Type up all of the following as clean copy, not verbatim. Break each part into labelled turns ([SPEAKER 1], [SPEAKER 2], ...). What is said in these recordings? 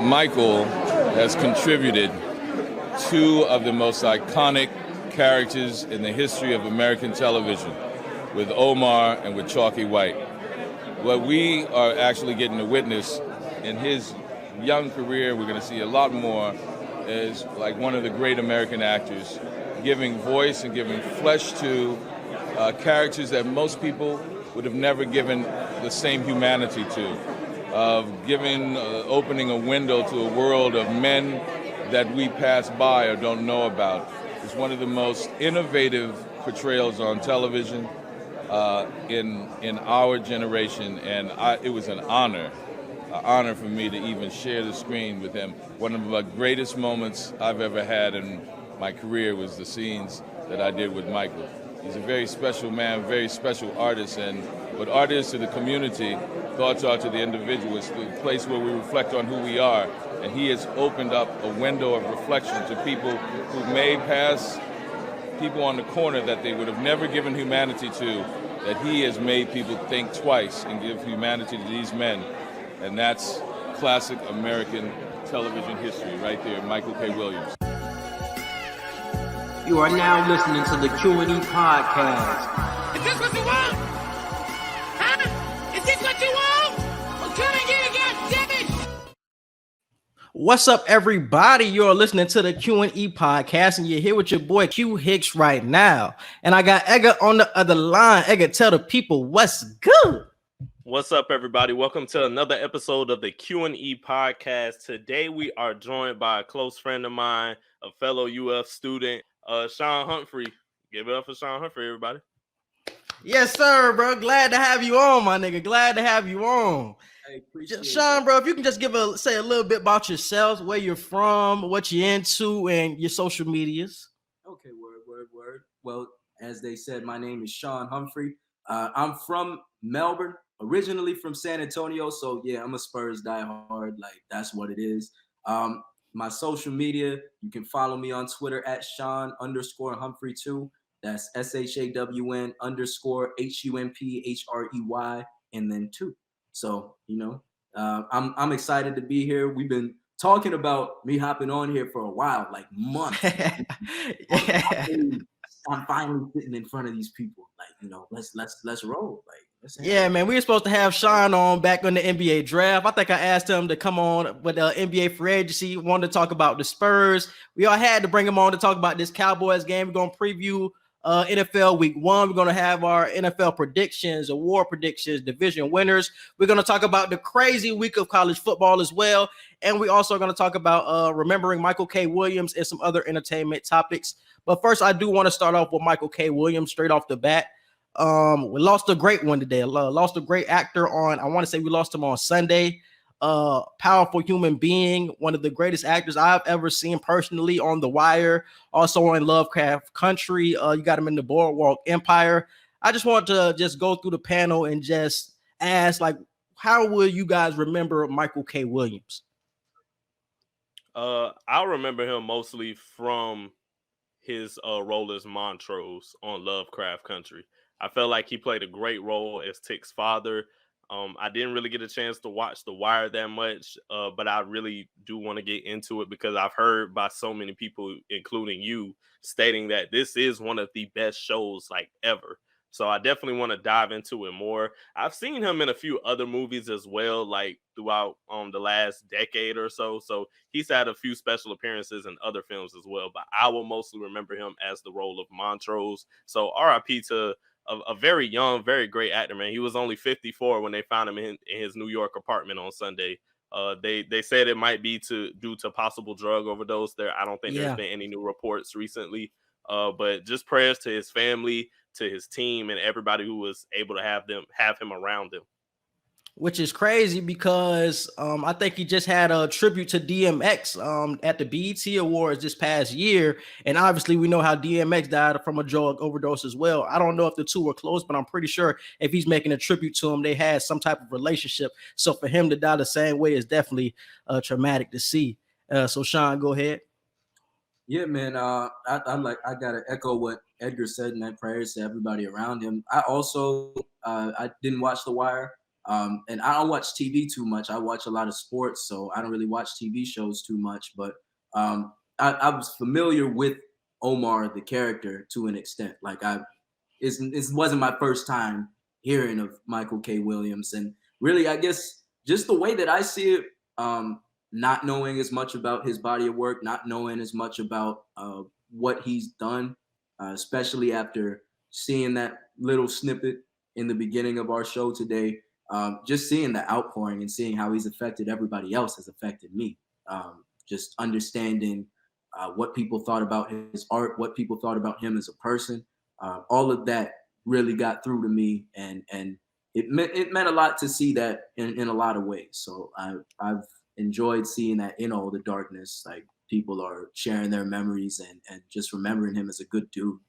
[SPEAKER 1] Michael has contributed two of the most iconic characters in the history of American television, with Omar and with Chalky White. What we are actually getting to witness in his young career, we're going to see a lot more, is like one of the great American actors, giving voice and giving flesh to characters that most people would have never given the same humanity to, of opening a window to a world of men that we pass by or don't know about. It's one of the most innovative portrayals on television in our generation, and it was an honor for me to even share the screen with him. One of the greatest moments I've ever had in my career was the scenes that I did with Michael. He's a very special man, very special artist, and what art is to the community, thoughts are to the individual. It's the place where we reflect on who we are, and he has opened up a window of reflection to people who may pass people on the corner that they would have never given humanity to, that he has made people think twice and give humanity to these men. And that's classic American television history right there, Michael K. Williams.
[SPEAKER 2] You are now listening to the Q&E Podcast.
[SPEAKER 3] Is this what you want? Huh? Is this what you want? Well, come and get it, goddammit!
[SPEAKER 4] What's up, everybody? You're listening to the Q&E Podcast, and you're here with your boy Q Hicks right now. And I got Edgar on the other line. Edgar, tell the people what's good.
[SPEAKER 5] What's up, everybody? Welcome to another episode of the Q&E Podcast. Today, we are joined by a close friend of mine, a fellow UF student, Shawn Humphrey. Give it up for Shawn Humphrey, everybody.
[SPEAKER 4] Yes, sir, bro. Glad to have you on, my nigga. Glad to have you on.
[SPEAKER 2] Hey, appreciate
[SPEAKER 4] Shawn, bro, if you can just say a little bit about yourself, where you're from, what you're into, and your social medias.
[SPEAKER 2] Okay, word. Well, as they said, my name is Shawn Humphrey. I'm from Melbourne, originally from San Antonio. So yeah, I'm a Spurs diehard. Like, that's what it is. My social media, you can follow me on Twitter at Shawn_Humphrey2. That's SHAWN_HUMPHREY and then 2. So, I'm excited to be here. We've been talking about me hopping on here for a while, like months. I'm finally sitting in front of these people. Like, let's roll.
[SPEAKER 4] Yeah, man, we were supposed to have Shawn on back on the NBA draft. I think I asked him to come on with the NBA free agency. He wanted to talk about the Spurs. We all had to bring him on to talk about this Cowboys game. We're going to preview NFL Week 1. We're going to have our NFL predictions, award predictions, division winners. We're going to talk about the crazy week of college football as well. And we also are going to talk about remembering Michael K. Williams and some other entertainment topics. But first, I do want to start off with Michael K. Williams straight off the bat. We lost a great one today. Lost a great actor on, I want to say we lost him on Sunday. Powerful human being, one of the greatest actors I've ever seen personally on The Wire, also in Lovecraft Country. You got him in the Boardwalk Empire. I just want to just go through the panel and just ask, like, how will you guys remember Michael K. Williams?
[SPEAKER 5] I'll remember him mostly from his role as Montrose on Lovecraft Country. I felt like he played a great role as Tick's father. I didn't really get a chance to watch The Wire that much, but I really do want to get into it because I've heard by so many people, including you, stating that this is one of the best shows like ever. So I definitely want to dive into it more. I've seen him in a few other movies as well, like throughout the last decade or so. So he's had a few special appearances in other films as well, but I will mostly remember him as the role of Montrose. So R.I.P. to a very young, very great actor, man. He was only 54 when they found him in his New York apartment on Sunday. They said it might be due to possible drug overdose. I don't think there's been any new reports recently. But just prayers to his family, to his team, and everybody who was able to have him around them.
[SPEAKER 4] Which is crazy because I think he just had a tribute to DMX at the BET Awards this past year. And obviously we know how DMX died from a drug overdose as well. I don't know if the two were close, but I'm pretty sure if he's making a tribute to him, they had some type of relationship. So for him to die the same way is definitely traumatic to see. So Shawn, go ahead.
[SPEAKER 2] Yeah, man. I gotta echo what Edgar said in that prayers to everybody around him. I also I didn't watch The Wire. And I don't watch TV too much. I watch a lot of sports, so I don't really watch TV shows too much. But I was familiar with Omar, the character, to an extent. Like it wasn't my first time hearing of Michael K. Williams. And really, I guess just the way that I see it, not knowing as much about his body of work, not knowing as much about what he's done, especially after seeing that little snippet in the beginning of our show today, just seeing the outpouring and seeing how he's affected everybody else has affected me. Just understanding what people thought about his art, what people thought about him as a person, all of that really got through to me, and it meant a lot to see that in a lot of ways. So I've enjoyed seeing that in all the darkness, like people are sharing their memories and just remembering him as a good dude.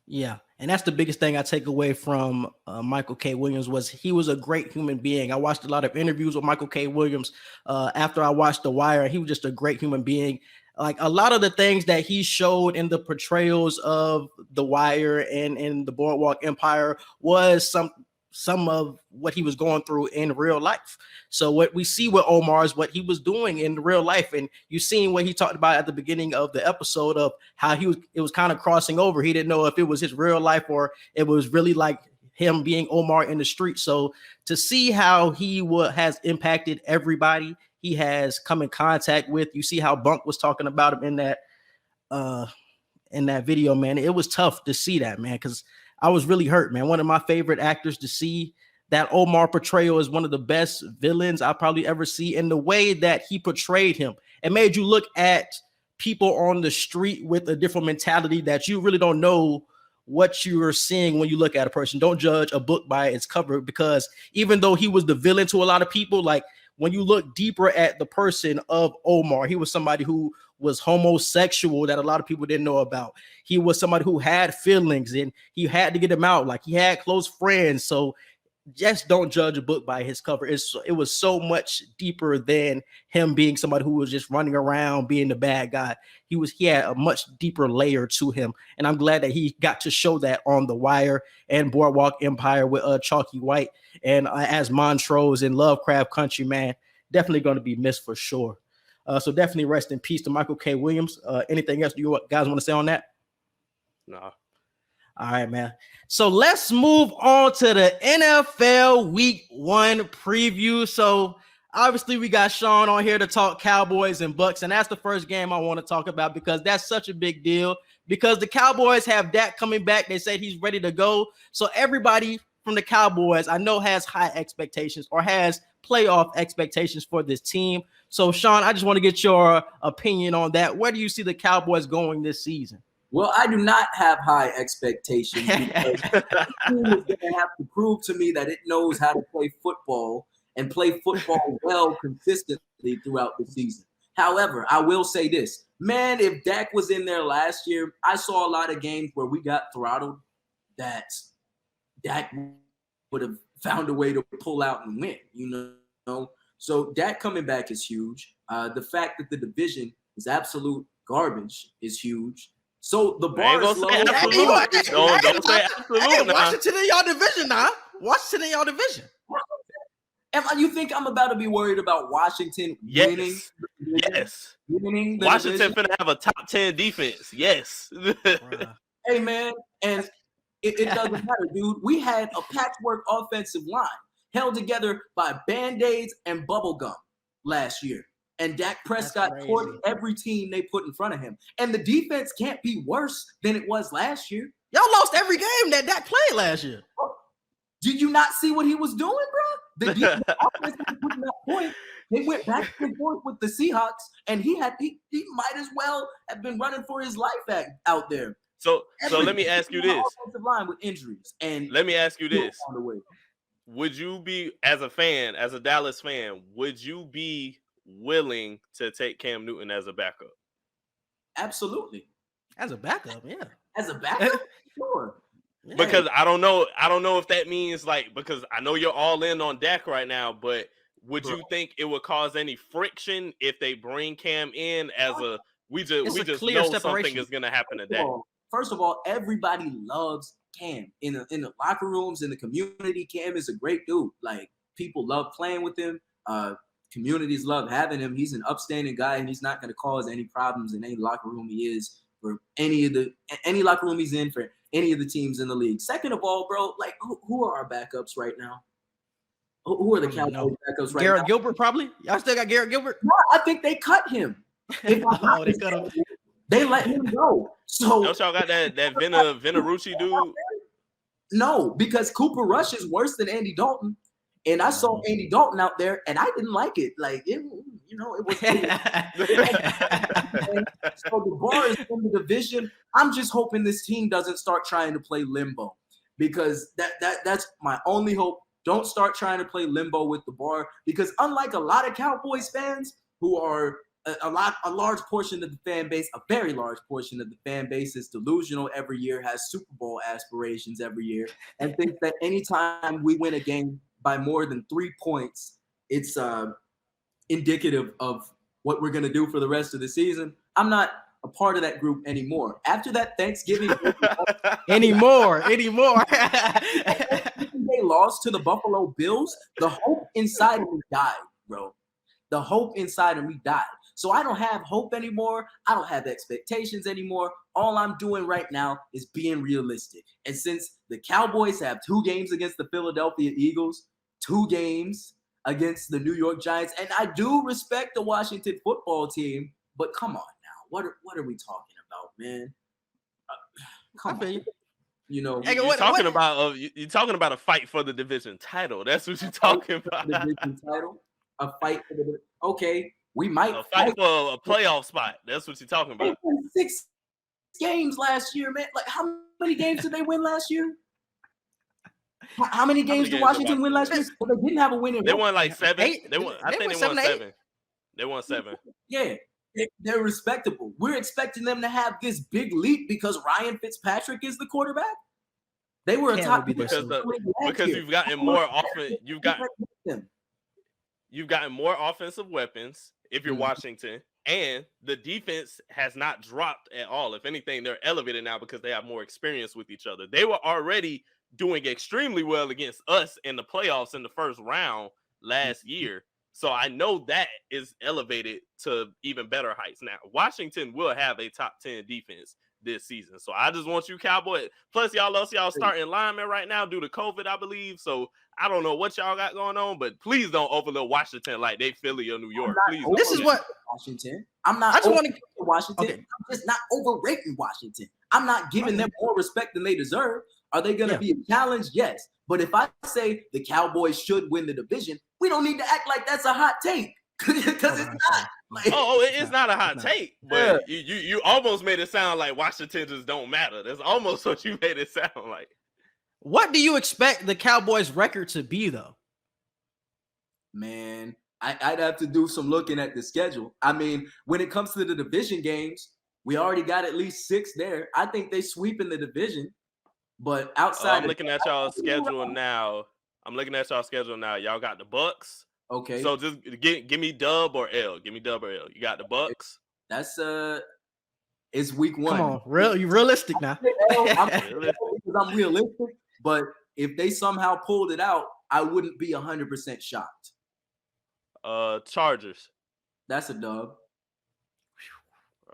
[SPEAKER 4] Yeah, and that's the biggest thing I take away from Michael K. Williams was he was a great human being. I watched a lot of interviews with Michael K. Williams after I watched The Wire. He was just a great human being. Like a lot of the things that he showed in the portrayals of The Wire and in the Boardwalk Empire was some of what he was going through in real life. So what we see with Omar is what he was doing in real life. And you seen what he talked about at the beginning of the episode of how it was kind of crossing over. He didn't know if it was his real life or it was really like him being Omar in the street. So to see how he has impacted everybody he has come in contact with, you see how Bunk was talking about him in that video, man. It was tough to see that, man, because I was really hurt, man. One of my favorite actors to see. That Omar portrayal is one of the best villains I probably ever see. And the way that he portrayed him, it made you look at people on the street with a different mentality that you really don't know what you're seeing when you look at a person. Don't judge a book by its cover, because even though he was the villain to a lot of people, like when you look deeper at the person of Omar, he was somebody who was homosexual that a lot of people didn't know about. He was somebody who had feelings and he had to get them out. Like he had close friends. So just don't judge a book by his cover. It was so much deeper than him being somebody who was just running around being the bad guy. He had a much deeper layer to him. And I'm glad that he got to show that on The Wire and Boardwalk Empire with Chalky White and as Montrose in Lovecraft Country, man. Definitely going to be missed for sure. So definitely rest in peace to Michael K. Williams. Anything else you guys want to say on that?
[SPEAKER 5] No.
[SPEAKER 4] All right, man. So let's move on to the NFL Week 1 preview. So obviously we got Shawn on here to talk Cowboys and Bucks, and that's the first game I want to talk about because that's such a big deal. Because the Cowboys have Dak coming back. They said he's ready to go. So everybody from the Cowboys I know has high expectations or has playoff expectations for this team. So Shawn, I just want to get your opinion on that. Where do you see the Cowboys going this season?
[SPEAKER 2] Well, I do not have high expectations because the team is going to have to prove to me that it knows how to play football and play football well consistently throughout the season. However, I will say this. Man, if Dak was in there last year, I saw a lot of games where we got throttled that Dak would have found a way to pull out and win, you know? So Dak coming back is huge. The fact that the division is absolute garbage is huge. So the bar is low.
[SPEAKER 5] Don't say absolute.
[SPEAKER 4] Washington in y'all division now. Washington in y'all division.
[SPEAKER 2] You think I'm about to be worried about Washington winning?
[SPEAKER 5] Yes.
[SPEAKER 2] Winning the
[SPEAKER 5] Washington
[SPEAKER 2] division?
[SPEAKER 5] finna have a top 10 defense. Yes.
[SPEAKER 2] Hey, man, and it doesn't matter, dude. We had a patchwork offensive line held together by Band-Aids and bubble gum last year. And Dak Prescott torched every team they put in front of him. And the defense can't be worse than it was last year.
[SPEAKER 4] Y'all lost every game that Dak played last year.
[SPEAKER 2] Did you not see what he was doing, bro? The defense was putting that point. They went back and forth with the Seahawks, and he might as well have been running for his life out there.
[SPEAKER 5] So let me ask you this.
[SPEAKER 2] Offensive line with injuries, and
[SPEAKER 5] let me ask you this. Would you be, as a Dallas fan, would you be willing to take Cam Newton as a backup?
[SPEAKER 2] Absolutely.
[SPEAKER 4] As a backup, yeah.
[SPEAKER 2] As a backup, sure.
[SPEAKER 5] Yeah. Because I don't know if that means because I know you're all in on Dak right now, but would you think it would cause any friction if they bring Cam in as we just know something is going to happen to Dak?
[SPEAKER 2] First of all, everybody loves Cam in the locker rooms, in the community. Cam is a great dude. Like, people love playing with him. Communities love having him. He's an upstanding guy, and he's not going to cause any problems in any locker room he is for any locker room he's in for any of the teams in the league. Second of all, bro, like who are our backups right now? Who are the Cowboys backups right now?
[SPEAKER 4] Garrett Gilbert, probably. Y'all still got Garrett Gilbert?
[SPEAKER 2] No, I think they cut him. They cut him. They let him go. So
[SPEAKER 5] don't y'all got that Venarucci dude?
[SPEAKER 2] No, because Cooper Rush is worse than Andy Dalton. And I saw Andy Dalton out there, and I didn't like it. Like, it was. So the bar is in the division. I'm just hoping this team doesn't start trying to play limbo, because that's my only hope. Don't start trying to play limbo with the bar, because unlike a lot of Cowboys fans who are a large portion of the fan base, a very large portion of the fan base is delusional every year, has Super Bowl aspirations every year, and thinks that anytime we win a game by more than 3 points, it's indicative of what we're going to do for the rest of the season. I'm not a part of that group anymore. After that Thanksgiving
[SPEAKER 4] anymore.
[SPEAKER 2] They lost to the Buffalo Bills. The hope inside of me died, bro. The hope inside of me died. So I don't have hope anymore. I don't have expectations anymore. All I'm doing right now is being realistic. And since the Cowboys have 2 games against the Philadelphia Eagles, 2 games against the New York Giants, and I do respect the Washington football team, but come on now. What are we talking about, man? Come on. You know,
[SPEAKER 5] you're talking about a fight for the division title. That's what you're talking about.
[SPEAKER 2] Division title, a fight for the okay. We might
[SPEAKER 5] fight for a playoff spot. That's what you're talking about.
[SPEAKER 2] They won 6 games last year, man. Like, how many games did they win last year? How many games did Washington win last year? Well, they didn't have a win.
[SPEAKER 5] They won like 7. I think they won 7. They won 7.
[SPEAKER 2] Yeah, they're respectable. We're expecting them to have this big leap because Ryan Fitzpatrick is the quarterback. They were a top
[SPEAKER 5] because you've gotten more often. You've gotten more offensive weapons if you're Washington, and the defense has not dropped at all. If anything, they're elevated now because they have more experience with each other. They were already doing extremely well against us in the playoffs in the first round last year. So I know that is elevated to even better heights. Now, Washington will have a top 10 defense this season. So I just want you Cowboys. Plus, y'all starting linemen right now due to COVID, I believe. So I don't know what y'all got going on, but please don't overlook Washington like they Philly or New York. Please.
[SPEAKER 4] This is what
[SPEAKER 2] Washington. I'm not overrating Washington. Okay. I'm just not overrating Washington. I'm not giving them more respect than they deserve. Are they going to be a challenge? Yes. But if I say the Cowboys should win the division, we don't need to act like that's a hot take, because it's not. Like,
[SPEAKER 5] it's not a hot take, but you almost made it sound like Washington just don't matter. That's almost what you made it sound like.
[SPEAKER 4] What do you expect the Cowboys' record to be, though?
[SPEAKER 2] Man, I'd have to do some looking at the schedule. I mean, when it comes to the division games, we already got at least 6 there. I think they sweep in the division. But outside,
[SPEAKER 5] I'm looking at y'all's schedule now. Y'all got the Bucks.
[SPEAKER 2] Okay.
[SPEAKER 5] So just give me dub or L. You got the Bucks.
[SPEAKER 2] That's it's week 1.
[SPEAKER 4] Come on, you realistic now.
[SPEAKER 2] I'm realistic. But if they somehow pulled it out, I wouldn't be 100% shocked.
[SPEAKER 5] Chargers.
[SPEAKER 2] That's a dub.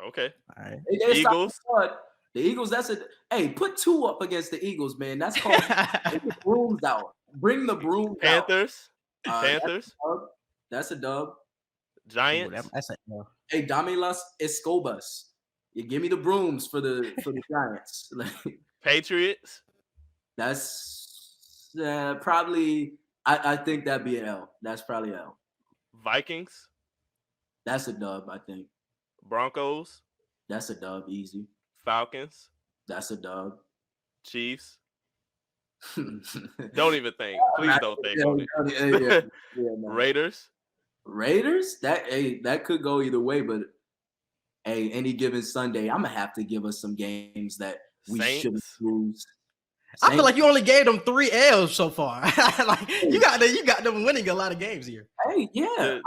[SPEAKER 5] Okay.
[SPEAKER 4] All right.
[SPEAKER 5] Eagles.
[SPEAKER 2] The Eagles, hey, put 2 up against the Eagles, man. That's called bring the brooms out. Bring the brooms
[SPEAKER 5] Panthers.
[SPEAKER 2] out.
[SPEAKER 5] Panthers.
[SPEAKER 2] That's a dub.
[SPEAKER 5] Giants.
[SPEAKER 4] That's a dub.
[SPEAKER 2] Hey, Dame las escobas. You give me the brooms for the Giants.
[SPEAKER 5] Patriots.
[SPEAKER 2] That's probably, I think that'd be an L. That's probably an L.
[SPEAKER 5] Vikings.
[SPEAKER 2] That's a dub, I think.
[SPEAKER 5] Broncos.
[SPEAKER 2] That's a dub, easy.
[SPEAKER 5] Falcons.
[SPEAKER 2] That's a dub.
[SPEAKER 5] Chiefs. Don't even think. Please don't think on it.
[SPEAKER 2] No.
[SPEAKER 5] Raiders.
[SPEAKER 2] That could go either way, but hey, any given Sunday, I'm gonna have to give us some games that we shouldn't lose.
[SPEAKER 4] I feel like you only gave them 3 L's so far. Like you got them winning a lot of games here.
[SPEAKER 2] Hey, yeah.
[SPEAKER 5] To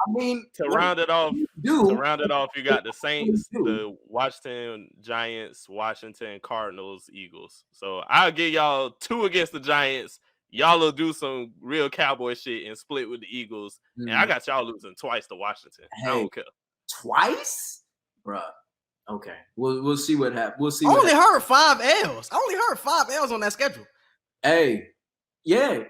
[SPEAKER 5] round it off, you got the Saints, the Washington Giants, Washington Cardinals, Eagles. So I'll give y'all 2 against the Giants, y'all will do some real Cowboy shit and split with the Eagles. And I got y'all losing twice to Washington.
[SPEAKER 2] Hey,
[SPEAKER 5] I don't care.
[SPEAKER 2] Twice? Bruh. Okay. We'll see what happens. We'll see.
[SPEAKER 4] I only heard 5 L's. I only heard 5 L's on that schedule.
[SPEAKER 2] Hey, yeah.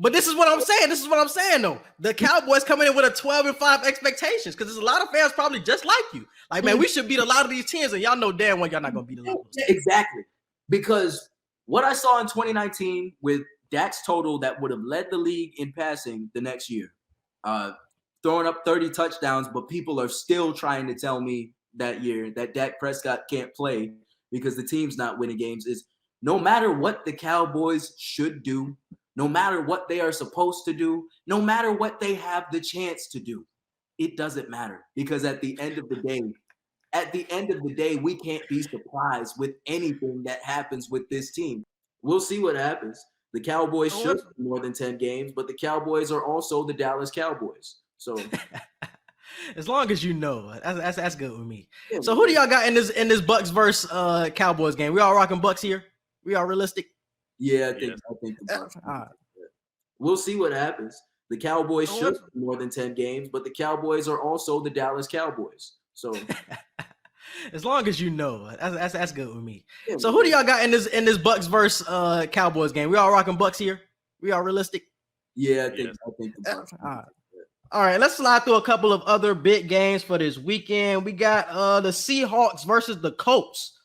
[SPEAKER 4] But this is what I'm saying. This is what I'm saying, though. The Cowboys coming in with a 12-5 expectations because there's a lot of fans probably just like you. Like, man, we should beat a lot of these teams, and y'all know damn well y'all not going to beat a lot of those teams.
[SPEAKER 2] Exactly. Because what I saw in 2019 with Dak's total that would have led the league in passing the next year, throwing up 30 touchdowns, but people are still trying to tell me that year that Dak Prescott can't play because the team's not winning games, is no matter what the Cowboys should do, no matter what they are supposed to do, no matter what they have the chance to do, it doesn't matter. Because at the end of the day, we can't be surprised with anything that happens with this team. We'll see what happens. The Cowboys should win more than 10 games, but the Cowboys are also the Dallas Cowboys. So
[SPEAKER 4] as long as you know, that's good with me. Yeah, so who do y'all got in this Bucks versus Cowboys game? We all rocking Bucks here? We are realistic?
[SPEAKER 2] Yeah, I think the Bucks. We'll see what happens. The Cowboys should win more than 10 games, but the Cowboys are also the Dallas Cowboys. So
[SPEAKER 4] as long as you know, that's good with me. Yeah, so who do y'all got in this Bucks versus Cowboys game? We all rocking Bucks here? We are realistic?
[SPEAKER 2] Yeah, I think the Bucks.
[SPEAKER 4] All right, let's slide through a couple of other big games for this weekend. We got the Seahawks versus the Colts.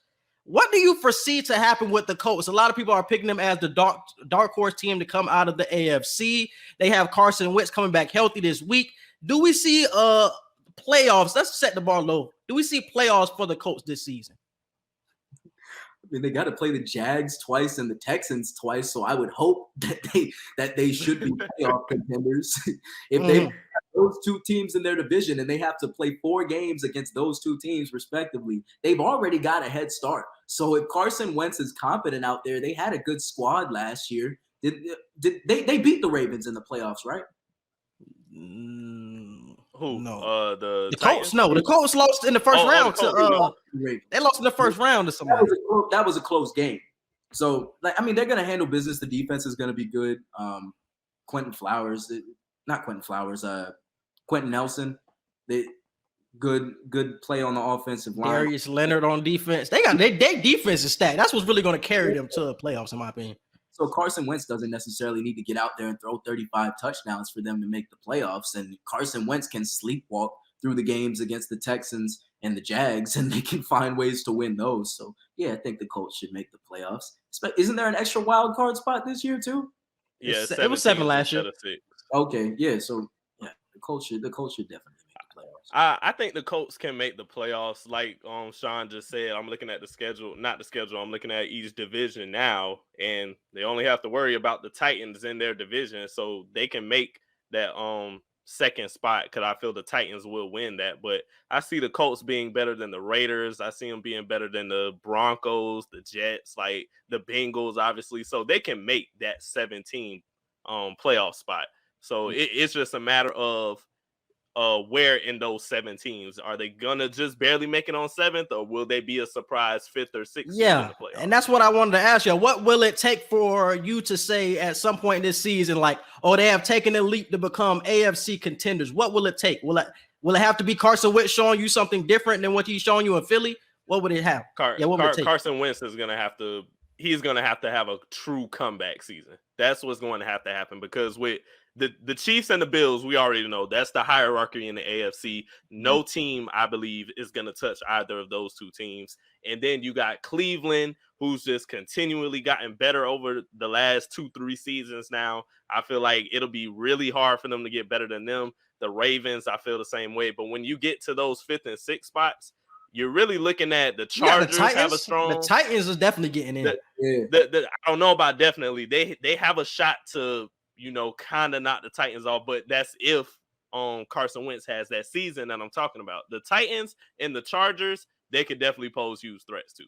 [SPEAKER 4] What do you foresee to happen with the Colts? A lot of people are picking them as the dark horse team to come out of the AFC. They have Carson Wentz coming back healthy this week. Do we see playoffs? Let's set the bar low. Do we see playoffs for the Colts this season?
[SPEAKER 2] I mean, they got to play the Jags twice and the Texans twice, so I would hope that they should be playoff contenders. If they have those two teams in their division and they have to play 4 games against those two teams respectively, they've already got a head start. So if Carson Wentz is competent out there, they had a good squad last year. They beat the Ravens in the playoffs, right?
[SPEAKER 5] Who?
[SPEAKER 4] No,
[SPEAKER 5] the
[SPEAKER 4] Colts. No, the Colts lost in the first round they lost in the first round to somebody.
[SPEAKER 2] That was a close game. So, they're gonna handle business. The defense is gonna be good. Quentin Nelson. Good play on the offensive line.
[SPEAKER 4] Darius Leonard on defense. They got their defense is stacked. That's what's really gonna carry them to the playoffs, in my opinion.
[SPEAKER 2] So Carson Wentz doesn't necessarily need to get out there and throw 35 touchdowns for them to make the playoffs. And Carson Wentz can sleepwalk through the games against the Texans and the Jags, and they can find ways to win those. So, yeah, I think the Colts should make the playoffs. Isn't there an extra wild card spot this year too?
[SPEAKER 5] Yeah,
[SPEAKER 4] it was 7 last year.
[SPEAKER 2] Okay, yeah. So, yeah, the Colts should definitely make the playoffs.
[SPEAKER 5] I think the Colts can make the playoffs. Like Shawn just said, I'm looking at the schedule, not the schedule. I'm looking at each division now, and they only have to worry about the Titans in their division, so they can make that second spot because I feel the Titans will win that. But I see the Colts being better than the Raiders. I see them being better than the Broncos, the Jets, like the Bengals, obviously. So they can make that 17 playoff spot. So it's just a matter of where in those 7 teams are they gonna just barely make it on 7th, or will they be a surprise 5th or 6th?
[SPEAKER 4] Yeah,
[SPEAKER 5] in the playoffs?
[SPEAKER 4] And that's what I wanted to ask you. What will it take for you to say at some point this season, like, oh, they have taken a leap to become AFC contenders? What will it take? Will it have to be Carson Wentz showing you something different than what he's showing you in Philly? What would it have? What would it take?
[SPEAKER 5] Carson Wentz is gonna have to. He's gonna have to have a true comeback season. That's what's going to have to happen because with the Chiefs and the Bills, we already know that's the hierarchy in the AFC. No team, I believe, is going to touch either of those two teams. And then you got Cleveland, who's just continually gotten better over the last 2-3 seasons now. I feel like it'll be really hard for them to get better than them. The Ravens, I feel the same way. But when you get to those 5th and 6th spots, you're really looking at the Chargers have a strong.
[SPEAKER 4] The Titans is definitely getting in.
[SPEAKER 5] I don't know about definitely. They have a shot to, kind of knock the Titans off, but that's if Carson Wentz has that season that I'm talking about. The Titans and the Chargers, they could definitely pose huge threats too.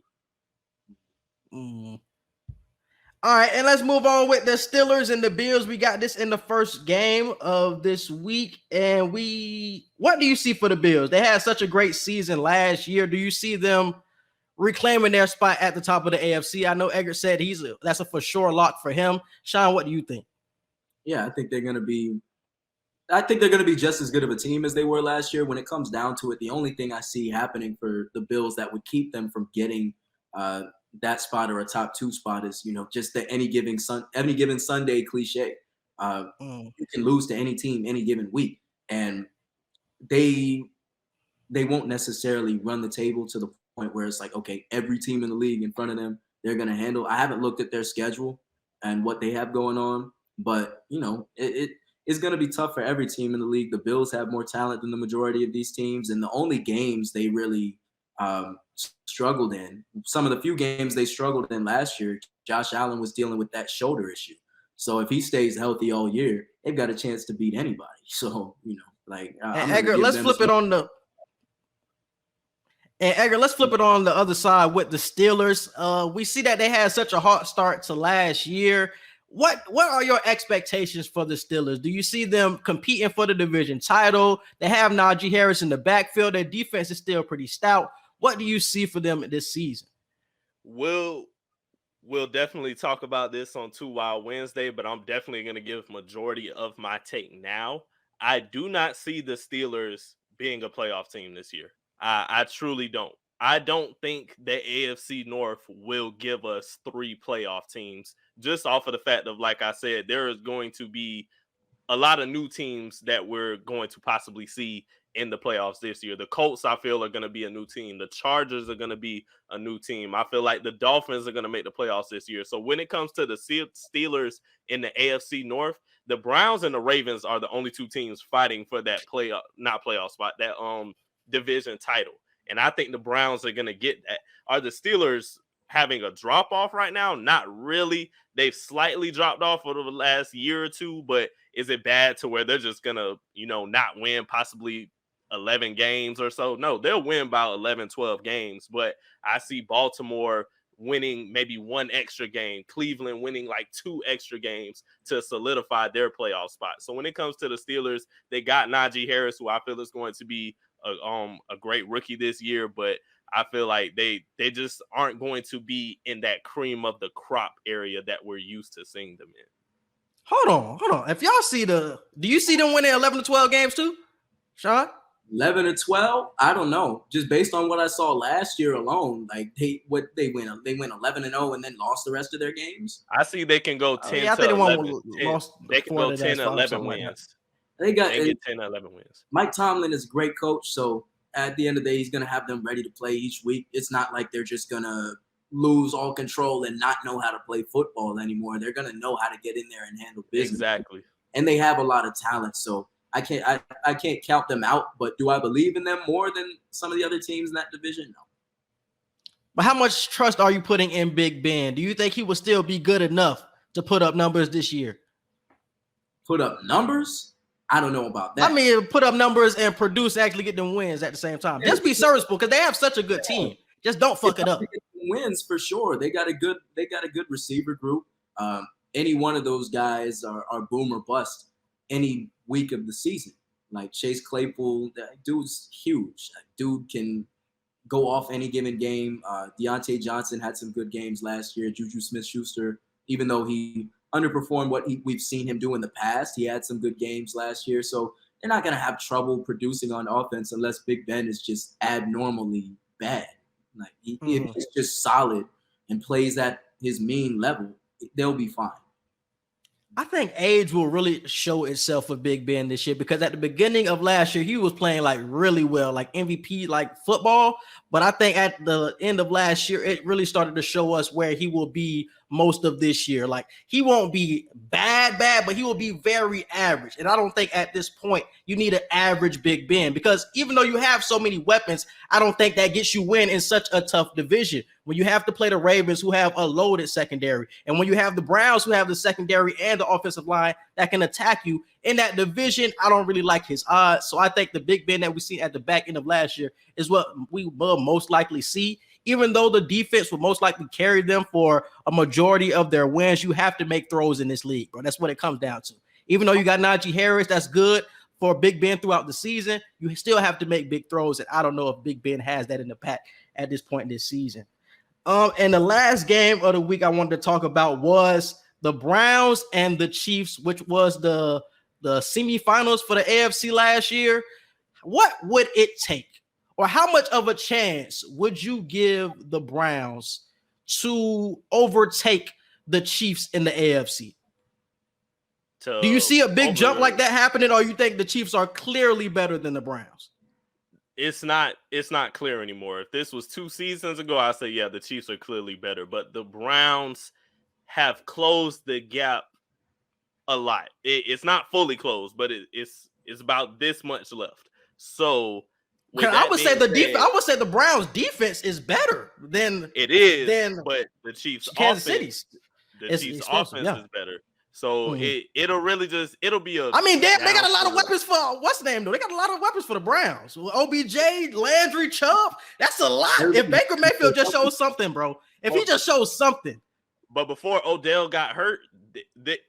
[SPEAKER 4] All right, and let's move on with the Steelers and the Bills. We got this in the first game of this week, and what do you see for the Bills? They had such a great season last year. Do you see them reclaiming their spot at the top of the AFC. I know Edgar said that's a for sure lock for him. Shawn, what do you think?
[SPEAKER 2] Yeah, I think they're going to be just as good of a team as they were last year. When it comes down to it, the only thing I see happening for the Bills that would keep them from getting that spot or a top 2 spot is, just the any given Sunday cliche. You can lose to any team any given week, and they won't necessarily run the table to the point where it's like, okay, every team in the league in front of them, they're going to handle. I haven't looked at their schedule and what they have going on, but it's going to be tough for every team in the league. The Bills have more talent than the majority of these teams, and the only games they really struggled in, some of the few games they struggled in last year, Josh Allen was dealing with that shoulder issue. So if he stays healthy all year, they've got a chance to beat anybody. So,
[SPEAKER 4] Edgar, let's flip it on the other side with the Steelers. We see that they had such a hot start to last year. What are your expectations for the Steelers? Do you see them competing for the division title? They have Najee Harris in the backfield. Their defense is still pretty stout. What do you see for them this season?
[SPEAKER 5] We'll definitely talk about this on 2 Wild Wednesday, but I'm definitely going to give majority of my take now. I do not see the Steelers being a playoff team this year. I truly don't. I don't think the AFC North will give us 3 playoff teams, just off of the fact of, like I said, there is going to be a lot of new teams that we're going to possibly see in the playoffs this year. The Colts, I feel, are going to be a new team. The Chargers are going to be a new team. I feel like the Dolphins are going to make the playoffs this year. So when it comes to the Steelers in the AFC North, the Browns and the Ravens are the only 2 teams fighting for that playoff spot, that division title. And I think the Browns are going to get that. Are the Steelers having a drop off right now? Not really. They've slightly dropped off over the last year or 2, but is it bad to where they're just going to, not win possibly 11 games or so? No, they'll win about 11, 12 games, but I see Baltimore winning maybe 1 extra game, Cleveland winning like 2 extra games to solidify their playoff spot. So when it comes to the Steelers, they got Najee Harris, who I feel is going to be a great rookie this year, but I feel like they just aren't going to be in that cream of the crop area that we're used to seeing them in.
[SPEAKER 4] Hold on. If y'all do you see them winning 11 to 12 games too, Shawn?
[SPEAKER 2] 11 to 12? I don't know. Just based on what I saw last year alone, like they went 11-0 and then lost the rest of their games.
[SPEAKER 5] I see they can go 10
[SPEAKER 4] I
[SPEAKER 5] to
[SPEAKER 4] think
[SPEAKER 5] 11.
[SPEAKER 4] They
[SPEAKER 5] can go 10 to 11 wins.
[SPEAKER 2] They
[SPEAKER 5] get 10 to 11 wins.
[SPEAKER 2] Mike Tomlin is a great coach, so at the end of the day, he's going to have them ready to play each week. It's not like they're just going to lose all control and not know how to play football anymore. They're going to know how to get in there and handle business.
[SPEAKER 5] Exactly.
[SPEAKER 2] And they have a lot of talent, so I can't count them out. But do I believe in them more than some of the other teams in that division? No.
[SPEAKER 4] But how much trust are you putting in Big Ben? Do you think he will still be good enough to put up numbers this year?
[SPEAKER 2] Put up numbers? I don't know about that.
[SPEAKER 4] I mean, put up numbers and produce, actually get them wins at the same time. Just be serviceable because they have such a good team. Just don't fuck it up.
[SPEAKER 2] Wins for sure. They got a good receiver group. Any one of those guys are boom or bust any week of the season. Like Chase Claypool, that dude's huge. That dude can go off any given game. Deontay Johnson had some good games last year. Juju Smith-Schuster, even though he underperformed what we've seen him do in the past, he had some good games last year. So they're not going to have trouble producing on offense unless Big Ben is just abnormally bad. Like if he's just solid and plays at his mean level, they'll be fine.
[SPEAKER 4] I think age will really show itself for Big Ben this year because at the beginning of last year, he was playing like really well, like MVP, like football. But I think at the end of last year, it really started to show us where he will be most of this year. Like he won't be bad, but he will be very average. And I don't think at this point you need an average Big Ben because even though you have so many weapons, I don't think that gets you win in such a tough division. When you have to play the Ravens who have a loaded secondary, and when you have the Browns who have the secondary and the offensive line that can attack you in that division, I don't really like his odds. So I think the Big Ben that we see at the back end of last year is what we will most likely see. Even though the defense will most likely carry them for a majority of their wins, you have to make throws in this league, bro. That's what it comes down to. Even though you got Najee Harris, that's good. for Big Ben throughout the season. You still have to make big throws, and I don't know if Big Ben has that in the pack at this point in this season. And the last game of the week I wanted to talk about was the Browns and the Chiefs, which was the semifinals for the AFC last year. What would it take, or how much of a chance would you give the Browns to overtake the Chiefs in the AFC? Do you see a big jump like that happening, or you think the Chiefs are clearly better than the Browns?
[SPEAKER 5] It's not clear anymore. If this was 2 seasons ago, I'd say, yeah, the Chiefs are clearly better. But the Browns have closed the gap a lot. It's not fully closed, but it's about this much left. So
[SPEAKER 4] I would say the Browns defense is better than
[SPEAKER 5] it is, but the Chiefs
[SPEAKER 4] Kansas
[SPEAKER 5] offense,
[SPEAKER 4] City's.
[SPEAKER 5] Chiefs offense is better. So it'll be a.
[SPEAKER 4] I mean, they got a lot of weapons for what's the name though? They got a lot of weapons for the Browns. OBJ, Landry, Chubb. That's a lot. If Baker Mayfield just shows something, bro. If he just shows something.
[SPEAKER 5] But before Odell got hurt,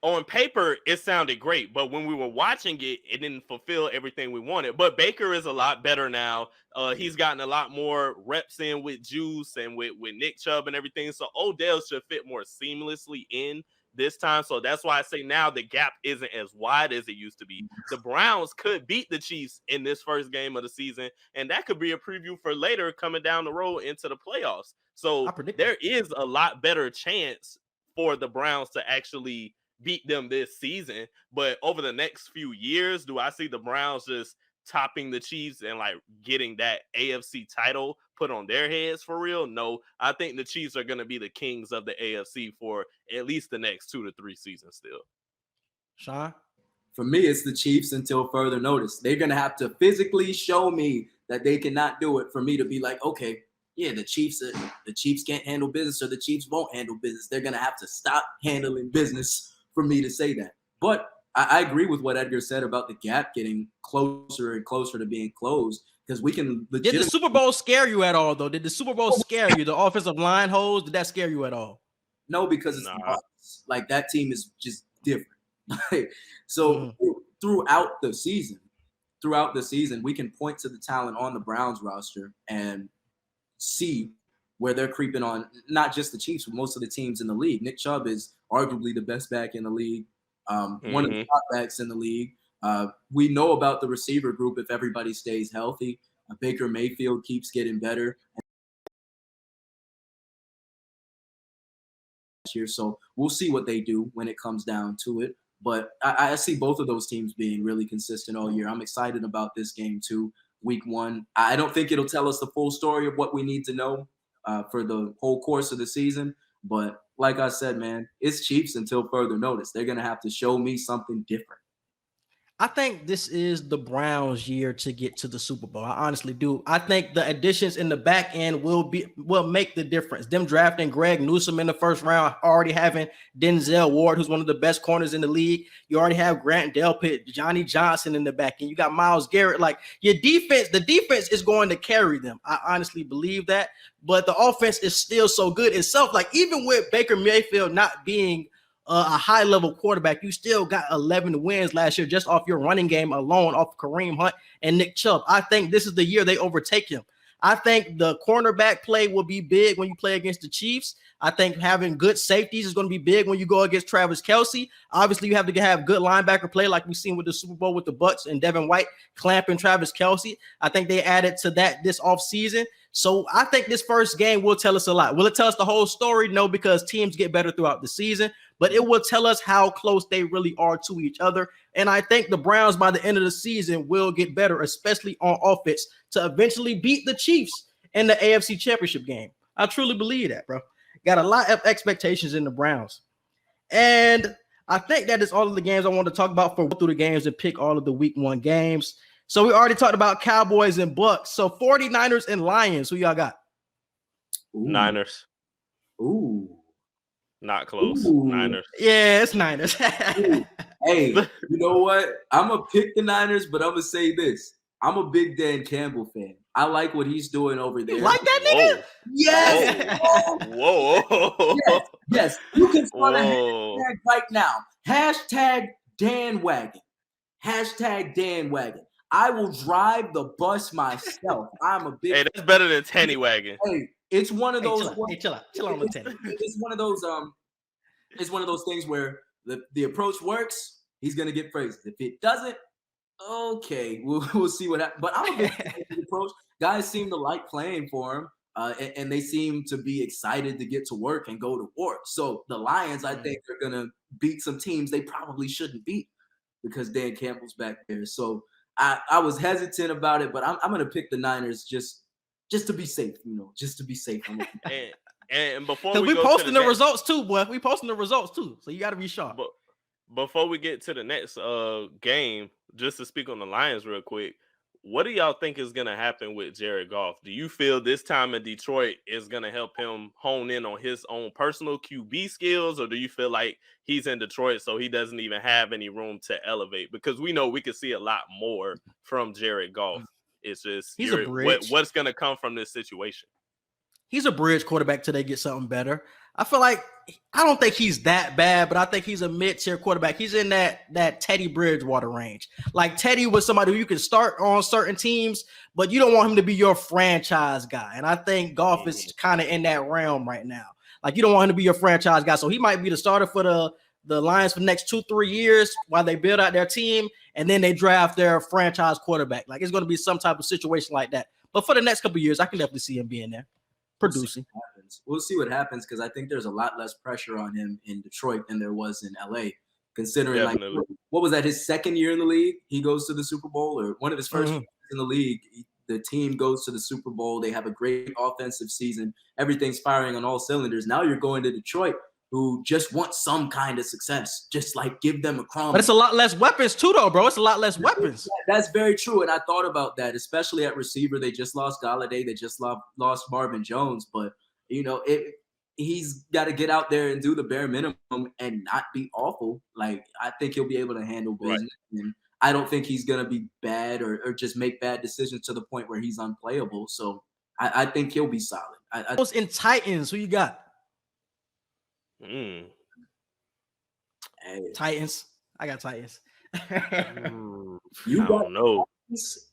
[SPEAKER 5] on paper it sounded great. But when we were watching it, it didn't fulfill everything we wanted. But Baker is a lot better now. He's gotten a lot more reps in with Juice and with Nick Chubb and everything. So Odell should fit more seamlessly in this time. So that's why I say now the gap isn't as wide as it used to be. The Browns could beat the Chiefs in this first game of the season, and that could be a preview for later coming down the road into the playoffs. So there is a lot better chance for the Browns to actually beat them this season. But over the next few years, do I see the Browns just topping the Chiefs and like getting that AFC title put on their heads for real? No, I think the Chiefs are going to be the kings of the AFC for at least the next 2 to 3 seasons still.
[SPEAKER 4] Shawn?
[SPEAKER 2] For me, it's the Chiefs until further notice. They're going to have to physically show me that they cannot do it for me to be like, okay, yeah, the Chiefs can't handle business, or the Chiefs won't handle business. They're going to have to stop handling business for me to say that. But I agree with what Edgar said about the gap getting closer and closer to being closed, because we can
[SPEAKER 4] Did the Super Bowl scare you at all, though? Did the Super Bowl scare you? The offensive line holes, did that scare you at all?
[SPEAKER 2] No, because it's the Bucs. Like, that team is just different. So throughout the season, we can point to the talent on the Browns roster and see where they're creeping on, not just the Chiefs, but most of the teams in the league. Nick Chubb is arguably the best back in the league. One of the top backs in the league. We know about the receiver group if everybody stays healthy. Baker Mayfield keeps getting better. So we'll see what they do when it comes down to it. But I see both of those teams being really consistent all year. I'm excited about this game too, week 1. I don't think it'll tell us the full story of what we need to know for the whole course of the season. But like I said, man, it's Chiefs until further notice. They're going to have to show me something different.
[SPEAKER 4] I think this is the Browns' year to get to the Super Bowl. I honestly do. I think the additions in the back end will make the difference. Them drafting Greg Newsome in the first round, already having Denzel Ward, who's one of the best corners in the league. You already have Grant Delpit, Johnny Johnson in the back end. You got Myles Garrett. Like, your defense, the defense is going to carry them. I honestly believe that. But the offense is still so good itself. Like, even with Baker Mayfield not being a high-level quarterback, you still got 11 wins last year just off your running game alone, off Kareem Hunt and Nick Chubb. I think this is the year they overtake him. I think the cornerback play will be big when you play against the Chiefs. I think having good safeties is going to be big when you go against Travis Kelce. Obviously, you have to have good linebacker play like we've seen with the Super Bowl with the Bucs and Devin White clamping Travis Kelce. I think they added to that this offseason. So I think this first game will tell us a lot. Will it tell us the whole story? No, because teams get better throughout the season. But it will tell us how close they really are to each other. And I think the Browns by the end of the season will get better, especially on offense, to eventually beat the Chiefs in the AFC Championship game. I truly believe that, bro. Got a lot of expectations in the Browns. And I think that is all of the games I want to talk about for through the games and pick all of the week 1 games. So we already talked about Cowboys and Bucks. So 49ers and Lions, who y'all got?
[SPEAKER 5] Niners.
[SPEAKER 2] Ooh.
[SPEAKER 5] Not close.
[SPEAKER 2] Ooh.
[SPEAKER 5] Niners.
[SPEAKER 4] Yeah, it's Niners.
[SPEAKER 2] Hey, you know what? I'm going to pick the Niners, but I'm going to say this. I'm a big Dan Campbell fan. I like what he's doing over there.
[SPEAKER 4] You like that nigga?
[SPEAKER 2] Yes.
[SPEAKER 5] Whoa.
[SPEAKER 2] Yes. You can start a hashtag right now. Hashtag Dan Wagon. Hashtag Dan Wagon. I will drive the bus myself. I'm a big.
[SPEAKER 5] Hey, that's better than Tanny Wagon.
[SPEAKER 2] Hey, it's one of those.
[SPEAKER 4] Chill out on the Teddy.
[SPEAKER 2] It's one of those. It's one of those things where the approach works. He's gonna get praised. If it doesn't, okay, we'll see what happens. But I'm a big fan of the approach. Guys seem to like playing for him, and they seem to be excited to get to work and go to war. So the Lions, I think, are gonna beat some teams they probably shouldn't beat because Dan Campbell's back there. So I was hesitant about it, but I'm gonna pick the Niners just to be safe, just to be safe.
[SPEAKER 5] And before
[SPEAKER 4] we posting the results too, boy. We posting the results too, so you got to be sharp.
[SPEAKER 5] But before we get to the next game, just to speak on the Lions real quick, what do y'all think is going to happen with Jared Goff? Do you feel this time in Detroit is going to help him hone in on his own personal QB skills, or do you feel like he's in Detroit so he doesn't even have any room to elevate? Because we know we could see a lot more from Jared Goff. It's just
[SPEAKER 4] he's a bridge.
[SPEAKER 5] What's going to come from this situation?
[SPEAKER 4] He's a bridge quarterback till they get something better. I feel like I don't think he's that bad, but I think he's a mid-tier quarterback. He's in that Teddy Bridgewater range. Like Teddy was somebody who you can start on certain teams, but you don't want him to be your franchise guy. And I think Goff is kind of in that realm right now. Like you don't want him to be your franchise guy. So he might be the starter for the Lions for the next 2-3 years while they build out their team, and then they draft their franchise quarterback. Like it's going to be some type of situation like that. But for the next couple of years, I can definitely see him being there. Producing.
[SPEAKER 2] We'll see what happens because I think there's a lot less pressure on him in Detroit than there was in LA. Considering
[SPEAKER 5] Definitely.
[SPEAKER 2] like what was that, his second year in the league? He goes to the Super Bowl, or one of his first years in the league. The team goes to the Super Bowl. They have a great offensive season. Everything's firing on all cylinders. Now you're going to Detroit, who just want some kind of success. Just like give them a crumb.
[SPEAKER 4] But it's a lot less weapons too, though, bro. It's a lot less weapons.
[SPEAKER 2] That's very true. And I thought about that, especially at receiver. They just lost Galladay. They just lost Marvin Jones. But, he's got to get out there and do the bare minimum and not be awful. Like, I think he'll be able to handle business. Right. And I don't think he's going to be bad or just make bad decisions to the point where he's unplayable. So I think he'll be solid.
[SPEAKER 4] What's in Titans? Who you got?
[SPEAKER 2] Hey.
[SPEAKER 4] Titans. I got Titans.
[SPEAKER 2] You
[SPEAKER 5] I don't know.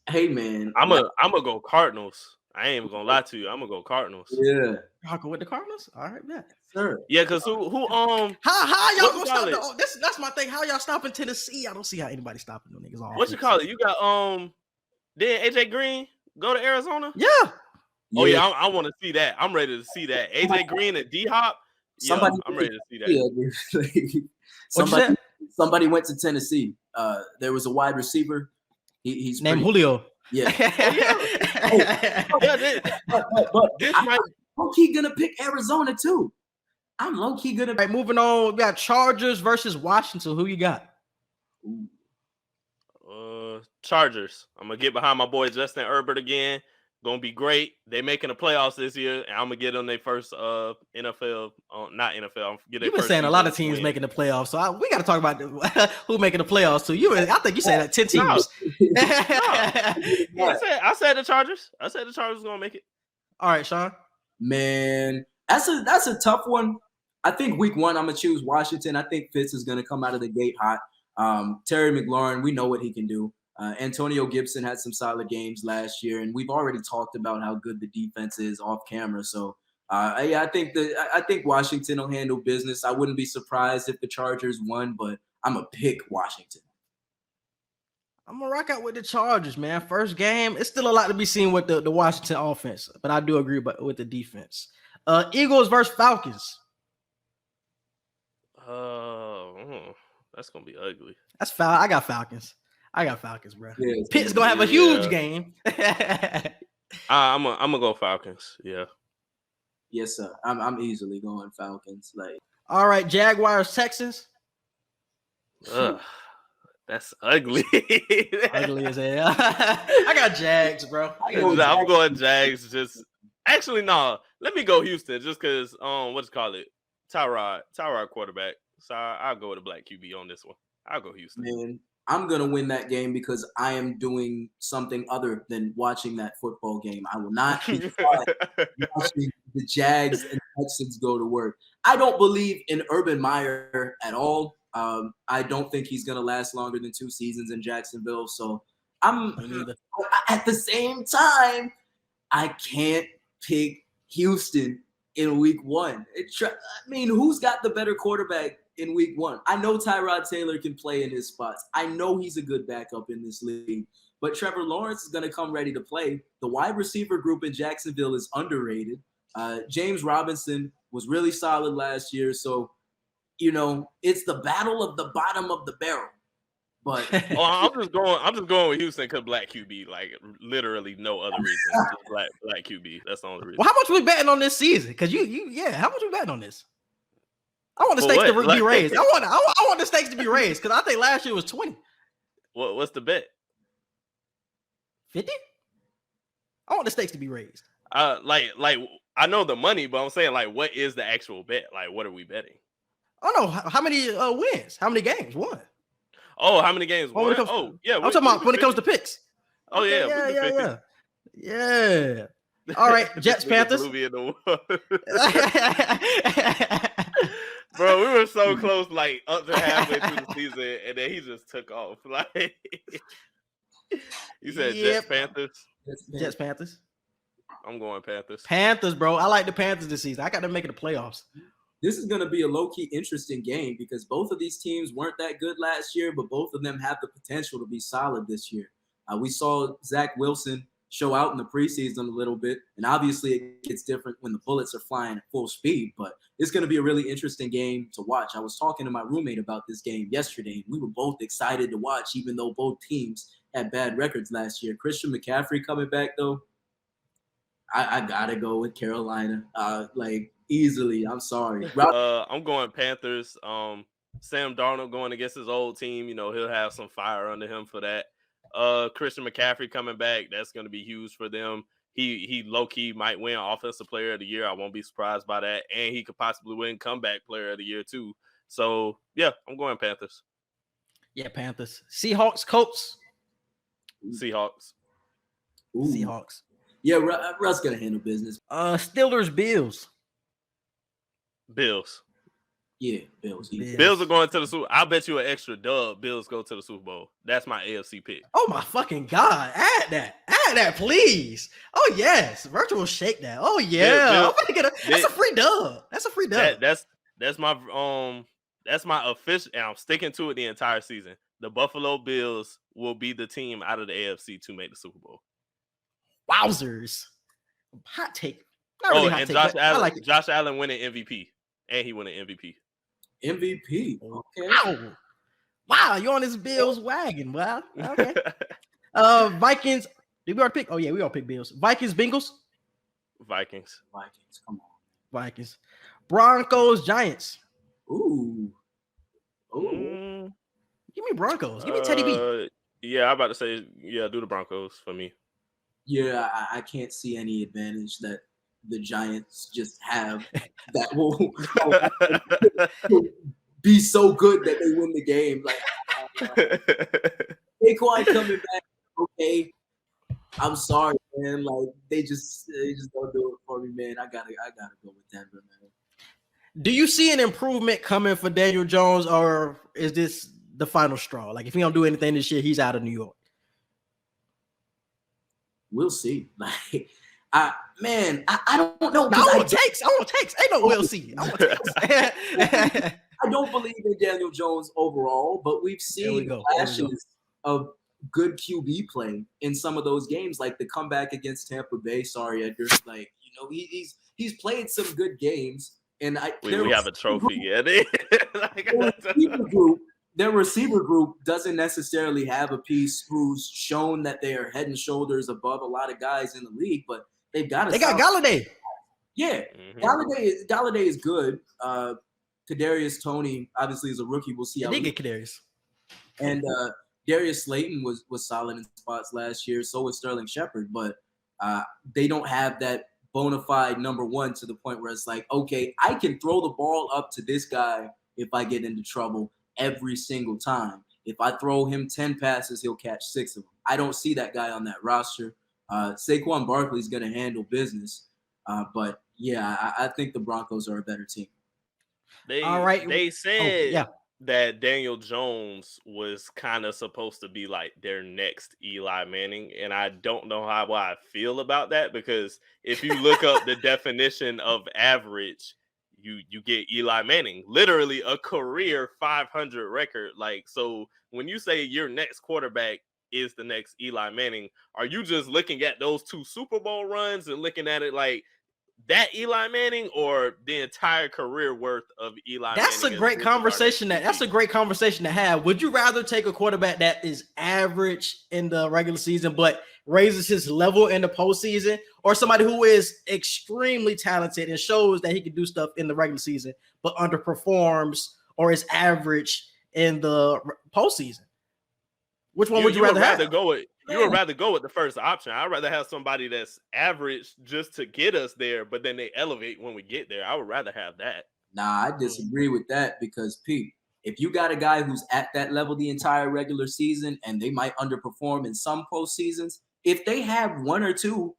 [SPEAKER 2] Hey man,
[SPEAKER 5] I'm gonna go Cardinals. I ain't even gonna lie to you. I'm gonna go Cardinals.
[SPEAKER 2] Yeah,
[SPEAKER 4] y'all go with the Cardinals. All right, man.
[SPEAKER 2] Sure.
[SPEAKER 5] Yeah, cause who
[SPEAKER 4] how y'all gonna stop? That's my thing. How y'all stopping Tennessee? I don't see how anybody stopping them niggas.
[SPEAKER 5] What you call it? You got did AJ Green go to Arizona?
[SPEAKER 4] Yeah.
[SPEAKER 5] Oh yeah, I want to see that. I'm ready to see that. AJ Green and D Hop. Yeah, I'm ready to see that.
[SPEAKER 2] Somebody went to Tennessee. There was a wide receiver. He's
[SPEAKER 4] named Julio.
[SPEAKER 2] Yeah.
[SPEAKER 5] But
[SPEAKER 2] I'm low-key gonna pick Arizona too. I'm low-key gonna.
[SPEAKER 4] All right, moving on. We got Chargers versus Washington. Who you got?
[SPEAKER 5] Chargers. I'm gonna get behind my boy Justin Herbert again. Gonna be great. They making the playoffs this year, and I'm gonna get them their first NFL, not NFL. You've been
[SPEAKER 4] saying a lot of teams making the playoffs, so we got to talk about who making the playoffs too. I think you said that 10 teams.
[SPEAKER 5] No. I said the Chargers. I said the Chargers gonna make it.
[SPEAKER 4] All right, Shawn.
[SPEAKER 2] Man, that's a tough one. I think week one I'm gonna choose Washington. I think Fitz is gonna come out of the gate hot. Terry McLaurin, we know what he can do. Antonio Gibson had some solid games last year, and we've already talked about how good the defense is off camera. So, I think Washington will handle business. I wouldn't be surprised if the Chargers won, but I'm gonna pick Washington.
[SPEAKER 4] I'm gonna rock out with the Chargers, man. First game, it's still a lot to be seen with the Washington offense, but I do agree with the defense. Eagles versus Falcons.
[SPEAKER 5] That's gonna be ugly.
[SPEAKER 4] That's foul. I got Falcons, bro. Yeah, Pitt's gonna have a huge game.
[SPEAKER 5] I'm gonna go Falcons. Yeah.
[SPEAKER 2] Yes, sir. I'm easily going Falcons. Like,
[SPEAKER 4] all right, Jaguars, Texans.
[SPEAKER 5] That's ugly.
[SPEAKER 4] Ugly as hell. I got Jags, bro.
[SPEAKER 5] I'm going Jags. Actually, no. Let me go Houston just because Tyrod quarterback. So I'll go with a black QB on this one. I'll go Houston.
[SPEAKER 2] Man, I'm gonna win that game because I am doing something other than watching that football game. I will not be watching the Jags and Texans go to work. I don't believe in Urban Meyer at all. I don't think he's going to last longer than 2 seasons in Jacksonville. So at the same time, I can't pick Houston in week 1. I mean, who's got the better quarterback in week 1? I know Tyrod Taylor can play in his spots. I know he's a good backup in this league. But Trevor Lawrence is going to come ready to play. The wide receiver group in Jacksonville is underrated. James Robinson was really solid last year. So, it's the battle of the bottom of the barrel. But
[SPEAKER 5] I'm just going with Houston because black QB, like literally no other reason. Just black QB. That's the only reason.
[SPEAKER 4] Well, how much we betting on this season? Because how much we betting on this? I want the stakes to be raised. I want the stakes to be raised because I think last year was 20.
[SPEAKER 5] What's the bet?
[SPEAKER 4] 50? I want the stakes to be raised.
[SPEAKER 5] Like I know the money, but I'm saying like, what is the actual bet? Like, what are we betting?
[SPEAKER 4] I don't know how many wins, how many games won.
[SPEAKER 5] Oh, how many games won?
[SPEAKER 4] I'm talking about when it comes to picks.
[SPEAKER 5] Oh
[SPEAKER 4] okay, yeah. All right, Jets Panthers.
[SPEAKER 5] Bro, we were so close, like up to halfway through the season, and then he just took off. Like you said, Jets Panthers.
[SPEAKER 4] Jets Panthers.
[SPEAKER 5] I'm going Panthers.
[SPEAKER 4] Panthers, bro. I like the Panthers this season. I got them making the playoffs.
[SPEAKER 2] This is going to be a low-key interesting game because both of these teams weren't that good last year, but both of them have the potential to be solid this year. We saw Zach Wilson show out in the preseason a little bit, and obviously it gets different when the bullets are flying at full speed, but it's going to be a really interesting game to watch. I was talking to my roommate about this game yesterday, and we were both excited to watch, even though both teams had bad records last year. Christian McCaffrey coming back, though, I got to go with Carolina. Easily. I'm sorry.
[SPEAKER 5] I'm going Panthers. Sam Darnold going against his old team. He'll have some fire under him for that. Christian McCaffrey coming back. That's going to be huge for them. He low-key might win Offensive Player of the Year. I won't be surprised by that. And he could possibly win Comeback Player of the Year too. So, yeah, I'm going Panthers.
[SPEAKER 4] Yeah, Panthers. Seahawks, Colts.
[SPEAKER 5] Seahawks.
[SPEAKER 2] Ooh.
[SPEAKER 4] Seahawks.
[SPEAKER 2] Yeah, Russ going to handle business.
[SPEAKER 4] Steelers, Bills.
[SPEAKER 5] Bills.
[SPEAKER 2] Yeah, Bills.
[SPEAKER 5] Bills are going to the Super Bowl. I'll bet you an extra dub. Bills go to the Super Bowl. That's my AFC pick.
[SPEAKER 4] Oh my fucking God. Add that, please. Oh yes. Virtual shake that. Oh yeah. That's a free dub. That's a free dub.
[SPEAKER 5] That's my official, and I'm sticking to it the entire season. The Buffalo Bills will be the team out of the AFC to make the Super Bowl.
[SPEAKER 4] Wowzers. Hot take. Not really hot
[SPEAKER 5] and
[SPEAKER 4] take,
[SPEAKER 5] Josh Allen winning MVP. And he won an MVP.
[SPEAKER 2] MVP. Okay.
[SPEAKER 4] Wow, you on this Bills wagon, wow. Okay. Vikings. Did we already pick? Oh yeah, we all pick Bills. Vikings, Bengals.
[SPEAKER 5] Vikings.
[SPEAKER 2] Come on.
[SPEAKER 4] Vikings. Broncos, Giants.
[SPEAKER 2] Ooh.
[SPEAKER 4] Give me Broncos. Give me Teddy B.
[SPEAKER 5] Yeah, I'm about to say, do the Broncos for me.
[SPEAKER 2] Yeah, I can't see any advantage that the Giants just have that will be so good that they win the game. Saquon coming back, okay. I'm sorry, man. They just don't do it for me, man. I gotta go with Denver, man.
[SPEAKER 4] Do you see an improvement coming for Daniel Jones, or is this the final straw? If he don't do anything this year, he's out of New York.
[SPEAKER 2] We'll see. I don't know.
[SPEAKER 4] I want takes. Ain't no we'll see. I want takes.
[SPEAKER 2] I don't believe in Daniel Jones overall, but we've seen flashes of good QB play in some of those games, like the comeback against Tampa Bay. Sorry, Edgar. He's played some good games, and
[SPEAKER 5] we have a trophy.
[SPEAKER 2] Their receiver group doesn't necessarily have a piece who's shown that they are head and shoulders above a lot of guys in the league, but they got
[SPEAKER 4] Galladay.
[SPEAKER 2] Yeah, Galladay is good. Kadarius Toney obviously is a rookie. We'll see how
[SPEAKER 4] they get Kadarius.
[SPEAKER 2] And Darius Slayton was solid in spots last year. So was Sterling Shepard, but they don't have that bona fide number one to the point where it's like, okay, I can throw the ball up to this guy if I get into trouble every single time. If I throw him 10 passes, he'll catch 6 of them. I don't see that guy on that roster. Saquon Barkley's going to handle business. But, yeah, I think the Broncos are a better team.
[SPEAKER 5] They said that Daniel Jones was kind of supposed to be like their next Eli Manning, and I don't know how I feel about that, because if you look up the definition of average, you get Eli Manning, literally a career 500 record. Like, so when you say your next quarterback is the next Eli Manning, are you just looking at those 2 Super Bowl runs and looking at it like that Eli Manning, or the entire career worth of Eli
[SPEAKER 4] That's
[SPEAKER 5] Manning?
[SPEAKER 4] a great conversation. That's a great conversation to have. Would you rather take a quarterback that is average in the regular season but raises his level in the postseason, or somebody who is extremely talented and shows that he can do stuff in the regular season but underperforms or is average in the postseason? Which one would you rather have?
[SPEAKER 5] You would rather go with the first option. I'd rather have somebody that's average just to get us there, but then they elevate when we get there. I would rather have that.
[SPEAKER 2] Nah, I disagree with that, because Pete, if you got a guy who's at that level the entire regular season and they might underperform in some postseasons, if they have 1 or 2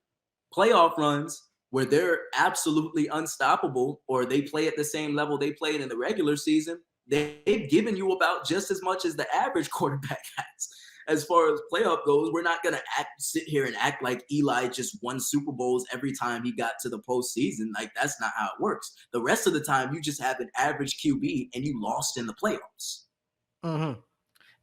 [SPEAKER 2] playoff runs where they're absolutely unstoppable, or they play at the same level they played in the regular season, they've given you about just as much as the average quarterback has. As far as playoff goes, we're not going to sit here and act like Eli just won Super Bowls every time he got to the postseason. Like, that's not how it works. The rest of the time, you just have an average QB and you lost in the playoffs.
[SPEAKER 4] Mm-hmm.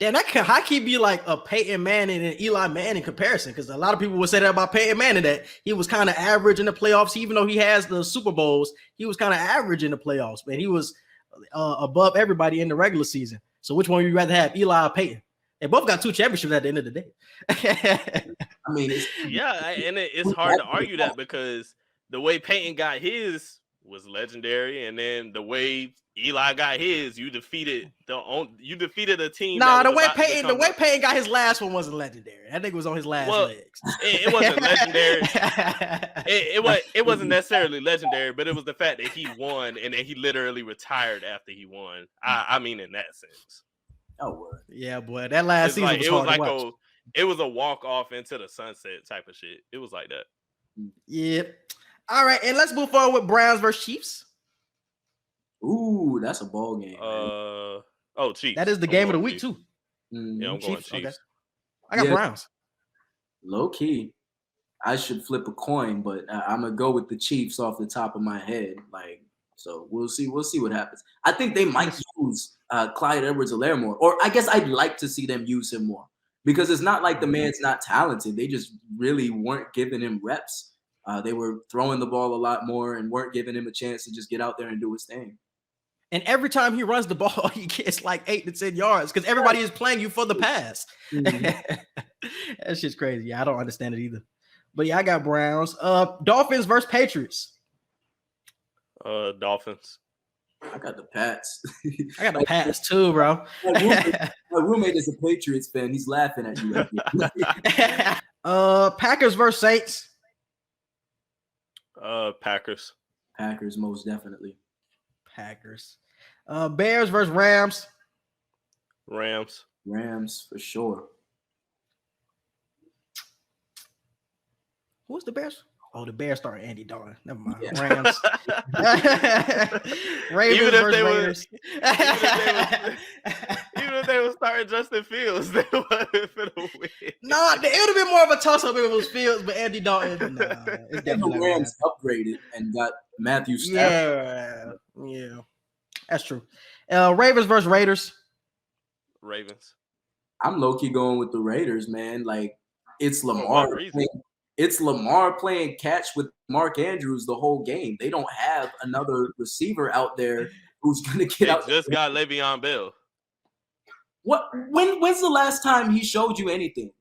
[SPEAKER 4] Damn, that could high-key be like a Peyton Manning and Eli Manning comparison, because a lot of people would say that about Peyton Manning, that he was kind of average in the playoffs. Even though he has the Super Bowls, he was kind of average in the playoffs, but he was above everybody in the regular season. So which one would you rather have, Eli or Peyton? They both got 2 championships at the end of the day.
[SPEAKER 2] I mean,
[SPEAKER 5] it's hard to argue that, because the way Peyton got his was legendary, and then the way Eli got his, you defeated a team.
[SPEAKER 4] Nah, the way Peyton got his last one wasn't legendary. I think it was on his last legs.
[SPEAKER 5] It wasn't legendary. It wasn't necessarily legendary, but it was the fact that he won, and then he literally retired after he won. I mean, in that sense.
[SPEAKER 2] Oh,
[SPEAKER 4] yeah, boy, that last season was hard to watch.
[SPEAKER 5] It was a walk off into the sunset type of shit. It was like that.
[SPEAKER 4] Yep. All right, and let's move forward with Browns versus Chiefs.
[SPEAKER 2] Ooh, that's a ball game.
[SPEAKER 5] Chiefs.
[SPEAKER 4] That is the game of the week too.
[SPEAKER 5] Yeah, I'm going Chiefs. Okay.
[SPEAKER 4] I got Browns.
[SPEAKER 2] Low key, I should flip a coin, but I'm gonna go with the Chiefs off the top of my head. So we'll see what happens. I think they might use Clyde Edwards-Helaire more, or I guess I'd like to see them use him more, because it's not like the man's not talented. They just really weren't giving him reps. They were throwing the ball a lot more and weren't giving him a chance to just get out there and do his thing.
[SPEAKER 4] And every time he runs the ball, he gets like 8 to 10 yards, because everybody is playing you for the pass. Mm-hmm. That shit's crazy. Yeah, I don't understand it either. But yeah, I got Browns. Dolphins versus Patriots.
[SPEAKER 5] Dolphins.
[SPEAKER 2] I got the Pats.
[SPEAKER 4] I got the Pats too, bro.
[SPEAKER 2] My roommate is a Patriots fan. He's laughing at you.
[SPEAKER 4] Packers versus Saints.
[SPEAKER 5] Packers.
[SPEAKER 2] Packers, most definitely.
[SPEAKER 4] Packers. Bears versus Rams.
[SPEAKER 5] Rams.
[SPEAKER 2] Rams for sure.
[SPEAKER 4] Who's the Bears? Oh, the Bears started Andy Dalton. Never mind.
[SPEAKER 2] Yeah.
[SPEAKER 4] Rams. Ravens versus Raiders.
[SPEAKER 5] Even if they were starting Justin Fields, they wasn't for the win.
[SPEAKER 4] No, it would have been more of a toss-up if it was Fields, but Andy Dalton. Nah, it's definitely
[SPEAKER 2] the Rams upgraded and got Matthew Stafford.
[SPEAKER 4] Yeah, that's true. Ravens versus Raiders.
[SPEAKER 5] Ravens.
[SPEAKER 2] I'm low-key going with the Raiders, man. Like, it's Lamar. It's Lamar playing catch with Mark Andrews the whole game. They don't have another receiver out there who's going to get out.
[SPEAKER 5] They just got Le'Veon Bell.
[SPEAKER 2] When's the last time he showed you anything?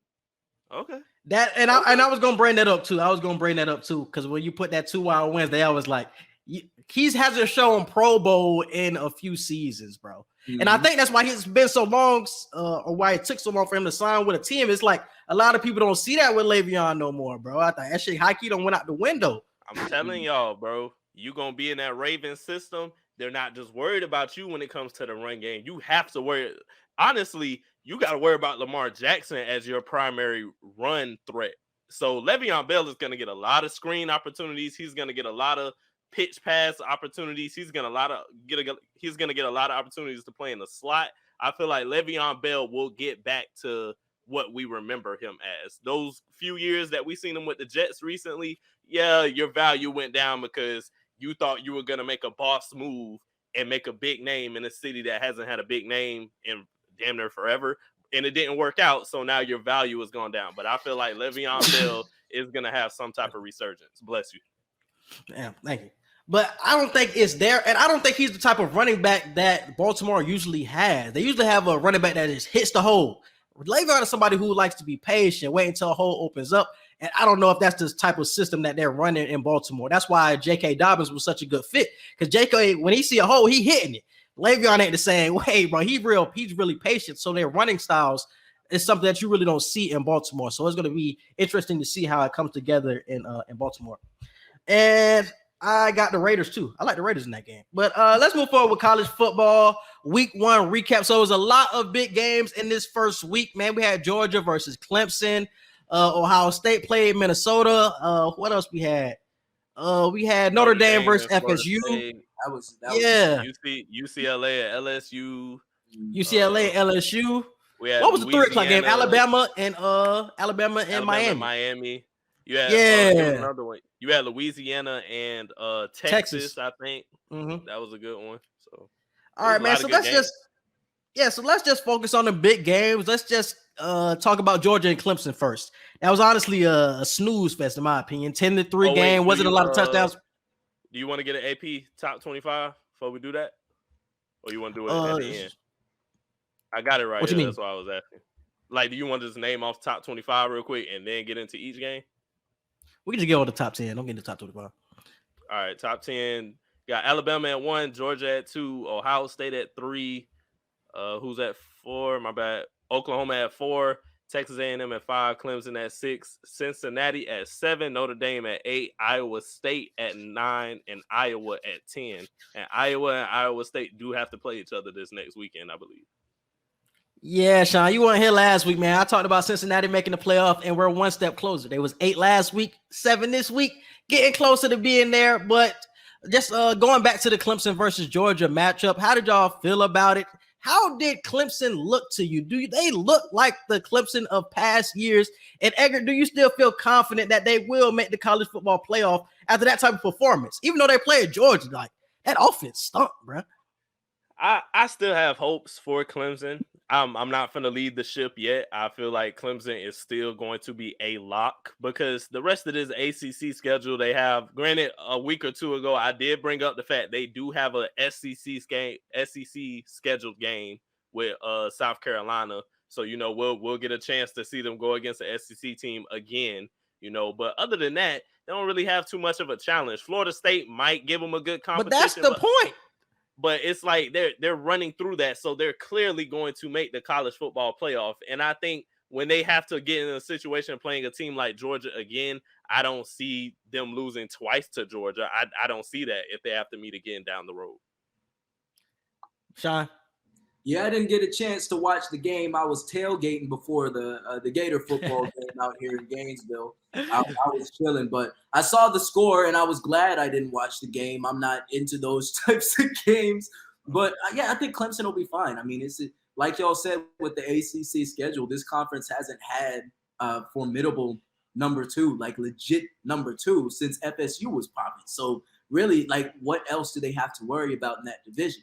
[SPEAKER 5] Okay.
[SPEAKER 4] I was gonna bring that up too. Because when you put that 2-hour Wednesday, I was like, he hasn't shown Pro Bowl in a few seasons, bro. Mm-hmm. And I think that's why he's been so long, or why it took so long for him to sign with a team. It's like a lot of people don't see that with Le'Veon no more, bro. I thought that shit high-key done went out the window.
[SPEAKER 5] I'm telling y'all, bro, you gonna be in that Ravens system. They're not just worried about you when it comes to the run game. You have to worry. Honestly, you got to worry about Lamar Jackson as your primary run threat. So Le'Veon Bell is going to get a lot of screen opportunities. He's going to get a lot of pitch pass opportunities. He's gonna get a lot of opportunities to play in the slot. I feel like Le'Veon Bell will get back to what we remember him as. Those few years that we seen him with the Jets recently, yeah, your value went down because you thought you were gonna make a boss move and make a big name in a city that hasn't had a big name in damn near forever. And it didn't work out, so now your value has gone down. But I feel like Le'Veon Bell is going to have some type of resurgence. Bless you.
[SPEAKER 4] Damn, thank you. But I don't think it's there, and I don't think he's the type of running back that Baltimore usually has. They usually have a running back that just hits the hole. Le'Veon is somebody who likes to be patient, wait until a hole opens up, and I don't know if that's the type of system that they're running in Baltimore. That's why J.K. Dobbins was such a good fit, because J.K., when he see a hole, he hitting it. Le'Veon ain't the same way, bro. He's really patient. So their running styles is something that you really don't see in Baltimore. So it's going to be interesting to see how it comes together in Baltimore. And I got the Raiders too. I like the Raiders in that game. But let's move forward with college football. Week 1 recap. So it was a lot of big games in this first week, man. We had Georgia versus Clemson. Ohio State played Minnesota. What else we had? We had Notre Dame versus FSU. That was
[SPEAKER 5] UCLA at LSU.
[SPEAKER 4] UCLA, LSU. What was the 3:00 game? Alabama and
[SPEAKER 5] Miami. You had another one. You had Louisiana and Texas, I think.
[SPEAKER 4] Mm-hmm.
[SPEAKER 5] That was a good one. So
[SPEAKER 4] all right, man. So let's just focus on the big games. Let's just talk about Georgia and Clemson first. That was honestly a snooze fest, in my opinion. 10-3 game. Wasn't a lot of touchdowns.
[SPEAKER 5] Do you want to get an AP top 25 before we do that? Or you want to do it at the end? I got it right here. That's why I was asking. Like, do you want to just name off top 25 real quick and then get into each game?
[SPEAKER 4] We can just get on the top 10. Don't get into the top 25.
[SPEAKER 5] All right, top 10. Got Alabama at 1, Georgia at 2, Ohio State at 3. Who's at 4? My bad. Oklahoma at 4. Texas A&M at 5, Clemson at 6, Cincinnati at 7, Notre Dame at 8, Iowa State at 9, and Iowa at 10. And Iowa State do have to play each other this next weekend, I believe.
[SPEAKER 4] Yeah, Shawn, you weren't here last week, man. I talked about Cincinnati making the playoff, and we're one step closer. They was 8 last week, 7 this week, getting closer to being there. But just going back to the Clemson versus Georgia matchup, how did y'all feel about it? How did Clemson look to you? Do they look like the Clemson of past years? And Edgar, do you still feel confident that they will make the college football playoff after that type of performance? Even though they played Georgia, like that offense stunk, bro.
[SPEAKER 5] I still have hopes for Clemson. I'm not going to lead the ship yet. I feel like Clemson is still going to be a lock because the rest of this ACC schedule they have, granted, a week or two ago, I did bring up the fact they do have a SEC scheduled game with South Carolina. So, we'll get a chance to see them go against the SEC team again, but other than that, they don't really have too much of a challenge. Florida State might give them a good competition.
[SPEAKER 4] But that's the point.
[SPEAKER 5] But it's like they're running through that, so they're clearly going to make the college football playoff. And I think when they have to get in a situation playing a team like Georgia again, I don't see them losing twice to Georgia. I don't see that if they have to meet again down the road.
[SPEAKER 4] Shawn?
[SPEAKER 2] Yeah, I didn't get a chance to watch the game. I was tailgating before the Gator football game out here in Gainesville. I was chilling, but I saw the score and I was glad I didn't watch the game. I'm not into those types of games, but I think Clemson will be fine. I mean, it's like y'all said with the ACC schedule, this conference hasn't had formidable number 2, like legit number 2 since FSU was popping. So really, like, what else do they have to worry about in that division?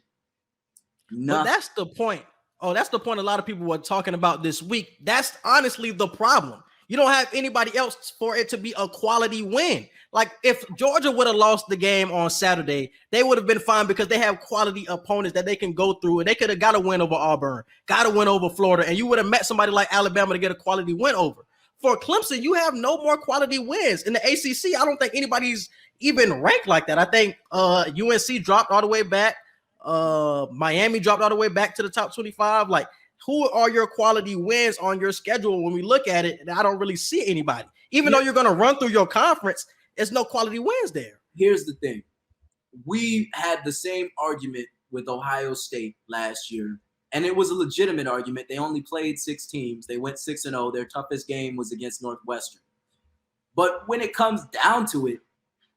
[SPEAKER 4] But that's the point. Oh, that's the point a lot of people were talking about this week. That's honestly the problem. You don't have anybody else for it to be a quality win. Like if Georgia would have lost the game on Saturday, they would have been fine because they have quality opponents that they can go through, and they could have got a win over Auburn, got a win over Florida, and you would have met somebody like Alabama to get a quality win over. For Clemson, you have no more quality wins. In the ACC, I don't think anybody's even ranked like that. I think UNC dropped all the way back. Miami dropped all the way back to the top 25. Like, who are your quality wins on your schedule when we look at it? And I don't really see anybody. Even though you're going to run through your conference, there's no quality wins there.
[SPEAKER 2] Here's the thing. We had the same argument with Ohio State last year, and it was a legitimate argument. They only played 6 teams. They went 6-0. Their toughest game was against Northwestern. But when it comes down to it,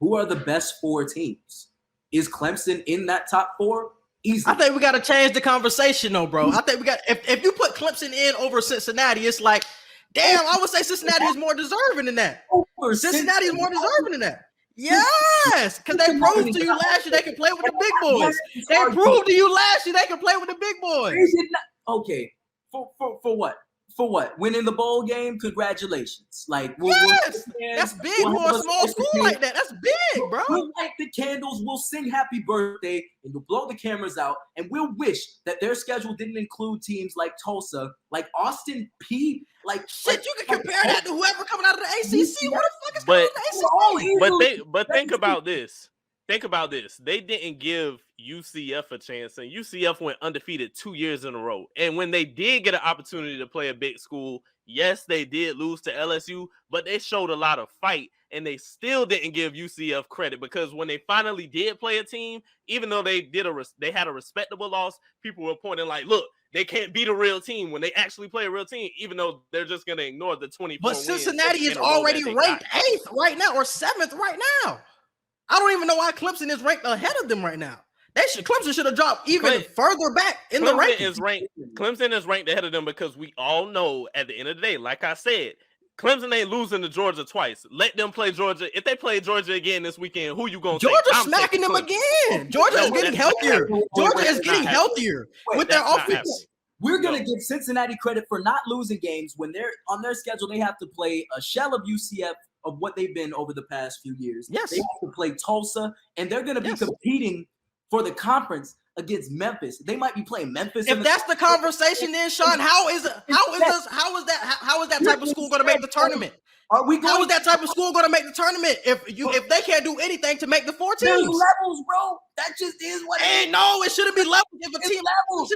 [SPEAKER 2] who are the best 4 teams? Is Clemson in that top 4? Easily.
[SPEAKER 4] I think we got to change the conversation, though, bro. I think we got if you put Clemson in over Cincinnati, it's like, damn, I would say Cincinnati is more deserving than that. Cincinnati is more deserving than that. Yes, because they proved to you last year they can play with the big boys. They proved to you last year they can play with the big boys.
[SPEAKER 2] Okay, for what? For what? Winning the bowl game? Congratulations! Like,
[SPEAKER 4] that's big for a small school like that. That's big, bro.
[SPEAKER 2] We'll light the candles. We'll sing "Happy Birthday," and we'll blow the cameras out. And we'll wish that their schedule didn't include teams like Tulsa, like Austin P. Like
[SPEAKER 4] shit, you can compare that to whoever coming out of the ACC. What the fuck is coming out of the ACC?
[SPEAKER 5] But think about this. Think about this. They didn't give UCF a chance, and UCF went undefeated 2 years in a row. And when they did get an opportunity to play a big school, yes, they did lose to LSU, but they showed a lot of fight, and they still didn't give UCF credit because when they finally did play a team, even though they had a respectable loss, people were pointing like, look, they can't beat a real team when they actually play a real team, even though they're just going to ignore the 24
[SPEAKER 4] But Cincinnati is already ranked 8th right now or 7th right now. I don't even know why Clemson is ranked ahead of them right now. Clemson should have dropped even further back in the rankings.
[SPEAKER 5] Clemson is ranked ahead of them because we all know at the end of the day, like I said, Clemson ain't losing to Georgia twice. Let them play Georgia. If they play Georgia again this weekend, who you gonna take?
[SPEAKER 4] Georgia smacking them again. Georgia is getting healthier. Georgia is getting healthier with their offense.
[SPEAKER 2] We're going to give Cincinnati credit for not losing games when they're on their schedule. They have to play a shell of UCF of what they've been over the past few years.
[SPEAKER 4] Yes.
[SPEAKER 2] They have to play Tulsa, and they're going to be competing for the conference against Memphis. They might be playing Memphis.
[SPEAKER 4] If that's the conversation, then Shawn, how is that type of school going to make the tournament? How is that type of school going to make the tournament if they can't do anything to make the 4 teams?
[SPEAKER 2] There's levels, bro. That just is what it is.
[SPEAKER 4] No, it shouldn't be levels. If a team levels,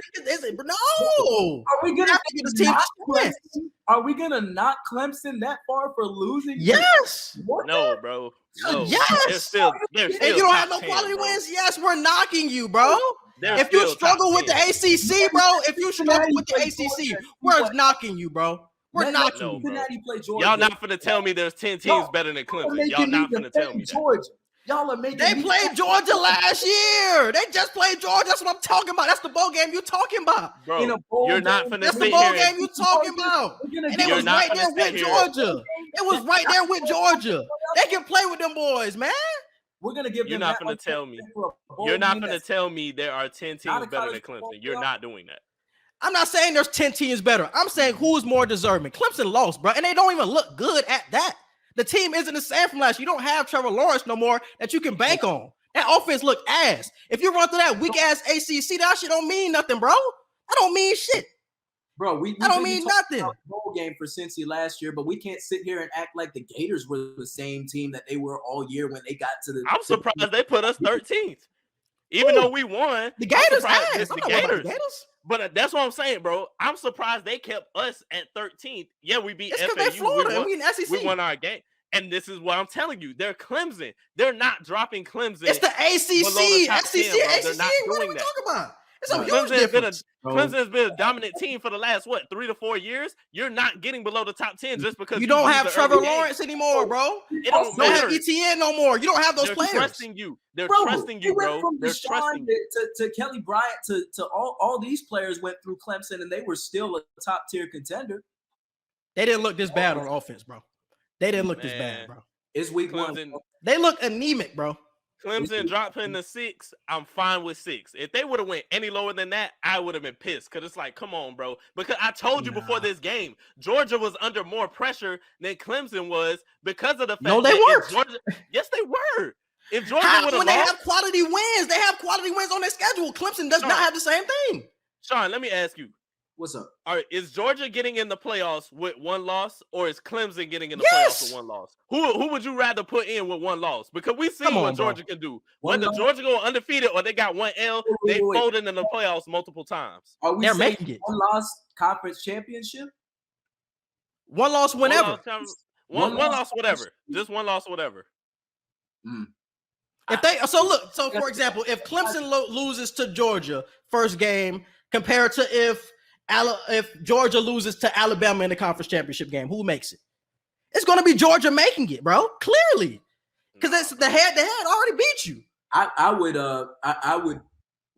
[SPEAKER 4] no.
[SPEAKER 2] Are we gonna knock Clemson that far for losing?
[SPEAKER 4] Yes.
[SPEAKER 5] No, bro. No.
[SPEAKER 4] Yes. If you don't have no quality wins, yes, we're knocking you, bro. If you struggle with the ACC, bro, we're knocking you, bro. We're knocking you.
[SPEAKER 5] Y'all not finna tell me there's 10 teams better than Clemson. Y'all not finna tell me that.
[SPEAKER 2] Y'all are making.
[SPEAKER 4] They played Georgia last year. They just played Georgia. That's what I'm talking about. That's the bowl game you talking about.
[SPEAKER 5] Bro, you're not finna
[SPEAKER 4] That's the bowl game you talking about. And it was right there with Georgia. It was right there with Georgia. They can play with them boys, man.
[SPEAKER 2] We're gonna give.
[SPEAKER 5] You're not finna tell me. You're not finna tell me there are 10 teams better than Clemson. You're not doing that.
[SPEAKER 4] I'm not saying there's 10 teams better. I'm saying who's more deserving. Clemson lost, bro, and they don't even look good at that. The team isn't the same from last year. You don't have Trevor Lawrence no more that you can bank on. That offense look ass. If you run through that weak-ass ACC, that shit don't mean nothing, bro. That don't mean shit.
[SPEAKER 2] Bro,
[SPEAKER 4] that don't mean nothing.
[SPEAKER 2] Bowl game for Cincy last year, but we can't sit here and act like the Gators were the same team that they were all year when they got to the.
[SPEAKER 5] I'm surprised they put us 13th. Even though we won.
[SPEAKER 4] The Gators
[SPEAKER 5] ass. The Gators. But that's what I'm saying, bro. I'm surprised they kept us at 13th. Yeah, we beat FAU.
[SPEAKER 4] Florida.
[SPEAKER 5] We won our game. And this is what I'm telling you. They're Clemson. They're not dropping Clemson.
[SPEAKER 4] It's the ACC. ACC. What are we talking about? It's a huge difference.
[SPEAKER 5] Clemson has been a dominant team for the last, 3 to 4 years? You're not getting below the top 10 just because
[SPEAKER 4] you don't have Trevor Lawrence anymore, bro.
[SPEAKER 5] It don't matter.
[SPEAKER 4] ETN no more. You don't have those players.
[SPEAKER 5] They're trusting you. They're trusting you, bro. They're trusting you.
[SPEAKER 2] To Kelly Bryant, to all these players went through Clemson, and they were still a top-tier contender.
[SPEAKER 4] They didn't look this bad on offense, bro. They didn't look this bad, bro.
[SPEAKER 2] It's week one.
[SPEAKER 4] They look anemic, bro.
[SPEAKER 5] Clemson dropped in the 6. I'm fine with 6. If they would have went any lower than that, I would have been pissed. Because it's like, come on, bro. Because I told you before this game, Georgia was under more pressure than Clemson was because of the fact
[SPEAKER 4] they weren't.
[SPEAKER 5] Yes, they were. If Georgia would have
[SPEAKER 4] when they have quality wins, they have quality wins on their schedule. Clemson does not have the same thing.
[SPEAKER 5] Shawn, let me ask you.
[SPEAKER 2] What's up?
[SPEAKER 5] All right, is Georgia getting in the playoffs with 1 loss, or is Clemson getting in the playoffs with 1 loss? Who would you rather put in with 1 loss? Because we see what Georgia can do. Whether Georgia go undefeated or they got 1 L, they folded in the playoffs multiple times.
[SPEAKER 2] They're making it. 1 loss conference championship?
[SPEAKER 4] 1 loss whenever.
[SPEAKER 5] One loss, whatever. Just 1 loss, whatever.
[SPEAKER 4] If they so for example, if Clemson loses to Georgia first game compared to if Georgia loses to Alabama in the conference championship game, who makes it? It's going to be Georgia making it, bro. Clearly. Because it's the head-to-head already beat you.
[SPEAKER 2] I would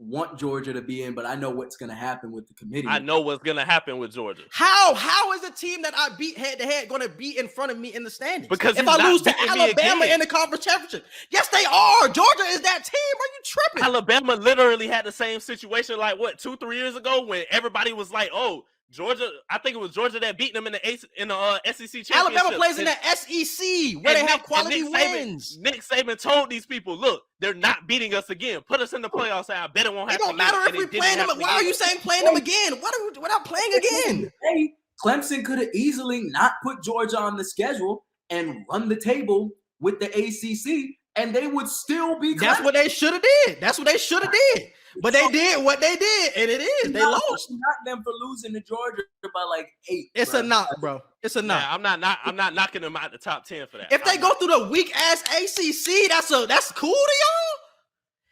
[SPEAKER 2] want Georgia to be in, but I know what's going to happen with the committee.
[SPEAKER 5] I know what's going to happen with Georgia.
[SPEAKER 4] How is a team that I beat head-to-head going to be in front of me in the standings?
[SPEAKER 5] Because
[SPEAKER 4] if I lose to Alabama in the conference championship, yes, they are. Georgia is that team. Are you tripping?
[SPEAKER 5] Alabama literally had the same situation like, 2-3 years ago when everybody was like, oh, Georgia, I think it was Georgia that beat them in the SEC championship.
[SPEAKER 4] Alabama plays in the SEC where they have quality wins.
[SPEAKER 5] Nick Saban told these people, look, they're not beating us again. Put us in the playoffs. I bet it won't happen.
[SPEAKER 4] It don't matter if we playing them. Why are you saying playing them again? What are playing again?
[SPEAKER 2] Hey, Clemson could have easily not put Georgia on the schedule and run the table with the ACC, and they would still be Clemson.
[SPEAKER 4] That's what they should have did. That's what they should have did. But they did what they did, and it is. They lost.
[SPEAKER 2] Not them for losing to Georgia by like 8.
[SPEAKER 4] It's a knock, bro. It's a knock.
[SPEAKER 5] I'm not knocking them out the top 10 for that.
[SPEAKER 4] If they go through the weak ass ACC, that's cool to y'all.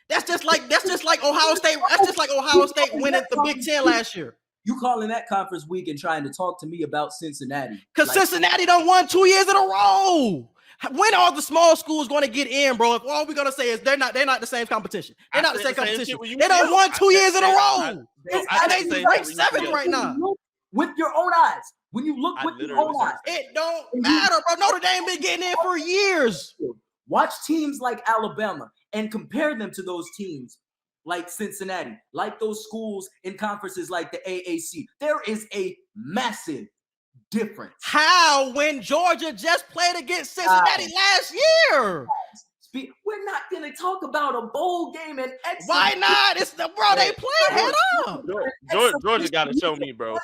[SPEAKER 4] That's just like Ohio State. That's just like Ohio State winning the Big Ten last year.
[SPEAKER 2] You calling that conference weak and trying to talk to me about Cincinnati?
[SPEAKER 4] Because Cincinnati done won 2 years in a row. When are the small schools going to get in, bro? If all we're going to say is they're not the same competition. They're not the same competition. They done won 2 years in a row. And they ranked 7th right now.
[SPEAKER 2] With your own eyes. When you look with your own eyes.
[SPEAKER 4] It don't matter, bro. Notre Dame been getting in for years.
[SPEAKER 2] Watch teams like Alabama and compare them to those teams like Cincinnati, like those schools in conferences like the AAC. There is a massive difference.
[SPEAKER 4] How when Georgia just played against Cincinnati last year?
[SPEAKER 2] We're not going to talk about a bowl game and exhibition.
[SPEAKER 4] Why not? It's the bro. They played head up.
[SPEAKER 5] Georgia got to show me, bro.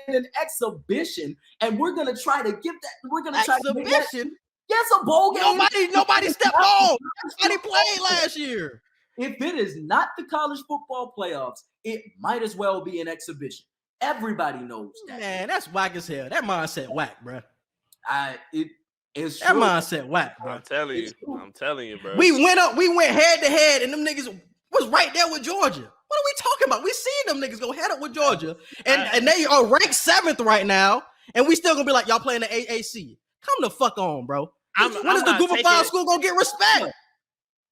[SPEAKER 2] In an exhibition, and we're going to try to give that. We're going to try to
[SPEAKER 4] exhibition.
[SPEAKER 2] Yes, a bowl game.
[SPEAKER 4] Nobody stepped on. Nobody played last year.
[SPEAKER 2] If it is not the college football playoffs, it might as well be an exhibition. Everybody knows that.
[SPEAKER 4] Man, that's whack as hell. That mindset whack, bro.
[SPEAKER 2] It's
[SPEAKER 4] that mindset whack, bro.
[SPEAKER 5] I'm telling you, bro.
[SPEAKER 4] We went head to head, and them niggas was right there with Georgia. What are we talking about? We seen them niggas go head up with Georgia, and they are ranked 7th right now, and we still gonna be like, y'all playing the AAC. Come the fuck on, bro. When is the group of 5 school gonna get respect?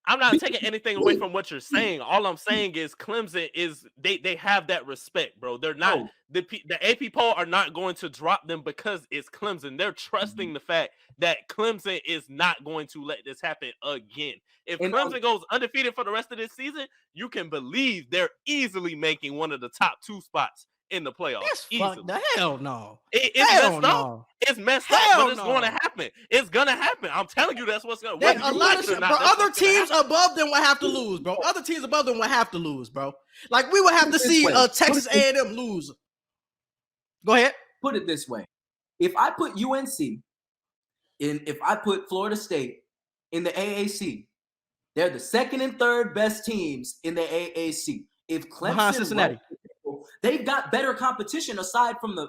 [SPEAKER 5] I'm not taking anything away from what you're saying. All I'm saying is Clemson is they have that respect, bro. They're not the AP poll are not going to drop them because it's Clemson. They're trusting the fact that Clemson is not going to let this happen again. If Clemson goes undefeated for the rest of this season, you can believe they're easily making one of the top 2 spots in the playoffs.
[SPEAKER 4] The hell no.
[SPEAKER 5] It's messed up. It's messed up, but it's going to happen. It's going to happen. I'm telling you, that's what's going to happen.
[SPEAKER 4] A lot of shit, bro. Other teams above them will have to lose, bro. Other teams above them will have to lose, bro. Like we would have to see Texas A&M lose. Go ahead.
[SPEAKER 2] Put it this way. If I put UNC if I put Florida State in the AAC, they're the 2nd and 3rd best teams in the AAC. If Clemson,
[SPEAKER 4] Cincinnati,
[SPEAKER 2] they've got better competition aside from the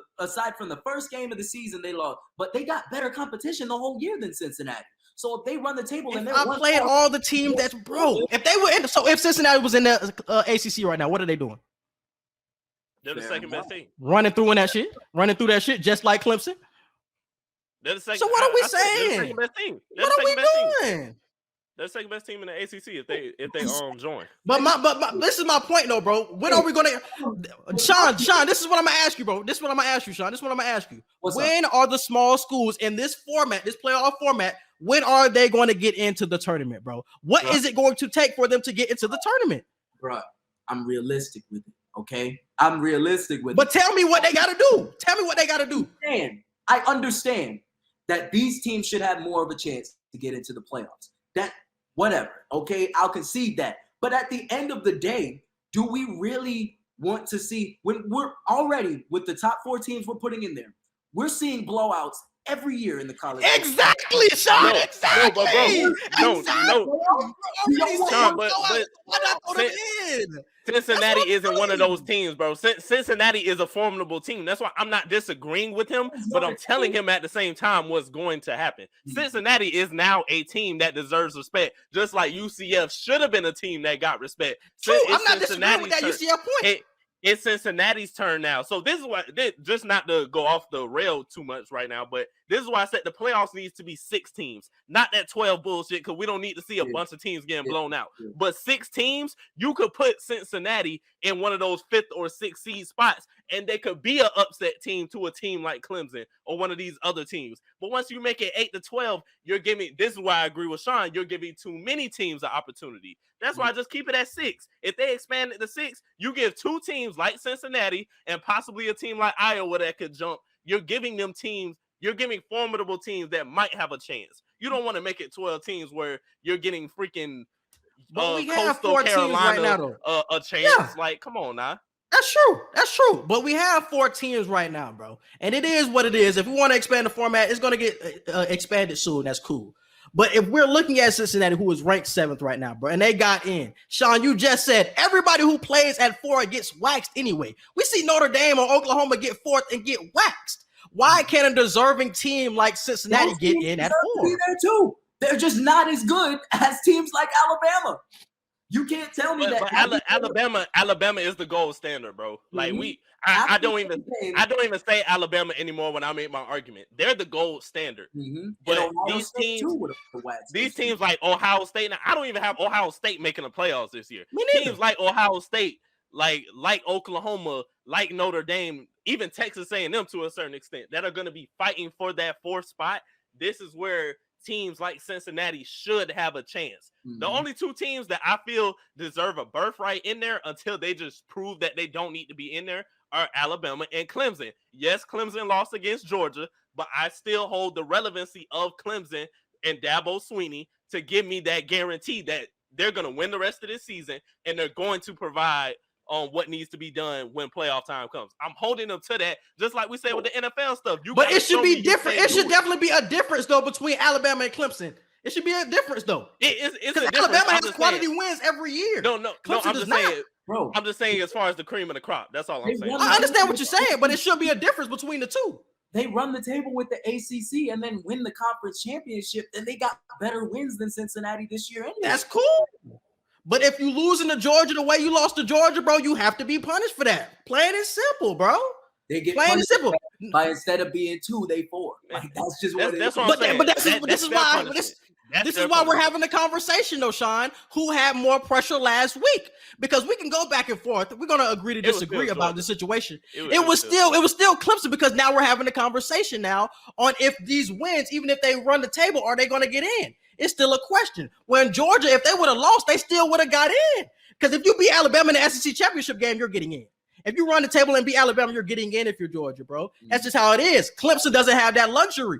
[SPEAKER 2] first game of the season they lost, but they got better competition the whole year than Cincinnati. So if they run the table and
[SPEAKER 4] I played all the teams that's bro. If they were if Cincinnati was in the ACC right now, what are they doing?
[SPEAKER 5] They're the 2nd best team.
[SPEAKER 4] Running through that shit, just like Clemson.
[SPEAKER 5] They're the 2nd.
[SPEAKER 4] So what are we saying?
[SPEAKER 5] They're the 2nd best team.
[SPEAKER 4] What are we doing?
[SPEAKER 5] They're the 2nd best team in the ACC if they join.
[SPEAKER 4] But this is my point though, bro. When are we gonna Shawn, this is what I'm gonna ask you, bro. This is what I'm gonna ask you, Shawn. This is what I'm gonna ask you. When are the small schools in this format, this playoff format, when are they going to get into the tournament, bro? What is it going to take for them to get into the tournament?
[SPEAKER 2] Bro, I'm realistic with it, okay? I'm realistic with it.
[SPEAKER 4] But tell me what they gotta do.
[SPEAKER 2] I understand that these teams should have more of a chance to get into the playoffs. That whatever, okay? I'll concede that. But at the end of the day, do we really want to see when we're already with the top 4 teams we're putting in there? We're seeing blowouts every year in the college.
[SPEAKER 4] Exactly, Shawn. Exactly.
[SPEAKER 5] No, Shawn, but Cincinnati isn't one of those teams, bro. Cincinnati is a formidable team. That's why I'm not disagreeing with him, but I'm telling him at the same time what's going to happen. Cincinnati is now a team that deserves respect, just like UCF should have been a team that got respect.
[SPEAKER 4] True, I'm not disagreeing with that UCF point.
[SPEAKER 5] It's Cincinnati's turn now. So this is what, just not to go off the rail too much right now, but This is why I said the playoffs needs to be 6 teams, not that 12 bullshit, because we don't need to see a bunch of teams getting blown out. But 6 teams, you could put Cincinnati in one of those 5th or 6th seed spots, and they could be an upset team to a team like Clemson or one of these other teams. But once you make it 8 to 12, you're giving, this is why I agree with Shawn, you're giving too many teams an opportunity. That's why I just keep it at 6. If they expand it to 6, you give 2 teams like Cincinnati and possibly a team like Iowa that could jump. You're giving them teams, you're giving formidable teams that might have a chance. You don't want to make it 12 teams where you're getting freaking Coastal Carolina right now, a chance. Yeah. Like, come on now.
[SPEAKER 4] That's true. That's true. But we have 4 teams right now, bro. And it is what it is. If we want to expand the format, it's going to get expanded soon. That's cool. But if we're looking at Cincinnati, who is ranked 7th right now, bro, and they got in, Shawn, you just said everybody who plays at 4 gets waxed anyway. We see Notre Dame or Oklahoma get 4th and get waxed. Why can't a deserving team like Cincinnati get in at 4?
[SPEAKER 2] Be there too. They're just not as good as teams like Alabama. You can't tell me that.
[SPEAKER 5] But Alabama is the gold standard, bro. Like I don't even say Alabama anymore when I make my argument. They're the gold standard. But these teams like Ohio State, now I don't even have Ohio State making the playoffs this year. Teams like Ohio State, like Oklahoma, like Notre Dame, even Texas A&M to a certain extent, that are going to be fighting for that 4th spot. This is where teams like Cincinnati should have a chance. The only 2 teams that I feel deserve a birthright in there until they just prove that they don't need to be in there are Alabama and Clemson. Yes, Clemson lost against Georgia, but I still hold the relevancy of Clemson and Dabo Swinney to give me that guarantee that they're going to win the rest of this season and they're going to provide on what needs to be done when playoff time comes. I'm holding them to that, just like we said with the NFL stuff.
[SPEAKER 4] But it should be different. It should definitely be a difference, though, between Alabama and Clemson. It should be a difference, though.
[SPEAKER 5] It's
[SPEAKER 4] Alabama has quality wins every year.
[SPEAKER 5] No, I'm just saying, bro. I'm just saying as far as the cream of the crop. That's all I'm saying.
[SPEAKER 4] I understand what you're saying, but it should be a difference between the 2.
[SPEAKER 2] They run the table with the ACC and then win the conference championship, and they got better wins than Cincinnati this year. Anyway.
[SPEAKER 4] That's cool. But if you losing to Georgia the way you lost to Georgia, bro, you have to be punished for that. Plain and simple, bro.
[SPEAKER 2] They get
[SPEAKER 4] plain and simple.
[SPEAKER 2] By instead of being 2, they 4. Like that's just what it is.
[SPEAKER 5] What I'm saying.
[SPEAKER 4] But this is why we're having the conversation, though, Shawn. Who had more pressure last week? Because we can go back and forth. We're gonna agree to disagree about the situation. It was still Clemson, because now we're having a conversation now on if these wins, even if they run the table, are they going to get in? It's still a question. When Georgia, if they would have lost, they still would have got in. Because if you beat Alabama in the SEC championship game, you're getting in. If you run the table and beat Alabama, you're getting in if you're Georgia, bro. That's just how it is. Clemson doesn't have that luxury.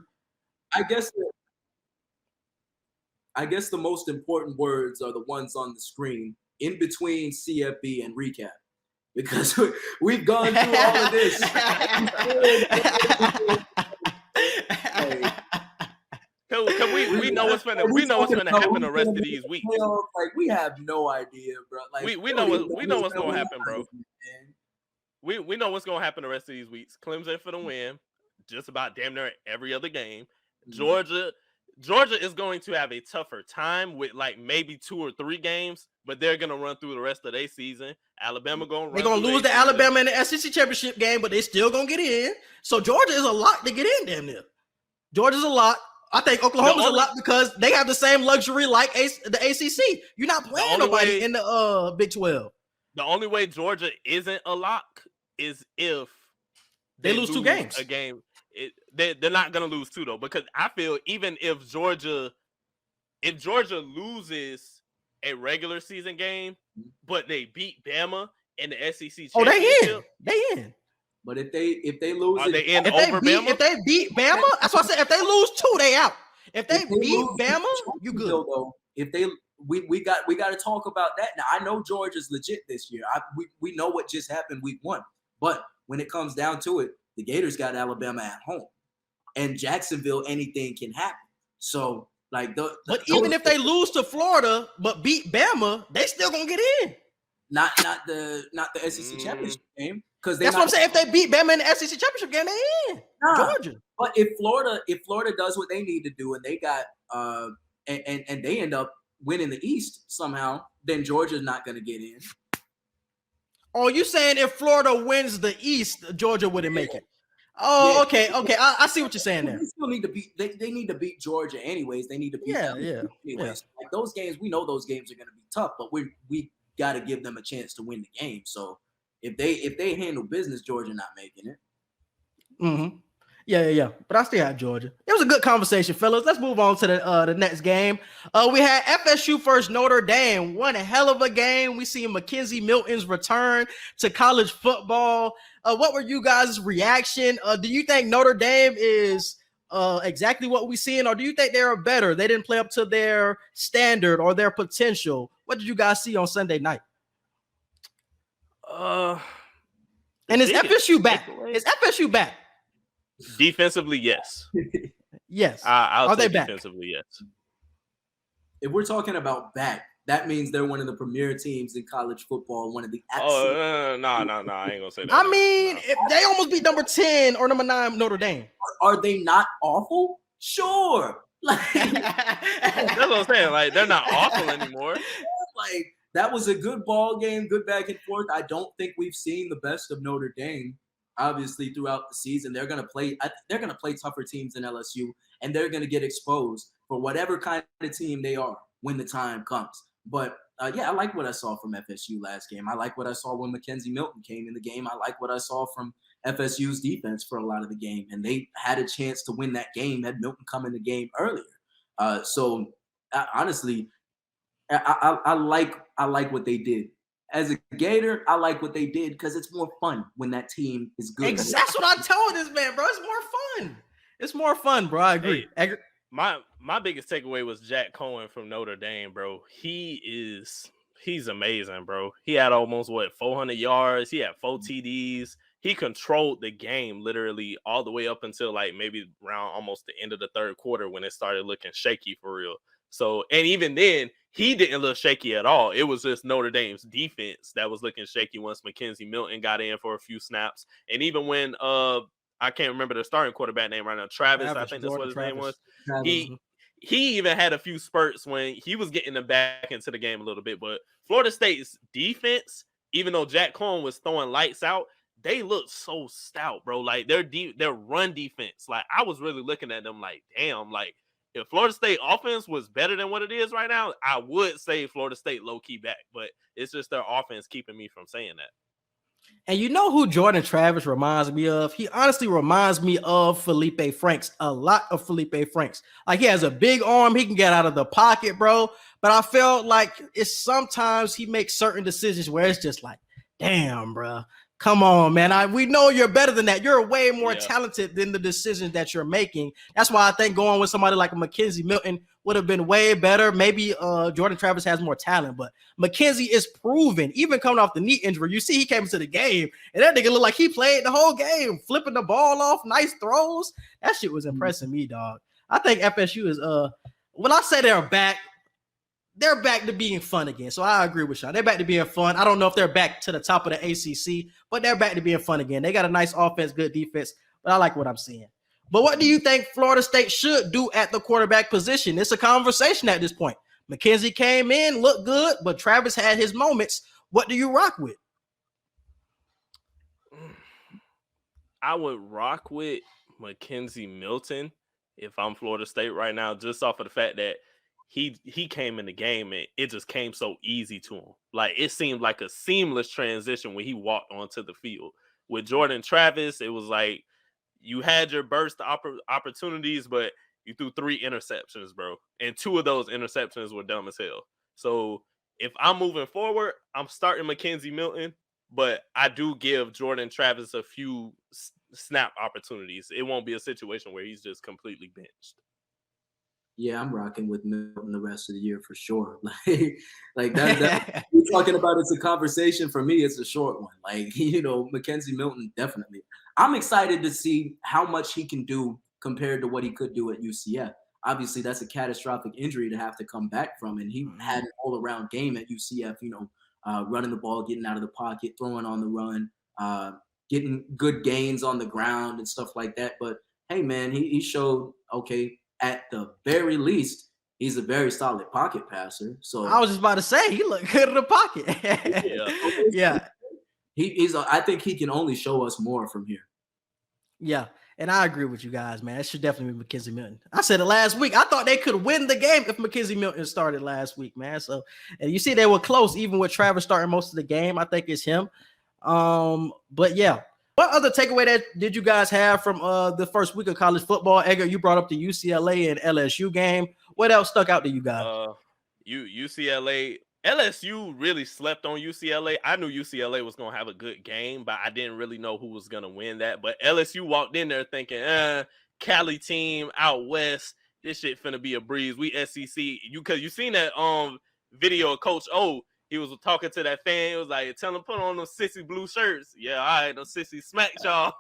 [SPEAKER 2] I guess the most important words are the ones on the screen in between CFB and recap, because we've gone through all of this.
[SPEAKER 5] We know what's gonna happen the rest of these weeks.
[SPEAKER 2] Like we have no idea, bro. Like
[SPEAKER 5] we know what's gonna happen, bro. We know what's gonna happen the rest of these weeks. Clemson for the win, just about damn near every other game. Georgia is going to have a tougher time with like maybe 2 or 3 games, but they're gonna run through the rest of their season. Alabama
[SPEAKER 4] they're gonna lose to Alabama in the SEC championship game, but they still gonna get in. So Georgia is a lot to get in, damn near. Georgia's a lot. I think Oklahoma's a lot because they have the same luxury like the ACC. You're not playing nobody in the Big 12.
[SPEAKER 5] The only way Georgia isn't a lock is if
[SPEAKER 4] they lose 2 games.
[SPEAKER 5] A game. They're not gonna lose 2 though, because I feel even if Georgia loses a regular season game, but they beat Bama in the SEC championship,
[SPEAKER 4] they in.
[SPEAKER 2] But if they lose,
[SPEAKER 5] are they in over Bama?
[SPEAKER 4] If they beat Bama, that's what I said. If they lose 2, they out. If they beat Bama, you good.
[SPEAKER 2] Though, if they we got to talk about that now. I know Georgia's legit this year. We know what just happened week 1, but when it comes down to it, the Gators got Alabama at home, and Jacksonville, anything can happen. So like
[SPEAKER 4] but even if they lose to Florida but beat Bama, they still gonna get in.
[SPEAKER 2] Not the SEC championship game. Because
[SPEAKER 4] that's what I'm saying. If they beat Bama in the SEC championship game, they in. Georgia.
[SPEAKER 2] But if Florida does what they need to do and they got and they end up winning the East somehow, then Georgia's not going to get in.
[SPEAKER 4] Oh, you saying if Florida wins the East, Georgia wouldn't make it? Oh, okay. I see what you're saying there.
[SPEAKER 2] They still need to beat. They need to beat Georgia anyways. They need to beat them anyways. Like those games, we know those games are going to be tough, but we got to give them a chance to win the game. So if they handle business, Georgia not making it.
[SPEAKER 4] Mm-hmm. Yeah. But I still have Georgia. It was a good conversation, fellas. Let's move on to the next game. We had FSU versus Notre Dame. One hell of a game. We see Mackenzie Milton's return to college football. What were you guys' reaction? Do you think Notre Dame is exactly what we're seeing, or do you think they're better? They didn't play up to their standard or their potential. What did you guys see on Sunday night?
[SPEAKER 5] And
[SPEAKER 4] is FSU back? Is FSU back?
[SPEAKER 5] Defensively, yes.
[SPEAKER 4] Yes.
[SPEAKER 5] I'll
[SPEAKER 4] Are
[SPEAKER 5] say
[SPEAKER 4] they back?
[SPEAKER 5] defensively, yes.
[SPEAKER 2] If we're talking about back, that means they're one of the premier teams in college football. One of the
[SPEAKER 5] No, I ain't gonna say that.
[SPEAKER 4] I mean, if they almost beat number 10 or number 9 Notre Dame.
[SPEAKER 2] Are they not awful? Sure. Like
[SPEAKER 5] that's what I'm saying. Like they're not awful anymore.
[SPEAKER 2] Like that was a good ball game, good back and forth. I don't think we've seen the best of Notre Dame. Obviously, throughout the season, they're gonna play tougher teams than LSU, and they're gonna get exposed for whatever kind of team they are when the time comes. But I like what I saw from FSU last game. I like what I saw when Mackenzie Milton came in the game. I like what I saw from FSU's defense for a lot of the game, and they had a chance to win that game had Milton come in the game earlier. Honestly, I like what they did. As a Gator, I like what they did because it's more fun when that team is good.
[SPEAKER 4] That's what I told this man, bro. It's more fun. It's more fun, bro. I agree.
[SPEAKER 5] Hey, my biggest takeaway was Jack Cohen from Notre Dame, bro. He's amazing, bro. He had almost 400 yards. He had 4 TDs. He controlled the game literally all the way up until like maybe around almost the end of the third quarter when it started looking shaky for real. So, and even then, he didn't look shaky at all. It was just Notre Dame's defense that was looking shaky once Mackenzie Milton got in for a few snaps. And even when I can't remember the starting quarterback name right now, Travis, I think that's what his name was. He even had a few spurts when he was getting them back into the game a little bit. But Florida State's defense, even though Jack Cohen was throwing lights out, they looked so stout, bro. Like their run defense. Like I was really looking at them like, damn, like if Florida State offense was better than what it is right now, I would say Florida State low-key back. But it's just their offense keeping me from saying that.
[SPEAKER 4] And you know who Jordan Travis reminds me of? He honestly reminds me of Felipe Franks. A lot of Felipe Franks. Like he has a big arm. He can get out of the pocket, bro. But I felt like it's sometimes he makes certain decisions where it's just like, damn, bro. Come on, man. We know you're better than that. You're way more talented than the decisions that you're making. That's why I think going with somebody like Mackenzie Milton would have been way better. Maybe Jordan Travis has more talent, but Mackenzie is proven, even coming off the knee injury. You see, he came into the game, and that nigga looked like he played the whole game, flipping the ball off, nice throws. That shit was impressing me, dog. I think FSU is when I say they're back to being fun again. So I agree with Shawn. They're back to being fun. I don't know if they're back to the top of the ACC, but they're back to being fun again. They got a nice offense, good defense, but I like what I'm seeing. But what do you think Florida State should do at the quarterback position? It's a conversation at this point. Mackenzie came in, looked good, but Travis had his moments. What do you rock with?
[SPEAKER 5] I would rock with Mackenzie Milton if I'm Florida State right now, just off of the fact that he came in the game and it just came so easy to him. Like it seemed like a seamless transition when he walked onto the field. With Jordan Travis, it was like you had your burst opportunities, but you threw 3 interceptions, bro. And 2 of those interceptions were dumb as hell. So if I'm moving forward, I'm starting Mackenzie Milton, but I do give Jordan Travis a few snap opportunities. It won't be a situation where he's just completely benched.
[SPEAKER 2] Yeah, I'm rocking with Milton the rest of the year for sure. Like that we're talking about, it's a conversation. For me, it's a short one. Like, Mackenzie Milton, definitely. I'm excited to see how much he can do compared to what he could do at UCF. Obviously, that's a catastrophic injury to have to come back from. And he had an all-around game at UCF, running the ball, getting out of the pocket, throwing on the run, getting good gains on the ground and stuff like that. But, hey, man, he showed, okay, at the very least, he's a very solid pocket passer. So
[SPEAKER 4] I was just about to say he looked good in the pocket. Yeah.
[SPEAKER 2] I think he can only show us more from here.
[SPEAKER 4] Yeah, and I agree with you guys, man. It should definitely be Mackenzie Milton. I said it last week. I thought they could win the game if Mackenzie Milton started last week, man. So, and you see they were close, even with Travis starting most of the game. I think it's him. But yeah. What other takeaway that did you guys have from the first week of college football? Edgar, you brought up the UCLA and LSU game. What else stuck out to you guys?
[SPEAKER 5] UCLA, LSU really slept on UCLA. I knew UCLA was going to have a good game, but I didn't really know who was going to win that. But LSU walked in there thinking, Cali team out west, this shit finna be a breeze. We SEC. Because you seen that video of Coach O. He was talking to that fan. He was like, tell him put on those sissy blue shirts. Yeah, all right, those sissy smacked y'all.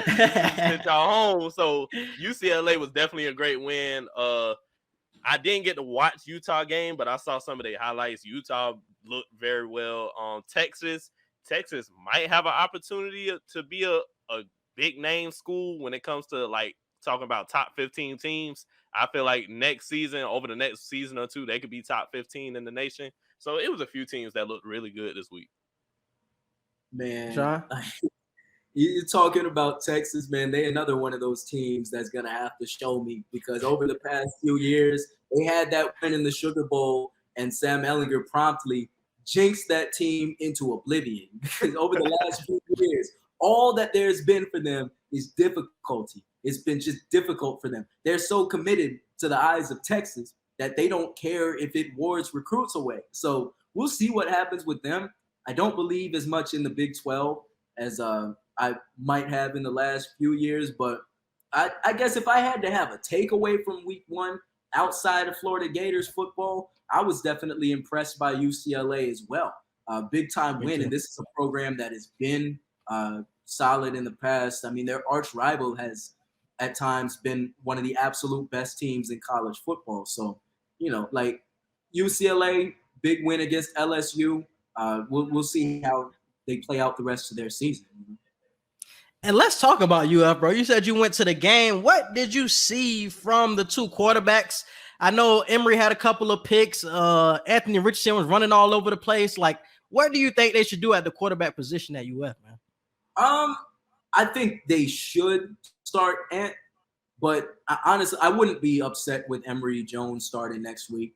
[SPEAKER 5] Sent y'all home. So UCLA was definitely a great win. I didn't get to watch Utah game, but I saw some of their highlights. Utah looked very well. Texas might have an opportunity to be a big name school when it comes to like talking about top 15 teams. I feel like over the next season or two, they could be top 15 in the nation. So it was a few teams that looked really good this week.
[SPEAKER 2] Man,
[SPEAKER 4] Shawn?
[SPEAKER 2] You're talking about Texas, man. They're another one of those teams that's going to have to show me, because over the past few years, they had that win in the Sugar Bowl, and Sam Ehlinger promptly jinxed that team into oblivion. Because over the last few years, all that there's been for them is difficulty. It's been just difficult for them. They're so committed to the eyes of Texas that they don't care if it wards recruits away. So we'll see what happens with them. I don't believe as much in the Big 12 as I might have in the last few years, but I guess if I had to have a takeaway from week one outside of Florida Gators football, I was definitely impressed by UCLA as well. Big time win, and this is a program that has been solid in the past. I mean, their arch rival has at times been one of the absolute best teams in college football. So, like UCLA, big win against LSU. We'll see how they play out the rest of their season.
[SPEAKER 4] And let's talk about UF, bro. You said you went to the game. What did you see from the two quarterbacks? I know Emory had a couple of picks. Anthony Richardson was running all over the place. Like, what do you think they should do at the quarterback position at UF, man?
[SPEAKER 2] I think they should start Ant, but honestly, I wouldn't be upset with Emory Jones starting next week.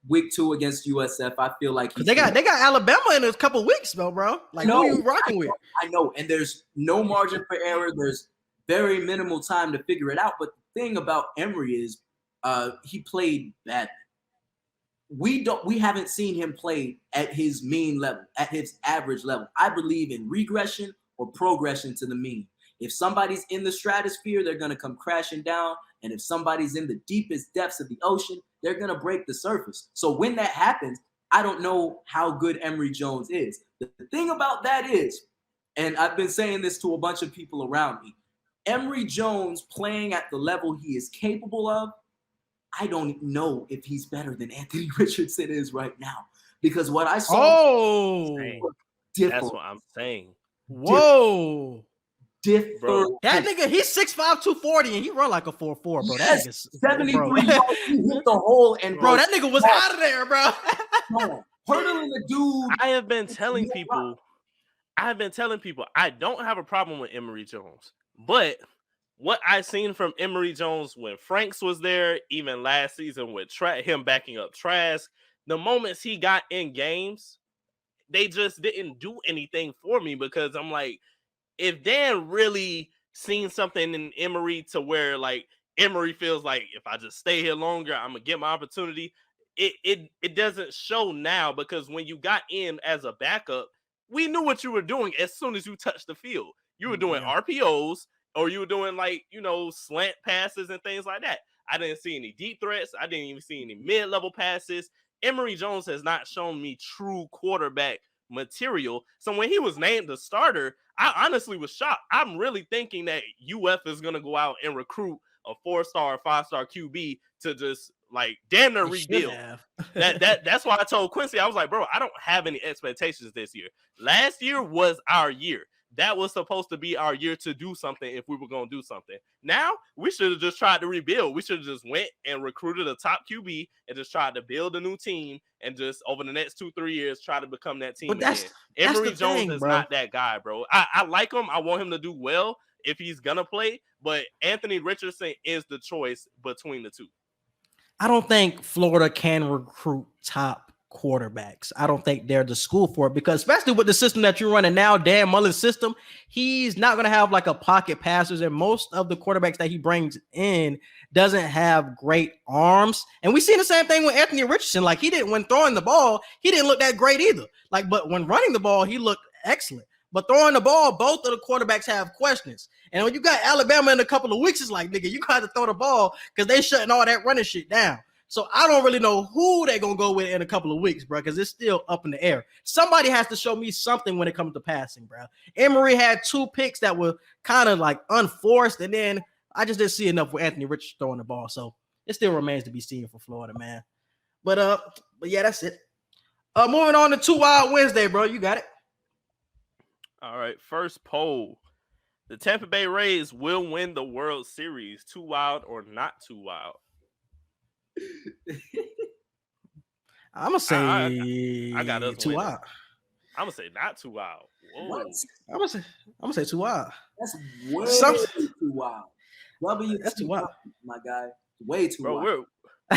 [SPEAKER 2] Week 2 against USF, I feel like
[SPEAKER 4] they got Alabama in a couple weeks, bro. Like, who are you rocking with?
[SPEAKER 2] I know, and there's no margin for error. There's very minimal time to figure it out. But the thing about Emory is, he played badly. We haven't seen him play at his mean level, at his average level. I believe in regression or progression to the mean. If somebody's in the stratosphere, they're going to come crashing down. And if somebody's in the deepest depths of the ocean, they're going to break the surface. So when that happens, I don't know how good Emory Jones is. The thing about that is, and I've been saying this to a bunch of people around me, Emory Jones playing at the level he is capable of, I don't know if he's better than Anthony Richardson is right now. Because what I saw
[SPEAKER 5] that's what I'm saying.
[SPEAKER 4] Whoa.
[SPEAKER 2] Different.
[SPEAKER 4] That nigga, he's 6'5", 240, and he run like a 4'4", bro.
[SPEAKER 2] Yes,
[SPEAKER 4] that nigga's
[SPEAKER 2] 73 yards. He hit the hole, and
[SPEAKER 4] bro, that nigga was out of there, bro.
[SPEAKER 2] Hurdling the dude.
[SPEAKER 5] I have been telling people, I don't have a problem with Emory Jones, but what I seen from Emory Jones when Franks was there, even last season with him backing up Trask, the moments he got in games, they just didn't do anything for me, because I'm like, if Dan really seen something in Emory to where like Emory feels like if I just stay here longer, I'm gonna get my opportunity. It doesn't show now, because when you got in as a backup, we knew what you were doing as soon as you touched the field. You were doing RPOs, or you were doing like, slant passes and things like that. I didn't see any deep threats. I didn't even see any mid-level passes. Emory Jones has not shown me true quarterback material. So when he was named the starter, I honestly was shocked. I'm really thinking that UF is going to go out and recruit a 4-star, 5-star QB to just like damn near rebuild. That's why I told Quincy, I was like, bro, I don't have any expectations this year. Last year was our year. that was supposed to be our year to do something if we were going to do something. Now, we should have just tried to rebuild. We should have just went and recruited a top QB and just tried to build a new team and just over the next 2-3 years try to become that team again. Emory Jones is not that guy, bro. I like him. I want him to do well if he's going to play, but Anthony Richardson is the choice between the two.
[SPEAKER 4] I don't think Florida can recruit top quarterbacks. I don't think they're the school for it, because especially with the system that you're running now, Dan Mullen's system, he's not going to have like a pocket passers, and most of the quarterbacks that he brings in doesn't have great arms. And we seen the same thing with Anthony Richardson. Like, when throwing the ball, he didn't look that great either. Like, but when running the ball, he looked excellent. But throwing the ball, both of the quarterbacks have questions. And when you got Alabama in a couple of weeks, it's like, nigga, you got to throw the ball because they shutting all that running shit down. So I don't really know who they're going to go with in a couple of weeks, bro, because it's still up in the air. Somebody has to show me something when it comes to passing, bro. Emory had 2 picks that were kind of like unforced, and then I just didn't see enough with Anthony Richardson throwing the ball. So it still remains to be seen for Florida, man. But yeah, that's it. Moving on to 2 Wild Wednesday, bro. You got it.
[SPEAKER 5] All right, first poll. The Tampa Bay Rays will win the World Series. Too wild or not too wild?
[SPEAKER 4] I'm gonna say
[SPEAKER 5] I got us
[SPEAKER 4] too
[SPEAKER 5] winning.
[SPEAKER 4] wild.
[SPEAKER 5] I'm gonna say not too wild. Whoa.
[SPEAKER 2] What?
[SPEAKER 4] I'm gonna say too wild.
[SPEAKER 2] That's way too wild.
[SPEAKER 4] That's too wild,
[SPEAKER 2] my guy. Way too wild.
[SPEAKER 5] Bro,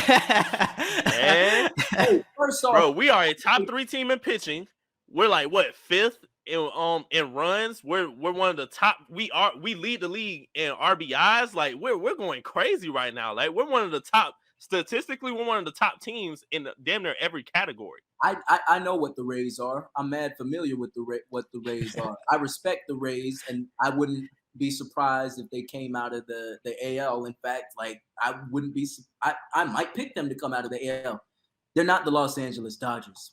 [SPEAKER 5] man.
[SPEAKER 2] Hey, first off,
[SPEAKER 5] Bro, we are a top 3 team in pitching. We're like what, 5th in runs. We're one of the top. We lead the league in RBIs. Like we're going crazy right now. Like we're one of the top. Statistically, we're one of the top teams in damn near every category.
[SPEAKER 2] I know what the Rays are. I'm mad familiar with what the Rays are. I respect the Rays, and I wouldn't be surprised if they came out of the AL. In fact, like I wouldn't be. I might pick them to come out of the AL. They're not the Los Angeles Dodgers.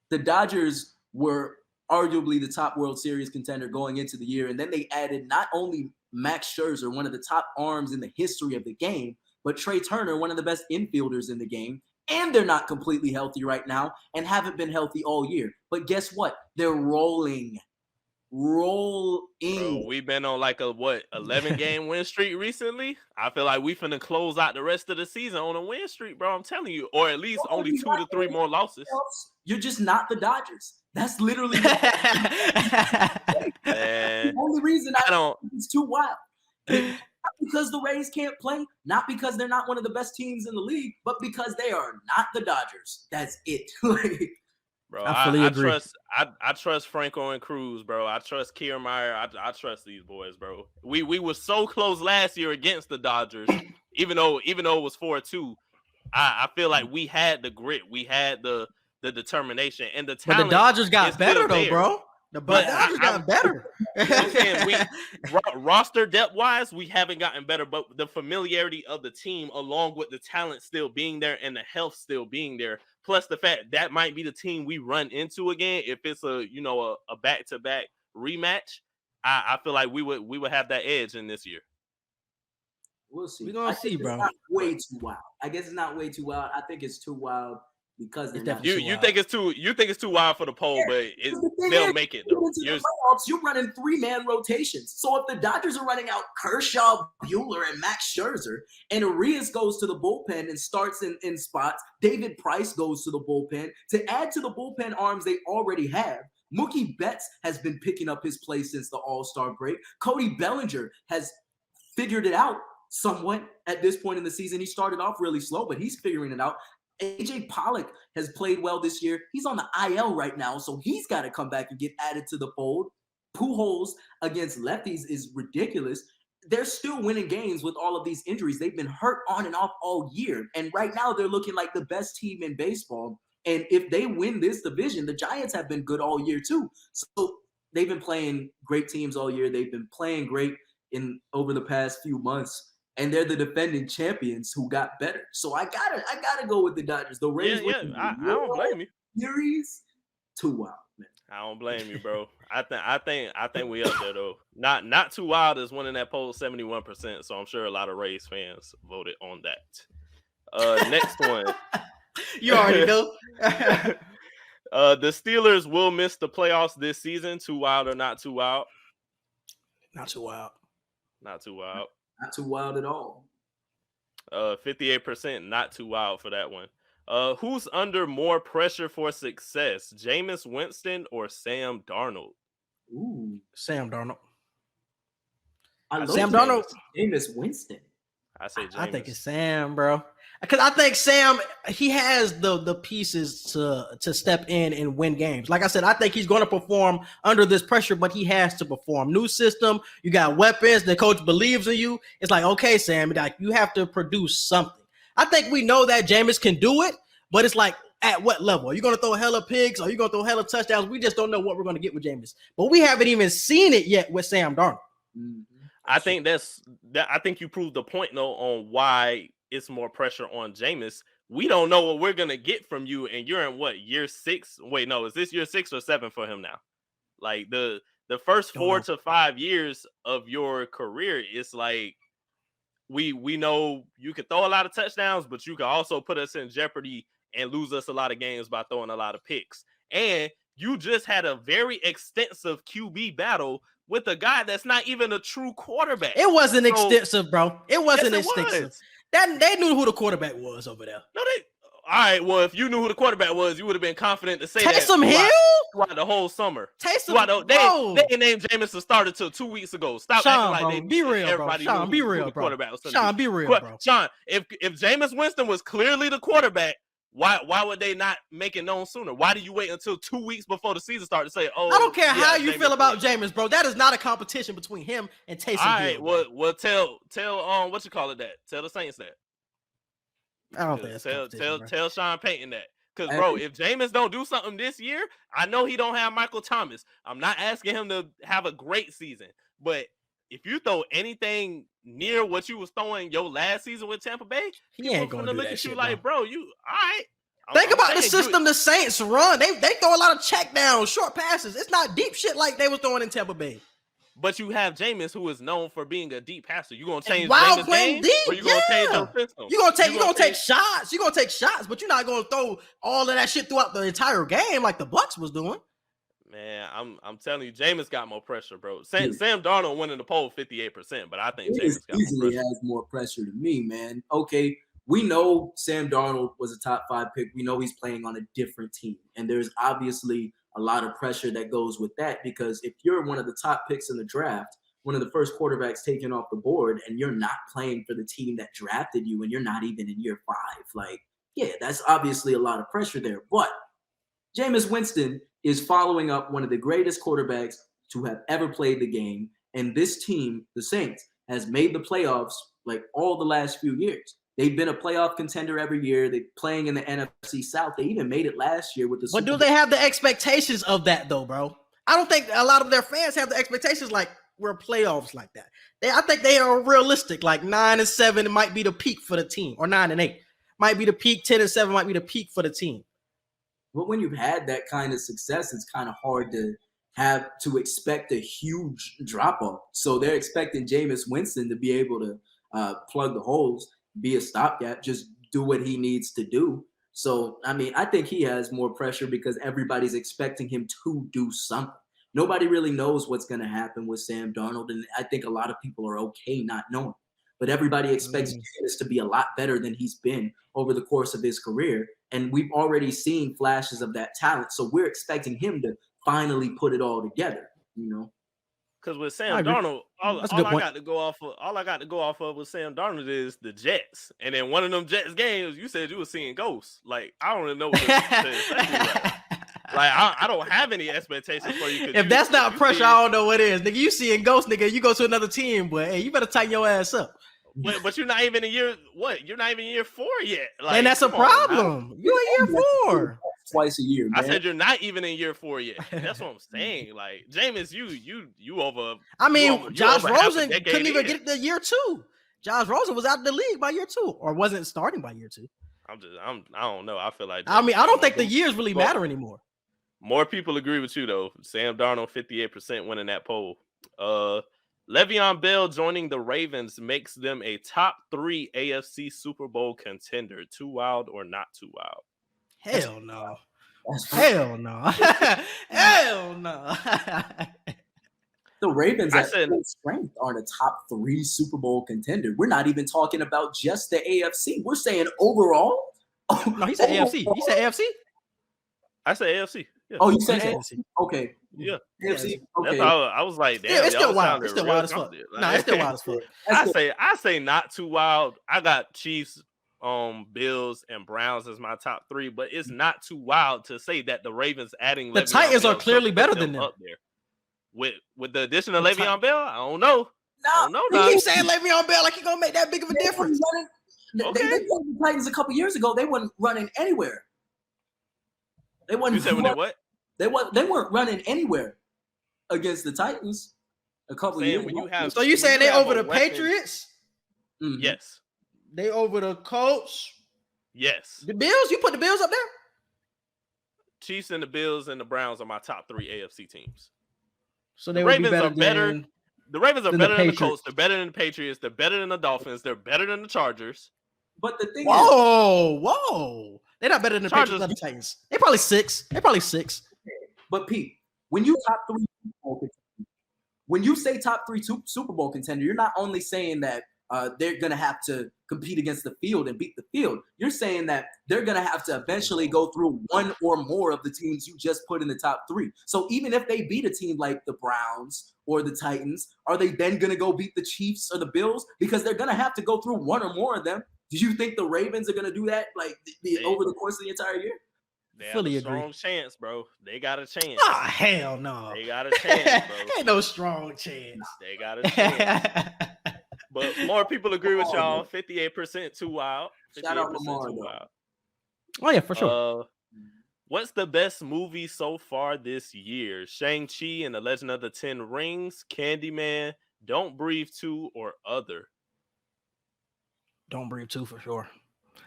[SPEAKER 2] The Dodgers were arguably the top World Series contender going into the year, and then they added not only Max Scherzer, one of the top arms in the history of the game, but Trey Turner, one of the best infielders in the game, and they're not completely healthy right now and haven't been healthy all year. But guess what? They're rolling. Bro,
[SPEAKER 5] we've been on like a 11-game win streak recently. I feel like we finna close out the rest of the season on a win streak, bro. I'm telling you, or at least only 2 to 3 more losses.
[SPEAKER 2] You're just not the Dodgers. That's literally
[SPEAKER 5] the
[SPEAKER 2] only reason I don't. It's too wild. Not because the Rays can't play, not because they're not one of the best teams in the league, but because they are not the Dodgers. That's it.
[SPEAKER 5] Bro, I trust. I trust Franco and Cruz, bro. I trust Kiermaier. I trust these boys, bro. We were so close last year against the Dodgers, even though it was 4-2. I feel like we had the grit, we had the determination, and the talent.
[SPEAKER 4] But the Dodgers got better though, bro. The Dodgers got better.
[SPEAKER 5] I'm saying roster depth wise, we haven't gotten better, but the familiarity of the team, along with the talent still being there and the health still being there, plus the fact that might be the team we run into again if it's a back-to-back rematch. I feel like we would have that edge in this year.
[SPEAKER 2] We'll see.
[SPEAKER 4] We're gonna see, bro.
[SPEAKER 2] It's not way too wild. I guess it's not way too wild. I think it's too wild. Because
[SPEAKER 5] you think it's too wild for the poll, but they'll make it though.
[SPEAKER 2] You're running 3-man rotations. So if the Dodgers are running out Kershaw, Buehler, and Max Scherzer, and Arias goes to the bullpen and starts in spots, David Price goes to the bullpen to add to the bullpen arms they already have. Mookie Betts has been picking up his place since the All-Star break. Cody Bellinger has figured it out somewhat at this point in the season. He started off really slow, but he's figuring it out. AJ Pollock has played well this year. He's on the IL right now, so he's got to come back and get added to the fold. Pujols against lefties is ridiculous. They're still winning games with all of these injuries. They've been hurt on and off all year, and right now they're looking like the best team in baseball. And if they win this division, the Giants have been good all year too. So they've been playing great teams all year. They've been playing great over the past few months. And they're the defending champions who got better. So I gotta go with the Dodgers. The Rays,
[SPEAKER 5] I don't blame you.
[SPEAKER 2] Series, too wild, man.
[SPEAKER 5] I don't blame you, bro. I think we up there though. Not too wild is winning that poll 71%. So I'm sure a lot of Rays fans voted on that. Next one.
[SPEAKER 4] You already know.
[SPEAKER 5] The Steelers will miss the playoffs this season. Too wild or not too wild?
[SPEAKER 4] Not too wild.
[SPEAKER 5] Not too wild.
[SPEAKER 2] Not too wild at all.
[SPEAKER 5] 58%, not too wild for that one. Who's under more pressure for success, Jameis Winston or Sam Darnold?
[SPEAKER 2] Ooh,
[SPEAKER 4] Sam Darnold.
[SPEAKER 2] I love
[SPEAKER 4] Sam Darnold.
[SPEAKER 2] Jameis Winston.
[SPEAKER 5] I say Jameis.
[SPEAKER 4] I think it's Sam, bro. Because I think Sam, he has the pieces to step in and win games. Like I said, I think he's going to perform under this pressure, but he has to perform. New system, you got weapons, the coach believes in you. It's like, okay, Sam, like you have to produce something. I think we know that Jameis can do it, but it's like, at what level? Are you going to throw hella picks? Are you going to throw hella touchdowns? We just don't know what we're going to get with Jameis. But we haven't even seen it yet with Sam Darnold.
[SPEAKER 2] Mm-hmm.
[SPEAKER 5] I think I think you proved the point though on why it's more pressure on Jameis. We don't know what we're gonna get from you, and you're in what, year 6? Wait, no, is this year 6 or 7 for him now? Like the first 4 to 5 years of your career, it's like we know you can throw a lot of touchdowns, but you can also put us in jeopardy and lose us a lot of games by throwing a lot of picks. And you just had a very extensive QB battle with a guy that's not even a true quarterback.
[SPEAKER 4] It wasn't extensive, bro. It wasn't extensive.
[SPEAKER 5] Was.
[SPEAKER 4] They knew who the quarterback was over there.
[SPEAKER 5] No, all right. Well, if you knew who the quarterback was, you would have been confident to say
[SPEAKER 4] Taysom
[SPEAKER 5] that
[SPEAKER 4] Hill
[SPEAKER 5] throughout the whole summer.
[SPEAKER 4] Taysom,
[SPEAKER 5] they ain't named Jameis the starter till 2 weeks ago. Stop
[SPEAKER 4] Sean,
[SPEAKER 5] acting like
[SPEAKER 4] bro,
[SPEAKER 5] they
[SPEAKER 4] be real,
[SPEAKER 5] everybody
[SPEAKER 4] bro. Sean,
[SPEAKER 5] knew
[SPEAKER 4] be
[SPEAKER 5] who
[SPEAKER 4] real,
[SPEAKER 5] the
[SPEAKER 4] bro.
[SPEAKER 5] quarterback was.
[SPEAKER 4] Sean, be real, bro.
[SPEAKER 5] Sean, if Jameis Winston was clearly the quarterback, why would they not make it known sooner? Why did you wait until 2 weeks before the season started to say, "Oh"?
[SPEAKER 4] I don't care how you
[SPEAKER 5] Jameis
[SPEAKER 4] feel about Jameis, bro. That is not a competition between him and Taysom
[SPEAKER 5] All right,
[SPEAKER 4] Hill.
[SPEAKER 5] well, tell what you call it that. Tell the Saints that.
[SPEAKER 4] I don't think that's
[SPEAKER 5] tell Sean Payton that. Because, bro, if Jameis don't do something this year, I know he don't have Michael Thomas. I'm not asking him to have a great season. But if you throw anything near what you was throwing your last season with Tampa Bay,
[SPEAKER 4] he ain't going to look
[SPEAKER 5] at you like, bro, you all right.
[SPEAKER 4] Think about the system the Saints run. They throw a lot of check downs, short passes. It's not deep shit like they was throwing in Tampa Bay.
[SPEAKER 5] But you have Jameis, who is known for being a deep passer. You gonna change
[SPEAKER 4] while
[SPEAKER 5] Jameis'
[SPEAKER 4] playing
[SPEAKER 5] game,
[SPEAKER 4] deep,
[SPEAKER 5] or you gonna change your system?
[SPEAKER 4] You gonna take shots. You gonna take shots, but you're not gonna throw all of that shit throughout the entire game like the Bucs was doing.
[SPEAKER 5] Man, I'm telling you, Jameis got more pressure, bro. Sam Darnold won in the poll 58%, but I think Jameis got
[SPEAKER 2] easily
[SPEAKER 5] more pressure.
[SPEAKER 2] has more pressure to me, man. Okay, we know Sam Darnold was a top 5 pick. We know he's playing on a different team, and there's obviously a lot of pressure that goes with that, because if you're one of the top picks in the draft, one of the first quarterbacks taken off the board, and you're not playing for the team that drafted you, and you're not even in year 5, like, yeah, that's obviously a lot of pressure there. But Jameis Winston is following up one of the greatest quarterbacks to have ever played the game. And this team, the Saints, has made the playoffs like all the last few years. They've been a playoff contender every year. They're playing in the NFC South. They even made it last year with the
[SPEAKER 4] But do they have the expectations of that, though, bro? I don't think a lot of their fans have the expectations like we're playoffs like that. I think they are realistic. Like 9-7 might be the peak for the team, or 9-8 might be the peak. 10-7 might be the peak for the team.
[SPEAKER 2] But when you've had that kind of success, it's kind of hard to expect a huge drop off. So they're expecting Jameis Winston to be able to plug the holes, be a stopgap, just do what he needs to do. So, I mean, I think he has more pressure because everybody's expecting him to do something. Nobody really knows what's going to happen with Sam Darnold, and I think a lot of people are okay not knowing. But everybody expects Jameis to be a lot better than he's been over the course of his career, and we've already seen flashes of that talent. So we're expecting him to finally put it all together, you know?
[SPEAKER 5] Because with Sam Darnold, all I got to go off of with Sam Darnold is the Jets. And then one of them Jets games, you said you were seeing ghosts. Like, I don't even know what to say. Like, I don't have any expectations for you.
[SPEAKER 4] If that's not pressure, I don't know what is. Nigga, you seeing ghosts, nigga, you go to another team, but hey, you better tighten your ass up.
[SPEAKER 5] But you're not even in year, what? You're not even in year 4 yet. Like,
[SPEAKER 4] and that's a problem. You in year 4.
[SPEAKER 2] Twice a year, man.
[SPEAKER 5] I said you're not even in year 4 yet. That's what I'm saying. Like, Jameis, you over.
[SPEAKER 4] I mean, Josh Rosen couldn't even
[SPEAKER 5] get
[SPEAKER 4] it to year 2. Josh Rosen was out of the league by year 2, or wasn't starting by year 2.
[SPEAKER 5] I don't know. I feel like.
[SPEAKER 4] I mean, I don't think the years really matter anymore.
[SPEAKER 5] More people agree with you though. Sam Darnold, 58% winning that poll. Le'Veon Bell joining the Ravens makes them a top 3 AFC Super Bowl contender. Too wild or not too wild?
[SPEAKER 4] Hell no. Hell no. Hell no.
[SPEAKER 2] The Ravens
[SPEAKER 5] I
[SPEAKER 2] at
[SPEAKER 5] said-
[SPEAKER 2] full strength aren't a top 3 Super Bowl contender. We're not even talking about just the AFC. We're saying overall.
[SPEAKER 4] No, he said AFC. He said AFC.
[SPEAKER 5] I said AFC. Yeah.
[SPEAKER 2] Oh, you said
[SPEAKER 4] He said
[SPEAKER 2] AFC. Okay.
[SPEAKER 5] Yeah.
[SPEAKER 2] AFC.
[SPEAKER 5] That's
[SPEAKER 2] Okay.
[SPEAKER 5] all. I was like, damn,
[SPEAKER 4] Yeah, it's
[SPEAKER 5] y'all
[SPEAKER 4] still wild.
[SPEAKER 5] sounded
[SPEAKER 4] It's still
[SPEAKER 5] real
[SPEAKER 4] wild as fuck.
[SPEAKER 5] confident.
[SPEAKER 4] Nah, it's still wild as fuck.
[SPEAKER 5] I say not too wild. I got Chiefs, Bills, and Browns as my top 3, but it's not too wild to say that the Ravens adding
[SPEAKER 4] The
[SPEAKER 5] Le'Veon
[SPEAKER 4] Titans
[SPEAKER 5] Bell
[SPEAKER 4] are clearly
[SPEAKER 5] put
[SPEAKER 4] better than them.
[SPEAKER 5] up there. With the addition of Le'Veon Bell, I don't know. I don't know.
[SPEAKER 4] You
[SPEAKER 5] dog.
[SPEAKER 4] keep saying Le'Veon Bell like he gonna make that big of a difference.
[SPEAKER 2] They played the Titans a couple years ago. They weren't running anywhere. They wasn't.
[SPEAKER 5] You said when they what?
[SPEAKER 2] They weren't running anywhere against the Titans a couple
[SPEAKER 5] Saying
[SPEAKER 2] years
[SPEAKER 5] when
[SPEAKER 2] ago.
[SPEAKER 5] you have,
[SPEAKER 4] So you
[SPEAKER 5] when
[SPEAKER 4] saying they
[SPEAKER 5] have
[SPEAKER 4] over
[SPEAKER 5] a
[SPEAKER 4] the
[SPEAKER 5] weapon-
[SPEAKER 4] Patriots?
[SPEAKER 2] Mhm.
[SPEAKER 5] Yes.
[SPEAKER 4] They over the Colts?
[SPEAKER 5] Yes.
[SPEAKER 4] The Bills? You put the Bills up there?
[SPEAKER 5] Chiefs and the Bills and the Browns are my top 3 AFC teams.
[SPEAKER 4] So they
[SPEAKER 5] The
[SPEAKER 4] would
[SPEAKER 5] Ravens
[SPEAKER 4] be
[SPEAKER 5] are better.
[SPEAKER 4] than
[SPEAKER 5] The Ravens are
[SPEAKER 4] than the
[SPEAKER 5] better than the
[SPEAKER 4] Patriots.
[SPEAKER 5] Colts. They're better than the Patriots. They're better than the Dolphins. They're better than the Chargers.
[SPEAKER 2] But the thing is,
[SPEAKER 4] Whoa. They're not better than the
[SPEAKER 5] Chargers-
[SPEAKER 4] Patriots or the Titans. They probably 6. They probably 6.
[SPEAKER 2] but Pete, when you top 3 Super Bowl contender, when you say top 3 Super Bowl contender, you're not only saying that they're gonna have to compete against the field and beat the field. You're saying that they're gonna have to eventually go through one or more of the teams you just put in the top 3. So even if they beat a team like the Browns or the Titans, are they then gonna go beat the Chiefs or the Bills? Because they're gonna have to go through one or more of them. Do you think the Ravens are gonna do that over the course of the entire year?
[SPEAKER 5] They
[SPEAKER 4] Fully
[SPEAKER 5] have a
[SPEAKER 4] agree.
[SPEAKER 5] strong chance, bro. They got a chance.
[SPEAKER 4] Ah, hell no.
[SPEAKER 5] They got a chance, bro.
[SPEAKER 4] Ain't no strong chance.
[SPEAKER 5] They got a chance. But more people agree with y'all. 58% too wild.
[SPEAKER 2] Shout out
[SPEAKER 5] 58%
[SPEAKER 2] Lamar,
[SPEAKER 5] too
[SPEAKER 2] though.
[SPEAKER 5] wild.
[SPEAKER 4] Oh yeah, for sure.
[SPEAKER 5] What's the best movie so far this year? Shang-Chi and the Legend of the Ten Rings, Candyman, Don't Breathe 2, or other?
[SPEAKER 4] Don't Breathe 2 for sure.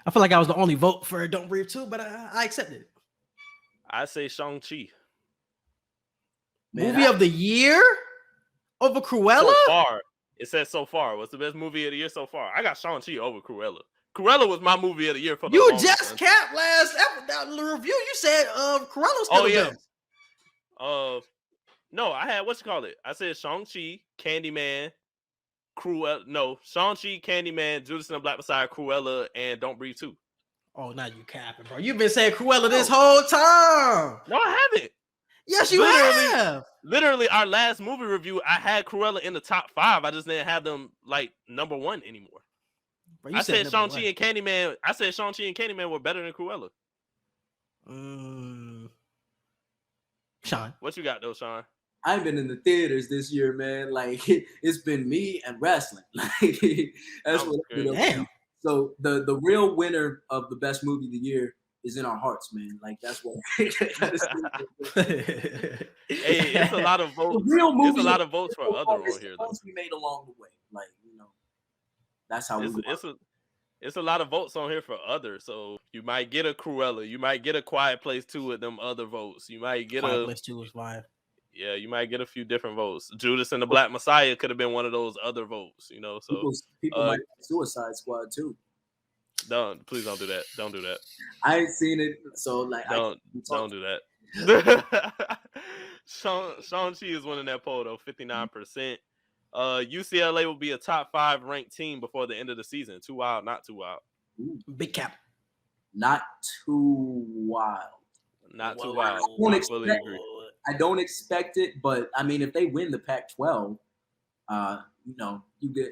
[SPEAKER 4] I feel like I was the only vote for Don't Breathe 2, but I accepted it.
[SPEAKER 5] I say Shang-Chi.
[SPEAKER 2] Man,
[SPEAKER 4] Movie of the year over Cruella?
[SPEAKER 5] So far. It says so far. What's the best movie of the year so far? I got Shang-Chi over Cruella. Cruella was my movie of the year for the
[SPEAKER 4] You
[SPEAKER 5] longest,
[SPEAKER 4] just
[SPEAKER 5] man.
[SPEAKER 4] capped last review. You said Cruella's still the best.
[SPEAKER 5] No, I had I said Shang-Chi, Candyman, Cruella. No, Shang-Chi, Candyman, Judas and the Black Messiah, Cruella, and Don't Breathe 2.
[SPEAKER 4] Oh, now you capping, bro. You've been saying Cruella this whole time.
[SPEAKER 5] No, I haven't.
[SPEAKER 4] Yes, you
[SPEAKER 5] Literally.
[SPEAKER 4] have.
[SPEAKER 5] Literally, our last movie review, I had Cruella in the top 5. I just didn't have them like number 1 anymore.
[SPEAKER 4] Bro, you
[SPEAKER 5] I said
[SPEAKER 4] number
[SPEAKER 5] Shang-Chi and Candyman. I said Shang-Chi and Candyman were better than Cruella.
[SPEAKER 4] Shawn.
[SPEAKER 5] What you got though, Shawn?
[SPEAKER 2] I ain't been in the theaters this year, man. Like it's been me and wrestling. Like that's what.
[SPEAKER 4] Damn.
[SPEAKER 2] So the real winner of the best movie of the year is in our hearts, man. Like that's what.
[SPEAKER 5] Hey, it's a lot of votes.
[SPEAKER 2] The real movie
[SPEAKER 5] It's a lot of votes for other on here, though.
[SPEAKER 2] we made along the way, like that's how
[SPEAKER 5] It's a lot of votes on here for other. So you might get a Cruella, you might get a Quiet Place 2 with them other votes. You might get
[SPEAKER 4] Quiet Place 2 was fine.
[SPEAKER 5] Yeah, you might get a few different votes. Judas and the Black Messiah could have been one of those other votes, you know. So
[SPEAKER 2] people might Suicide Squad too.
[SPEAKER 5] Please don't do that. Don't do that.
[SPEAKER 2] I ain't seen it, so like
[SPEAKER 5] Don't do that. Shang-Chi is winning that poll though, 59%. UCLA will be a top 5 ranked team before the end of the season. Too wild, not too wild.
[SPEAKER 4] Big cap.
[SPEAKER 2] Not too wild.
[SPEAKER 5] Not too
[SPEAKER 2] Well,
[SPEAKER 5] wild.
[SPEAKER 2] I
[SPEAKER 5] I fully agree.
[SPEAKER 2] I don't expect it, but I mean, if they win the Pac-12,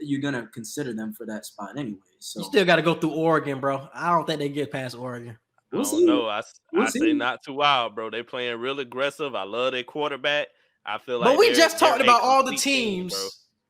[SPEAKER 2] you're gonna consider them for that spot anyway. So
[SPEAKER 4] You still got to go through Oregon, bro. I don't think they get past Oregon.
[SPEAKER 5] I
[SPEAKER 2] We'll
[SPEAKER 5] don't
[SPEAKER 2] see.
[SPEAKER 5] know. I
[SPEAKER 2] see.
[SPEAKER 5] say not too wild, bro. They playing real aggressive. I love their quarterback. I feel like
[SPEAKER 4] But we
[SPEAKER 5] they're-
[SPEAKER 4] just talked
[SPEAKER 5] they're a
[SPEAKER 4] about all the
[SPEAKER 5] complete team,
[SPEAKER 4] teams.
[SPEAKER 5] bro.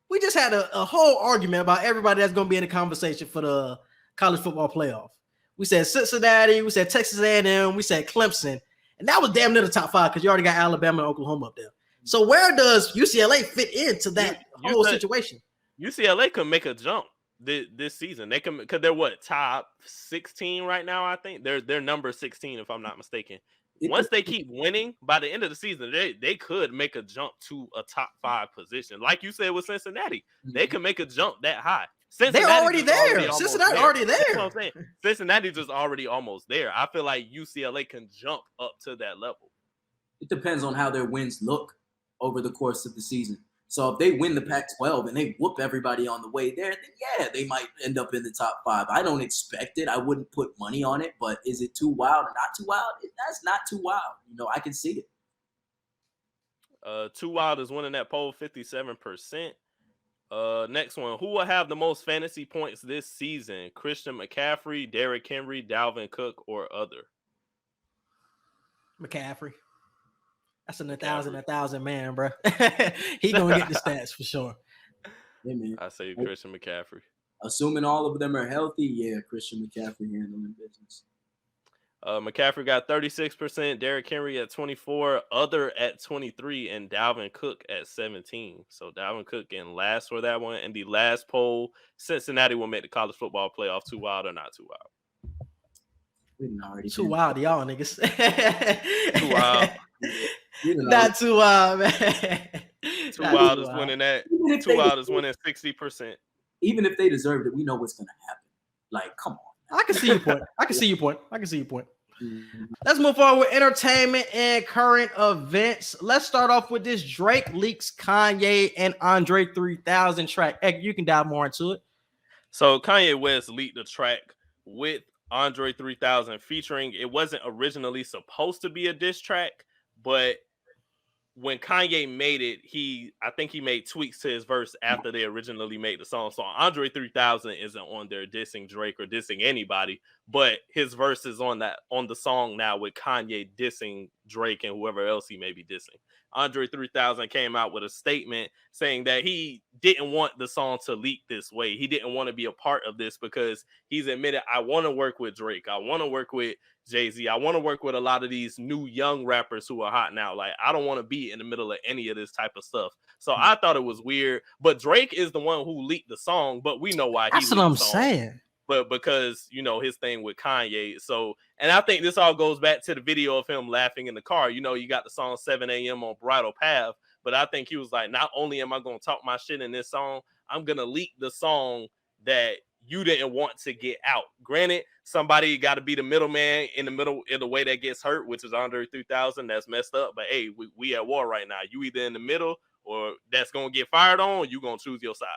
[SPEAKER 4] We just had a whole argument about everybody that's going to be in the conversation for the college football playoff. We said Cincinnati, we said Texas A&M, we said Clemson, and that was damn near the top 5 because you already got Alabama and Oklahoma up there. So where does UCLA fit into that
[SPEAKER 5] You
[SPEAKER 4] whole
[SPEAKER 5] said-
[SPEAKER 4] situation?
[SPEAKER 5] UCLA can make a jump this season. They can, because they're what, top 16 right now. I think they're number 16 if I'm not mistaken. Once they keep winning, by the end of the season, they could make a jump to a top 5 position. Like you said with Cincinnati, they can make a jump that high.
[SPEAKER 4] They're already
[SPEAKER 5] just
[SPEAKER 4] there.
[SPEAKER 5] almost
[SPEAKER 4] Cincinnati already
[SPEAKER 5] That's
[SPEAKER 4] there.
[SPEAKER 5] what I'm saying. Cincinnati just already almost there. I feel like UCLA can jump up to that level.
[SPEAKER 2] it depends on how their wins look over the course of the season. So if they win the Pac-12 and they whoop everybody on the way there, then yeah, they might end up in the top 5. I don't expect it. I wouldn't put money on it, but is it too wild or not too wild? That's not too wild. I can see it.
[SPEAKER 5] Too Wild is winning that poll, 57%. Next one. Who will have the most fantasy points this season? Christian McCaffrey, Derrick Henry, Dalvin Cook, or other?
[SPEAKER 4] McCaffrey. That's a 1,000 man, bro. He gonna get the stats for sure.
[SPEAKER 2] Hey, man.
[SPEAKER 5] I say Christian McCaffrey.
[SPEAKER 2] Assuming all of them are healthy, yeah, Christian McCaffrey handling business.
[SPEAKER 5] McCaffrey got 36%, Derrick Henry at 24%, other at 23%, and Dalvin Cook at 17%. So Dalvin Cook getting last for that one. And the last poll, Cincinnati will make the college football playoff. Too wild or not too wild?
[SPEAKER 4] Too wild to y'all niggas.
[SPEAKER 5] Too wild.
[SPEAKER 4] Not too wild, man.
[SPEAKER 5] Too wild is winning that. Too Wild is winning 60%.
[SPEAKER 2] Even if they deserved it, we know what's gonna happen. Like, come on.
[SPEAKER 4] I can see your point. I can see your point. Let's move on with entertainment and current events. Let's start off with this Drake leaks Kanye and Andre 3000 track. Hey, you can dive more into it.
[SPEAKER 5] So Kanye West leaked the track with Andre 3000 featuring. It wasn't originally supposed to be a diss track, but when Kanye made it, I think he made tweaks to his verse after they originally made the song. So Andre 3000 isn't on there dissing Drake or dissing anybody, but his verse is on the song now with Kanye dissing Drake and whoever else he may be dissing. Andre 3000 came out with a statement saying that he didn't want the song to leak this way. He didn't want to be a part of this because he's admitted, I want to work with Drake. I want to work with Jay-Z. I want to work with a lot of these new young rappers who are hot now. Like, I don't want to be in the middle of any of this type of stuff. So I thought it was weird. But Drake is the one who leaked the song, but we know why.
[SPEAKER 4] That's what I'm saying.
[SPEAKER 5] But because, his thing with Kanye. So, and I think this all goes back to the video of him laughing in the car. You got the song 7 a.m. on Bridal Path. But I think he was like, not only am I going to talk my shit in this song, I'm going to leak the song that you didn't want to get out. Granted, somebody got to be the middleman in the way that gets hurt, which is Andre 3000. That's messed up. But hey, we at war right now. You either in the middle or that's going to get fired on, or you going to choose your side.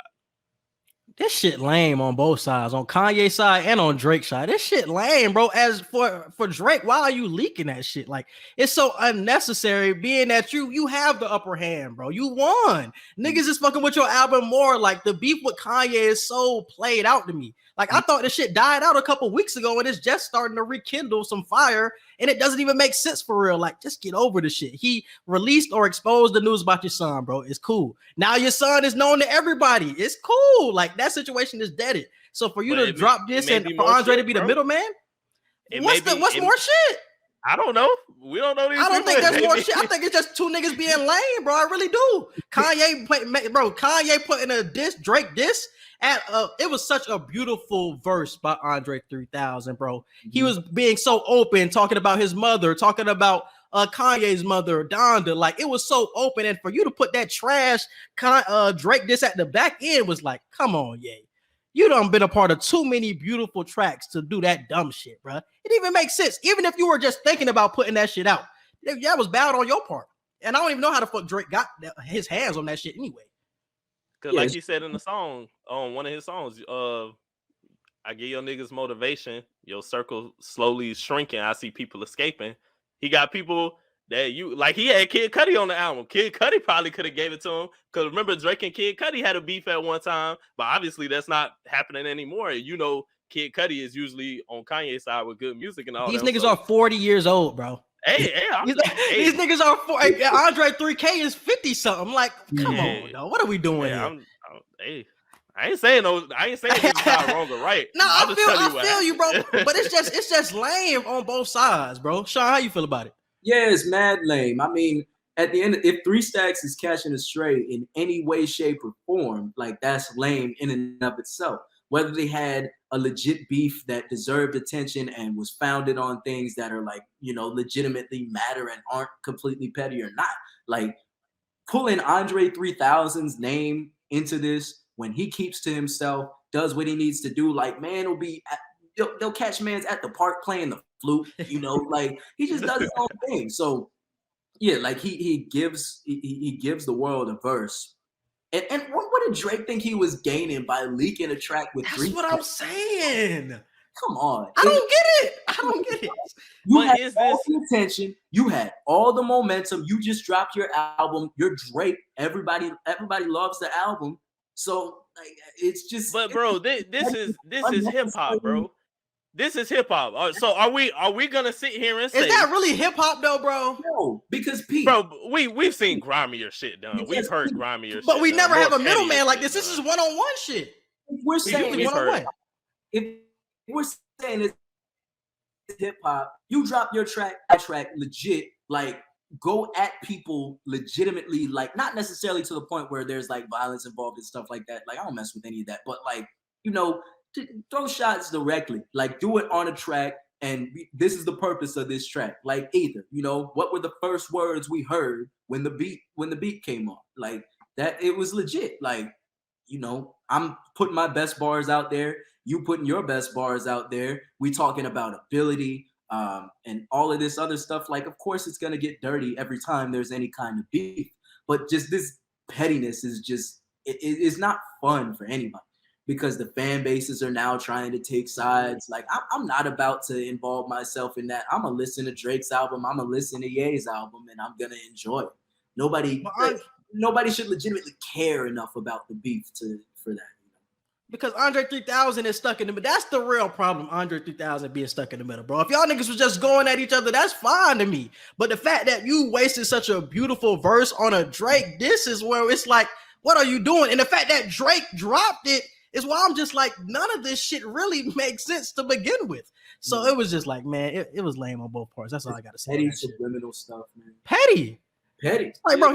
[SPEAKER 4] This shit lame on both sides, on Kanye's side and on Drake's side. This shit lame, bro. As for Drake, why are you leaking that shit? Like, it's so unnecessary, being that you have the upper hand, bro. You won. Niggas is fucking with your album more. Like, the beef with Kanye is so played out to me. Like, I thought this shit died out a couple weeks ago and it's just starting to rekindle some fire, and it doesn't even make sense for real. Like, just get over the shit. He released or exposed the news about your son, bro. It's cool. Now your son is known to everybody. It's cool. Like, that situation is deaded. So for you to drop this and for Andre to be the middleman, what's more shit?
[SPEAKER 5] I don't know. We don't know these.
[SPEAKER 4] I don't think there's more shit. I think it's just two niggas being lame, bro. I really do. Kanye putting a Drake diss. It was such a beautiful verse by Andre 3000, bro. He was being so open, talking about his mother, talking about Kanye's mother, Donda. Like, it was so open, and for you to put that trash Drake diss at the back end was like, come on, Ye. You done been a part of too many beautiful tracks to do that dumb shit, bro. It even makes sense. Even if you were just thinking about putting that shit out, that was bad on your part. And I don't even know how the fuck Drake got his hands on that shit anyway.
[SPEAKER 5] Because like he said in the song, on one of his songs, I give your niggas motivation. Your circle slowly shrinking. I see people escaping. He got people that he had Kid Cudi on the album. Kid Cudi probably could have gave it to him. Because remember, Drake and Kid Cudi had a beef at one time. But obviously, that's not happening anymore. Kid Cudi is usually on Kanye's side with good music and all
[SPEAKER 4] These
[SPEAKER 5] that.
[SPEAKER 4] These niggas are 40 years old, bro.
[SPEAKER 5] Hey,
[SPEAKER 4] these niggas are 40. Andre 3K is 50 something. Like, come on, though. What are we doing here?
[SPEAKER 5] I ain't saying it's not wrong or right.
[SPEAKER 4] No, I feel you, bro. But it's just lame on both sides, bro. Shawn, how you feel about it?
[SPEAKER 2] Yeah, it's mad lame. I mean, at the end, if 3 Stacks is catching a stray in any way, shape, or form, like, that's lame in and of itself. Whether they had a legit beef that deserved attention and was founded on things that are like, legitimately matter and aren't completely petty or not. Like, pulling Andre 3000's name into this when he keeps to himself, does what he needs to do, like, man, they'll catch man's at the park playing the flute, like, he just does his own thing. So yeah, like he gives the world a verse And what did Drake think he was gaining by leaking a track with
[SPEAKER 4] That's
[SPEAKER 2] 3?
[SPEAKER 4] what I'm saying.
[SPEAKER 2] Come on.
[SPEAKER 4] I don't get it. I don't get it.
[SPEAKER 2] You
[SPEAKER 5] But
[SPEAKER 2] had
[SPEAKER 5] is
[SPEAKER 2] all
[SPEAKER 5] this-
[SPEAKER 2] the attention. You had all the momentum. You just dropped your album. You're Drake. Everybody loves the album. So like, it's just.
[SPEAKER 5] But bro, this is hip hop, bro. This is hip hop. So are we gonna sit here and say
[SPEAKER 4] Is that really hip hop though, bro?
[SPEAKER 2] No, because Pete.
[SPEAKER 5] bro, we've seen grimier shit done. We've
[SPEAKER 2] Because-
[SPEAKER 5] heard grimier shit.
[SPEAKER 4] But we
[SPEAKER 5] done,
[SPEAKER 4] never
[SPEAKER 5] more
[SPEAKER 4] have a
[SPEAKER 5] pettier
[SPEAKER 4] middleman like
[SPEAKER 5] shit
[SPEAKER 4] this. This
[SPEAKER 5] done.
[SPEAKER 4] is one-on-one shit.
[SPEAKER 2] If we're saying
[SPEAKER 5] we've heard-
[SPEAKER 2] if we're saying it's hip hop, you drop your track legit, like go at people legitimately, like not necessarily to the point where there's like violence involved and stuff like that. Like I don't mess with any of that, but like, you know, throw shots directly, like do it on a track. And this is the purpose of this track. Like either, you know, what were the first words we heard when the beat came on? Like that, it was legit. Like, you know, I'm putting my best bars out there. You putting your best bars out there. We talking about ability and all of this other stuff. Like, of course, it's gonna get dirty every time there's any kind of beef. But just this pettiness is just it's not fun for anybody because the fan bases are now trying to take sides. Like, I'm not about to involve myself in that. I'm gonna listen to Drake's album. I'm gonna listen to Ye's album, and I'm gonna enjoy it. Nobody should legitimately care enough about the beef for that.
[SPEAKER 4] Because Andre 3000 is stuck in the middle. That's the real problem. Andre 3000 being stuck in the middle, bro. If y'all niggas was just going at each other, that's fine to me. But the fact that you wasted such a beautiful verse on a Drake, this is where it's like, what are you doing? And the fact that Drake dropped it is why I'm just like, none of this shit really makes sense to begin with. So it was just like, man, it was lame on both parts. That's all I gotta say.
[SPEAKER 2] Petty subliminal stuff, man.
[SPEAKER 4] Petty. Like, bro,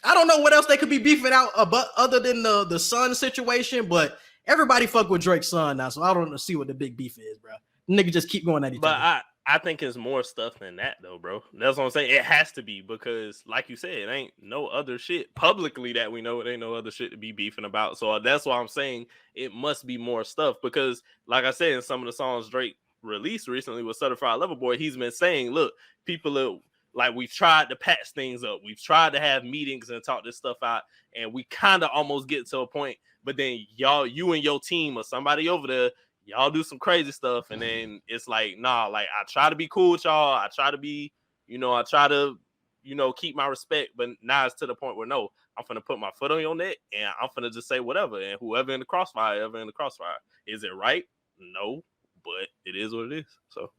[SPEAKER 4] I don't know what else they could be beefing out about other than the son situation, but everybody fuck with Drake's son now, so I don't see what the big beef is, bro. Niggas just keep going at each other.
[SPEAKER 5] But I think it's more stuff than that, though, bro. That's what I'm saying. It has to be because, like you said, it ain't no other shit publicly that we know. It ain't no other shit to be beefing about. So that's why I'm saying it must be more stuff because, like I said, in some of the songs Drake released recently with Certified Lover Boy, he's been saying, look, people are like, we've tried to patch things up. We've tried to have meetings and talk this stuff out. And we kind of almost get to a point. But then you and your team or somebody over there, y'all do some crazy stuff. And then it's like, nah, like I try to be cool with y'all. I try to be, I try to, keep my respect. But now it's to the point where, no, I'm going to put my foot on your neck and I'm going to just say whatever. And whoever in the crossfire, Is it right? No, but it is what it is. So.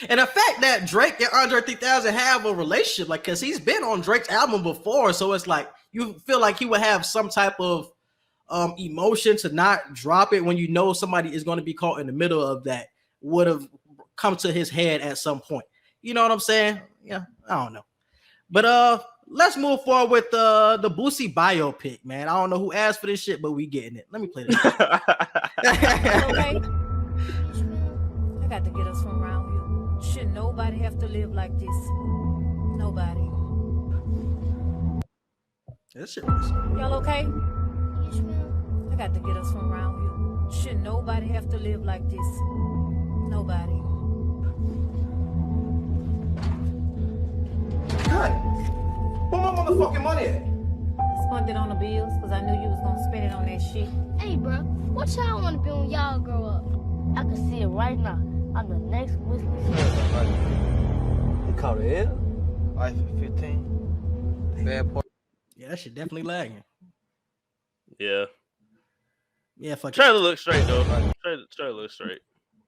[SPEAKER 4] And the fact that Drake and Andre 3000 have a relationship, like, because he's been on Drake's album before, so it's like you feel like he would have some type of emotion to not drop it when you know somebody is going to be caught in the middle of that would have come to his head at some point. You know what I'm saying? Yeah, I don't know. But let's move forward with the Boosie biopic, man. I don't know who asked for this shit, but we getting it. Let me play this.
[SPEAKER 6] Okay. I got to get us from around here. Should nobody have to live like this? Nobody.
[SPEAKER 4] This shit.
[SPEAKER 6] Y'all okay? I got to get us from around here. Should nobody have to live like this? Nobody.
[SPEAKER 4] Good. Where my motherfucking money at?
[SPEAKER 6] Spent it on the bills because I knew you was gonna spend it on that shit.
[SPEAKER 7] Hey, bro, what y'all want to be when y'all grow up? I can see it right now. I'm the next Whiskey.
[SPEAKER 8] You caught it? Life at 15. Bad part.
[SPEAKER 4] Yeah, that shit definitely lagging.
[SPEAKER 5] Yeah.
[SPEAKER 4] Yeah, fuck it.
[SPEAKER 5] Trailer looks straight, though. Trailer looks straight.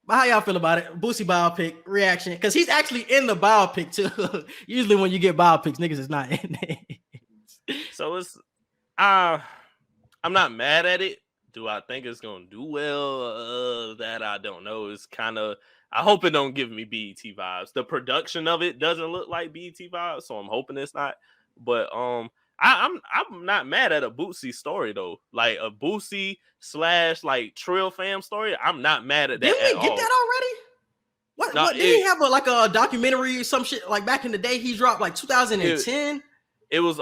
[SPEAKER 4] But how y'all feel about it? Boosie biopic reaction, because he's actually in the biopic too. Usually when you get biopics, niggas is not in it.
[SPEAKER 5] So it's I'm not mad at it. Do I think it's gonna do well? That I don't know. It's kind of, I hope it don't give me BET vibes. The production of it doesn't look like BET vibes, so I'm hoping it's not. But I'm not mad at a Boosie story though. Like a Boosie / like Trill Fam story. I'm not mad at that.
[SPEAKER 4] Didn't we get that already? What did he have a documentary or some shit like back in the day? He dropped like 2010.
[SPEAKER 5] It was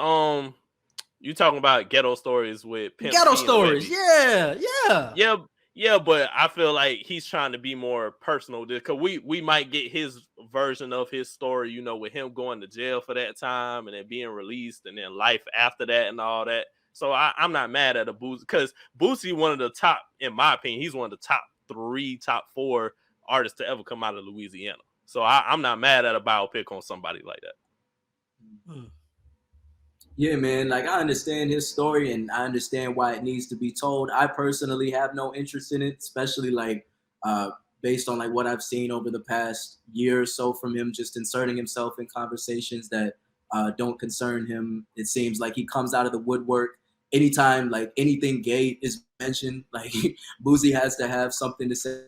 [SPEAKER 5] you talking about Ghetto Stories with Pimp
[SPEAKER 4] Ghetto
[SPEAKER 5] C and
[SPEAKER 4] Stories,
[SPEAKER 5] Webby.
[SPEAKER 4] yeah.
[SPEAKER 5] Yeah, but I feel like he's trying to be more personal because we might get his version of his story, you know, with him going to jail for that time and then being released and then life after that and all that. So I'm not mad at a Boosie because Boosie, one of the top, in my opinion, he's one of the top 3, top 4 artists to ever come out of Louisiana. So I'm not mad at a biopic on somebody like that.
[SPEAKER 2] Yeah, man, like I understand his story and I understand why it needs to be told. I personally have no interest in it, especially like based on like what I've seen over the past year or so from him just inserting himself in conversations that don't concern him. It seems like he comes out of the woodwork anytime like anything gay is mentioned, like Boosie has to have something to say.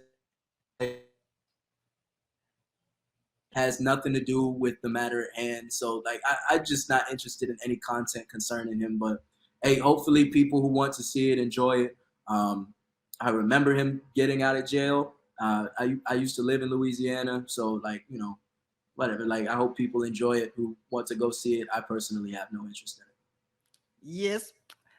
[SPEAKER 2] Has nothing to do with the matter at hand. So like I'm just not interested in any content concerning him. But hey, hopefully people who want to see it enjoy it. I remember him getting out of jail. I used to live in Louisiana, so like, you know, whatever. Like I hope people enjoy it who want to go see it. I personally have no interest in it.
[SPEAKER 4] Yes,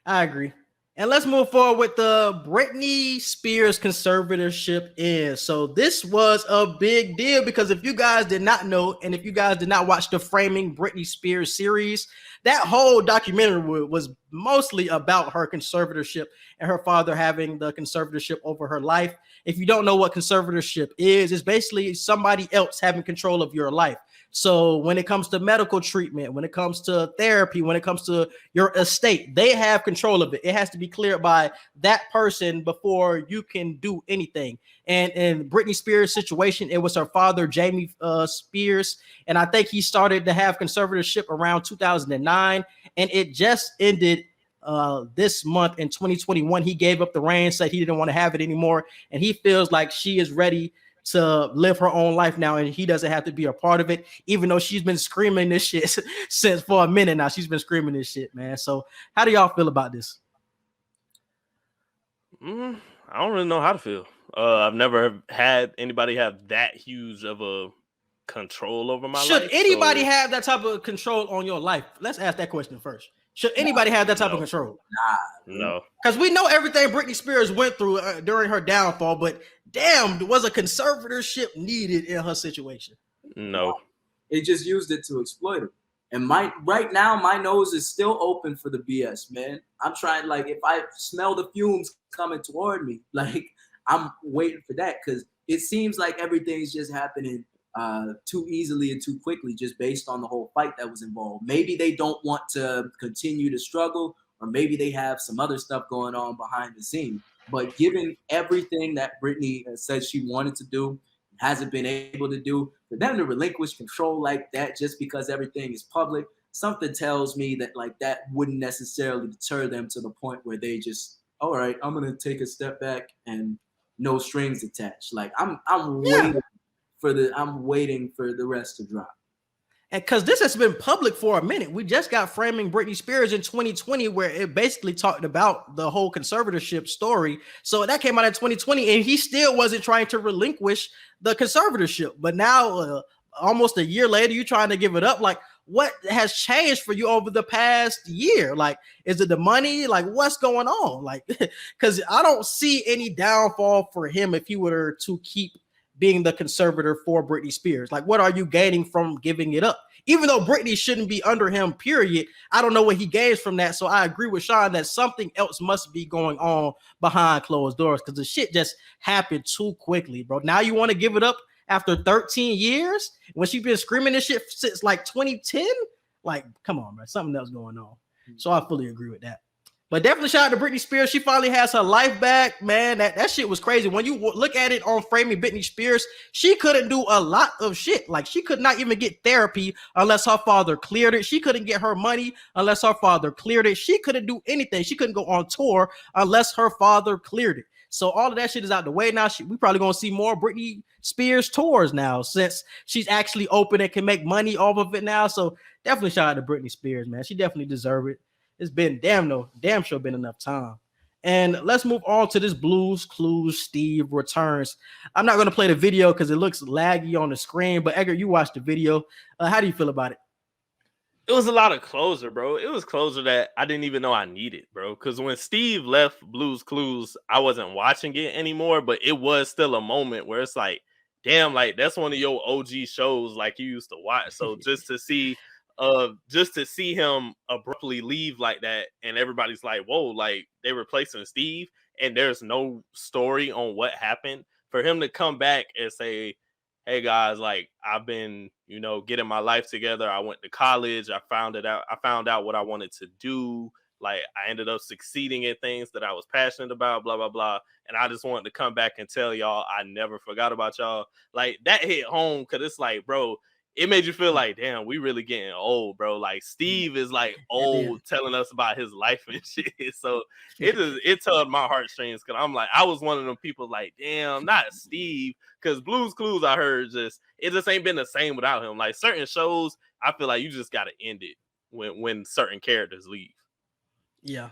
[SPEAKER 4] I agree. And let's move forward with the Britney Spears Conservatorship is. So this was a big deal because if you guys did not know, and if you guys did not watch the Framing Britney Spears series, that whole documentary was mostly about her conservatorship and her father having the conservatorship over her life. If you don't know what conservatorship is, it's basically somebody else having control of your life. So when it comes to medical treatment, when it comes to therapy, when it comes to your estate, they have control of it. It has to be cleared by that person before you can do anything. And in Britney Spears' situation, it was her father, Jamie Spears. And I think he started to have conservatorship around 2009. And it just ended this month in 2021. He gave up the reins, said he didn't want to have it anymore. And he feels like she is ready to live her own life now, and he doesn't have to be a part of it, even though she's been screaming this shit since for a minute now. She's been screaming this shit, man. So how do y'all feel about this?
[SPEAKER 5] I don't really know how to feel. I've never had anybody have that huge of a control over my life.
[SPEAKER 4] Should anybody have that type of control on your life? Let's ask that question first. Should anybody have that type of control?
[SPEAKER 5] No.
[SPEAKER 4] Because we know everything Britney Spears went through during her downfall, but damn, was a conservatorship needed in her situation?
[SPEAKER 5] No.
[SPEAKER 2] It just used it to exploit her. And right now, my nose is still open for the BS, man. I'm trying, like, if I smell the fumes coming toward me, like, I'm waiting for that because it seems like everything's just happening too easily and too quickly just based on the whole fight that was involved. Maybe they don't want to continue to struggle, or maybe they have some other stuff going on behind the scenes. But given everything that Britney said she wanted to do, hasn't been able to do, for them to relinquish control like that just because everything is public, something tells me that like that wouldn't necessarily deter them to the point where they just, all right, I'm gonna take a step back and no strings attached. Like I'm waiting for the rest to drop.
[SPEAKER 4] And because this has been public for a minute, we just got Framing Britney Spears in 2020, where it basically talked about the whole conservatorship story. So that came out in 2020, and he still wasn't trying to relinquish the conservatorship. But now, almost a year later, you're trying to give it up. Like, what has changed for you over the past year? Like, is it the money? Like, what's going on? Like, because I don't see any downfall for him if he were to keep being the conservator for Britney Spears. Like, what are you gaining from giving it up? Even though Britney shouldn't be under him, period, I don't know what he gains from that. So I agree with Shawn that something else must be going on behind closed doors because the shit just happened too quickly, bro. Now you want to give it up after 13 years when she's been screaming this shit since like 2010? Like, come on, bro. Something else going on. So I fully agree with that. But definitely shout out to Britney Spears. She finally has her life back, man. That shit was crazy. When you look at it on Framing Britney Spears, she couldn't do a lot of shit. Like, she could not even get therapy unless her father cleared it. She couldn't get her money unless her father cleared it. She couldn't do anything. She couldn't go on tour unless her father cleared it. So all of that shit is out the way now. We probably going to see more Britney Spears tours now since she's actually open and can make money off of it now. So definitely shout out to Britney Spears, man. She definitely deserves it. It's been damn sure been enough time. And let's move on to this Blues Clues Steve returns. I'm not going to play the video because it looks laggy on the screen, but Edgar, you watched the video. How do you feel about it?
[SPEAKER 5] It was a lot of closure, bro. It was closure that I didn't even know I needed, bro. Because when Steve left Blue's Clues, I wasn't watching it anymore, but it was still a moment where it's like, damn, like that's one of your OG shows like you used to watch. So just to see him abruptly leave like that, and everybody's like, whoa, like they replacing Steve, and there's no story on what happened. For him to come back and say, hey guys, like I've been, getting my life together. I went to college. I found out what I wanted to do. Like I ended up succeeding in things that I was passionate about, blah, blah, blah. And I just wanted to come back and tell y'all I never forgot about y'all. Like that hit home because it's like, bro, it made you feel like, damn, we really getting old, bro. Like Steve is like old telling us about his life and shit. So it tugged my heartstrings because I'm like, I was one of them people like, damn, not Steve. Because Blue's Clues, I heard it just ain't been the same without him. Like certain shows, I feel like you just got to end it when certain characters leave.
[SPEAKER 4] Yeah.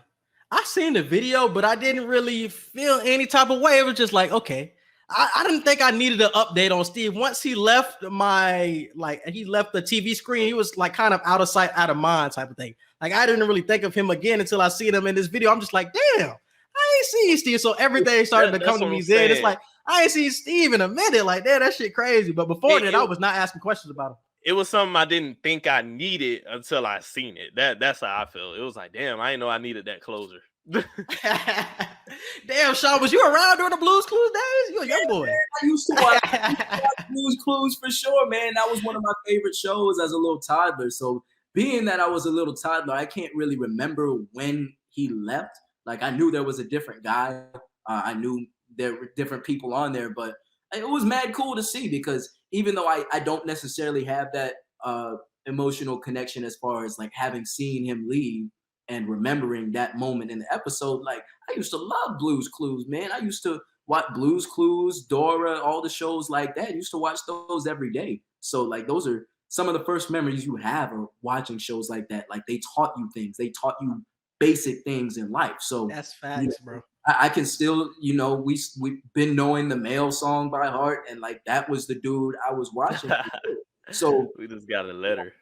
[SPEAKER 4] I seen the video, but I didn't really feel any type of way. It was just like, okay. I didn't think I needed an update on Steve. Once he left he left the TV screen, he was like kind of out of sight, out of mind type of thing. Like I didn't really think of him again until I seen him in this video. I'm just like, damn, I ain't seen Steve. So everything started to come to me then. It's like, I ain't seen Steve in a minute. Like, damn, that shit crazy. But before that, I was not asking questions about him.
[SPEAKER 5] It was something I didn't think I needed until I seen it. That's how I feel. It was like, damn, I didn't know I needed that closure.
[SPEAKER 4] Damn, Shawn, was you around during the Blue's Clues days? You a young boy.
[SPEAKER 2] Man, I used to watch Blue's Clues for sure, man. That was one of my favorite shows as a little toddler. So being that I was a little toddler, I can't really remember when he left. Like I knew there was a different guy. I knew there were different people on there, but it was mad cool to see because even though I don't necessarily have that emotional connection as far as like having seen him leave and remembering that moment in the episode, like I used to love Blue's Clues, man. I used to watch Blue's Clues, Dora, all the shows like that. I used to watch those every day. So like those are some of the first memories you have of watching shows like that. Like they taught you things. They taught you basic things in life. So
[SPEAKER 4] that's facts, bro.
[SPEAKER 2] I can still, we've been knowing the Male song by heart, and like that was the dude I was watching. So
[SPEAKER 5] we just got a letter.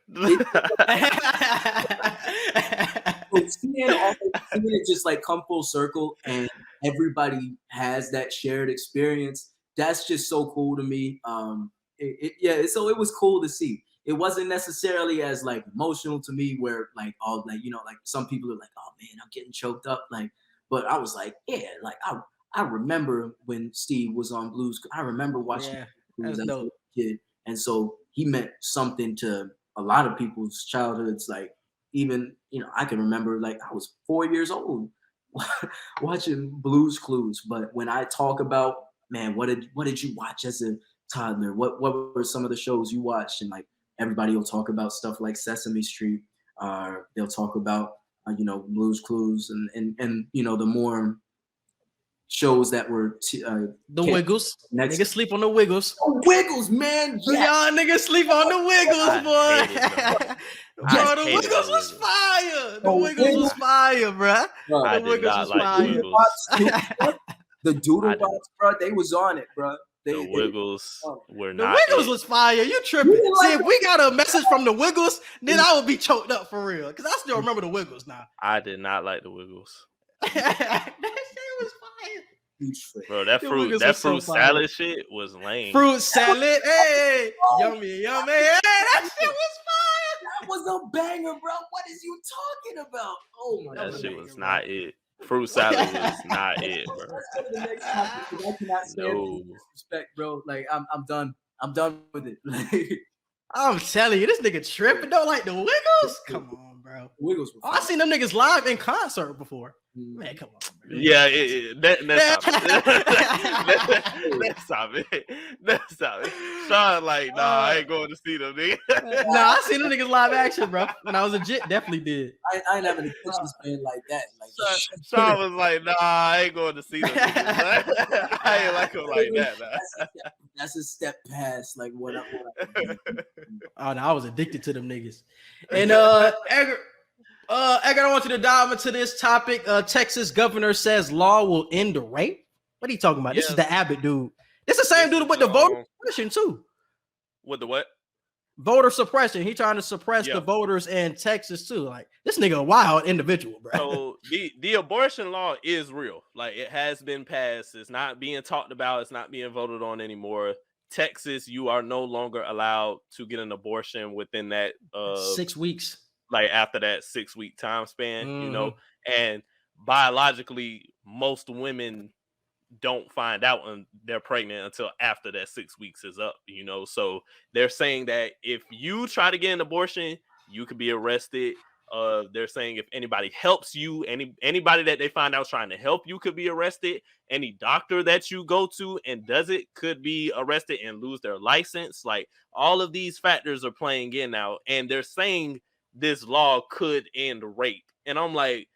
[SPEAKER 2] Seeing it just like come full circle, and everybody has that shared experience. That's just so cool to me. So it was cool to see. It wasn't necessarily as like emotional to me, where like like some people are like, oh man, I'm getting choked up, like. But I was like, yeah, like I remember when Steve was on Blues. I remember watching Blues as a kid, and so he meant something to a lot of people's childhoods. Like even I can remember like I was 4 years old watching Blues Clues. But when I talk about, man, what did you watch as a toddler? What were some of the shows you watched? And like everybody will talk about stuff like Sesame Street. They'll talk about Blues Clues and the more shows that were
[SPEAKER 4] the Wiggles. Niggas sleep on the Wiggles.
[SPEAKER 2] Oh, Wiggles, man.
[SPEAKER 4] Y'all niggas sleep on the Wiggles, boy. Bro, the Wiggles was fire. The Wiggles was fire, bro. The Wiggles was fire.
[SPEAKER 2] The Doodlebots, bro, they was on it, bro.
[SPEAKER 5] The Wiggles were not.
[SPEAKER 4] The Wiggles was fire. You tripping? See, if we got a message from the Wiggles, then I would be choked up for real. Because I still remember the Wiggles now.
[SPEAKER 5] I did not like the Wiggles.
[SPEAKER 4] That shit was fire.
[SPEAKER 5] Bro, that fruit salad shit was lame.
[SPEAKER 4] Fruit salad, hey, yummy. Hey, that shit was fire.
[SPEAKER 2] That was a banger, bro. What is you talking about? Oh my god,
[SPEAKER 5] that shit was not it. Fruit salad was not it, bro.
[SPEAKER 2] I cannot stand disrespect, bro. Like I'm done. I'm done with it. Like
[SPEAKER 4] I'm telling you, this nigga tripping. Don't like the Wiggles. Come on, bro.
[SPEAKER 2] Wiggles.
[SPEAKER 4] I seen them niggas live in concert before. Man, come on. Bro.
[SPEAKER 5] Yeah, that's it. Shawn, like, nah, I ain't going to see them, nigga.
[SPEAKER 4] Nah, I seen them niggas live action, bro. When I was legit, definitely did.
[SPEAKER 2] I ain't having a Christmas band like that. Like
[SPEAKER 5] Shawn was like, nah, I ain't going to see them. I ain't like them like that. Nah.
[SPEAKER 2] That's a step past like what I
[SPEAKER 4] Oh no, I was addicted to them niggas. And Edgar, I want you to dive into this topic. Texas governor says law will end rape. What are you talking about? Yes. This is the Abbott dude. This is the same dude with the voter suppression too.
[SPEAKER 5] With the what?
[SPEAKER 4] voter suppression. He trying to suppress the voters in Texas too. Like this nigga a wild individual, bro.
[SPEAKER 5] So the abortion law is real. Like it has been passed. It's not being talked about. It's not being voted on anymore. Texas, you are no longer allowed to get an abortion within that
[SPEAKER 4] 6 weeks.
[SPEAKER 5] Like after that 6-week time span, you know, and biologically, most women don't find out when they're pregnant until after that 6 weeks is up, you know. So they're saying that if you try to get an abortion, you could be arrested. They're saying if anybody helps you, anybody that they find out trying to help you could be arrested. Any doctor that you go to and does it could be arrested and lose their license. Like all of these factors are playing in now, and they're saying this law could end rape. And I'm like,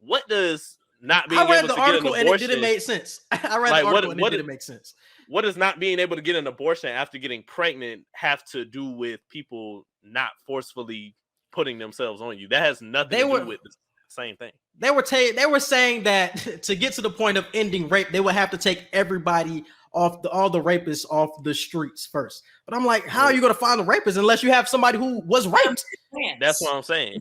[SPEAKER 5] what does not being able to get an abortion? I read the article and it
[SPEAKER 4] didn't make sense. I read the article and it didn't make sense.
[SPEAKER 5] What does not being able to get an abortion after getting pregnant have to do with people not forcefully putting themselves on you? That has nothing to do with the same thing.
[SPEAKER 4] They were saying that to get to the point of ending rape, they would have to take everybody off all the rapists off the streets first. But I'm like, how are you going to find the rapists unless you have somebody who was raped?
[SPEAKER 5] That's what I'm saying.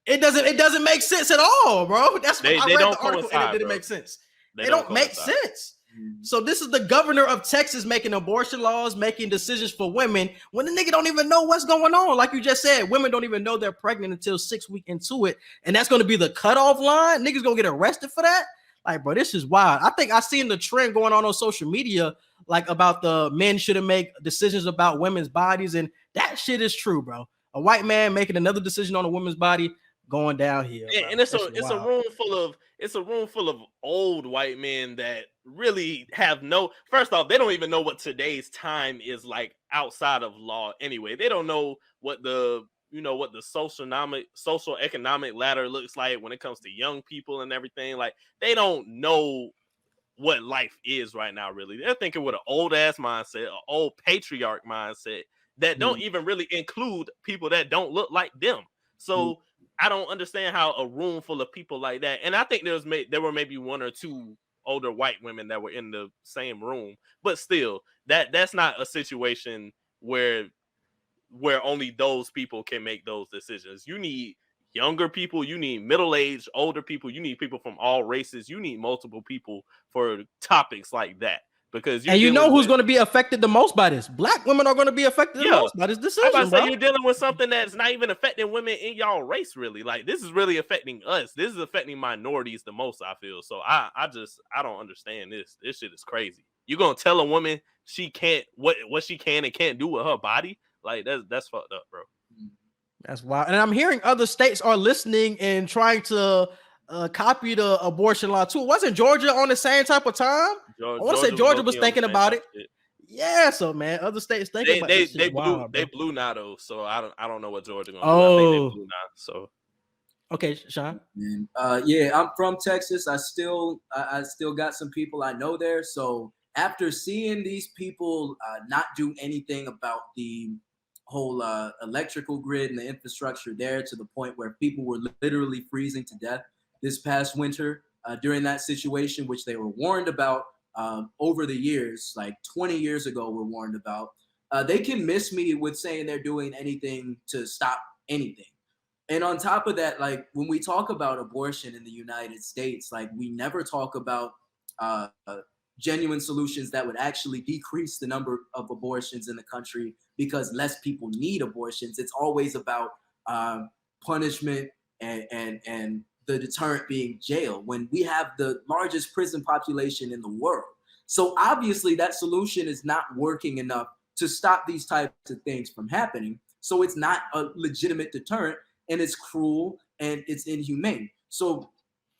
[SPEAKER 4] It doesn't make sense at all, bro. That's what I read
[SPEAKER 5] don't
[SPEAKER 4] the article and it didn't make sense. They don't make sense. So this is the governor of Texas making abortion laws, making decisions for women when the nigga don't even know what's going on. Like you just said, women don't even know they're pregnant until 6 weeks into it. And that's going to be the cutoff line. Niggas going to get arrested for that. Like, bro, this is wild. I think I seen the trend going on social media, like about the men shouldn't make decisions about women's bodies. And that shit is true, bro. A white man making another decision on a woman's body going downhill.
[SPEAKER 5] And it's a room full of old white men that really have first off, they don't even know what today's time is like outside of law anyway. They don't know what the social economic ladder looks like when it comes to young people and everything. Like they don't know what life is right now, really. They're thinking with an old ass mindset, an old patriarch mindset that don't even really include people that don't look like them. So I don't understand how a room full of people like that, and I think there were maybe one or two older white women that were in the same room, but still, that's not a situation where only those people can make those decisions. You need younger people, you need middle-aged, older people, you need people from all races, you need multiple people for topics like that. Because
[SPEAKER 4] you know who's going to be affected the most by this? Black women are going to be affected the most by this decision.
[SPEAKER 5] I'm about to say you're dealing with something that's not even affecting women in y'all race, really. Like this is really affecting us. This is affecting minorities the most, I feel. So I don't understand this. This shit is crazy. You're gonna tell a woman she can't what she can and can't do with her body? Like that's fucked up, bro.
[SPEAKER 4] That's wild. And I'm hearing other states are listening and trying to copy the abortion law too. Wasn't Georgia on the same type of time? I want to say Georgia was thinking about it. Yeah, so man, other states thinking about it.
[SPEAKER 5] They blew now though, so I don't know what Georgia gonna do.
[SPEAKER 4] I think
[SPEAKER 5] they blew now. So
[SPEAKER 4] okay, Shawn.
[SPEAKER 2] Yeah, I'm from Texas. I still got some people I know there. So after seeing these people not do anything about the whole electrical grid and the infrastructure there, to the point where people were literally freezing to death this past winter during that situation, which they were warned about over the years, like 20 years ago, were warned about. They can miss me with saying they're doing anything to stop anything. And on top of that, like when we talk about abortion in the United States, like we never talk about genuine solutions that would actually decrease the number of abortions in the country because less people need abortions. It's always about punishment and the deterrent being jail, when we have the largest prison population in the world. So obviously that solution is not working enough to stop these types of things from happening. So it's not a legitimate deterrent, and it's cruel and it's inhumane. So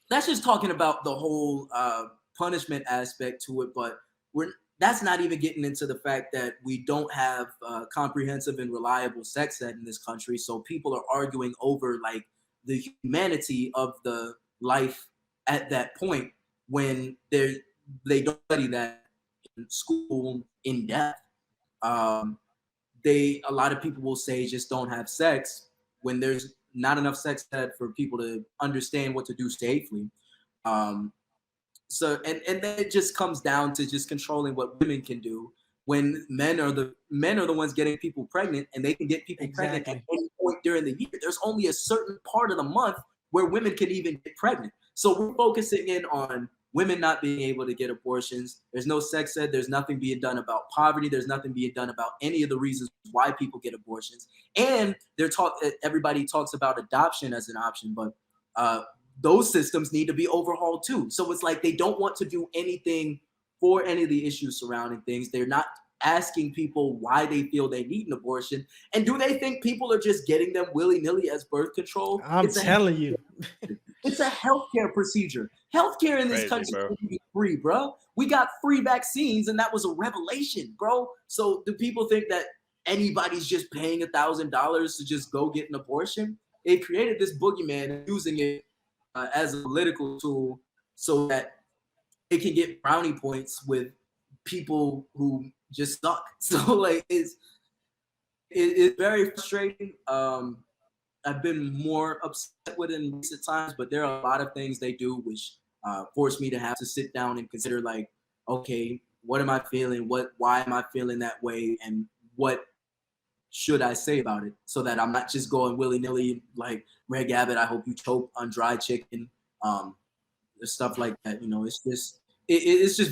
[SPEAKER 2] that's just talking about the whole punishment aspect to it, but that's not even getting into the fact that we don't have comprehensive and reliable sex ed in this country. So people are arguing over like the humanity of the life at that point when they don't study that in school in depth. A lot of people will say just don't have sex when there's not enough sex ed for people to understand what to do safely. So and then it just comes down to just controlling what women can do when men are the ones getting people pregnant, and they can get people pregnant at any point during the year. There's only a certain part of the month where women can even get pregnant. So we're focusing in on women not being able to get abortions. There's no sex ed. There's nothing being done about poverty. There's nothing being done about any of the reasons why people get abortions. And everybody talks about adoption as an option, but those systems need to be overhauled too. So it's like they don't want to do anything for any of the issues surrounding things. They're not asking people why they feel they need an abortion. And do they think people are just getting them willy-nilly as birth control?
[SPEAKER 4] I'm telling you.
[SPEAKER 2] It's a healthcare procedure. Healthcare in this country should be free, bro. We got free vaccines, and that was a revelation, bro. So do people think that anybody's just paying $1,000 to just go get an abortion? They created this boogeyman and using it as a political tool so that it can get brownie points with people who just suck. So like it's very frustrating. I've been more upset with it in recent times, but there are a lot of things they do which force me to have to sit down and consider, like, okay, what am I feeling? Why am I feeling that way? And what should I say about it, so that I'm not just going willy-nilly like Greg Abbott, I hope you choke on dry chicken, stuff like that. You know, it's just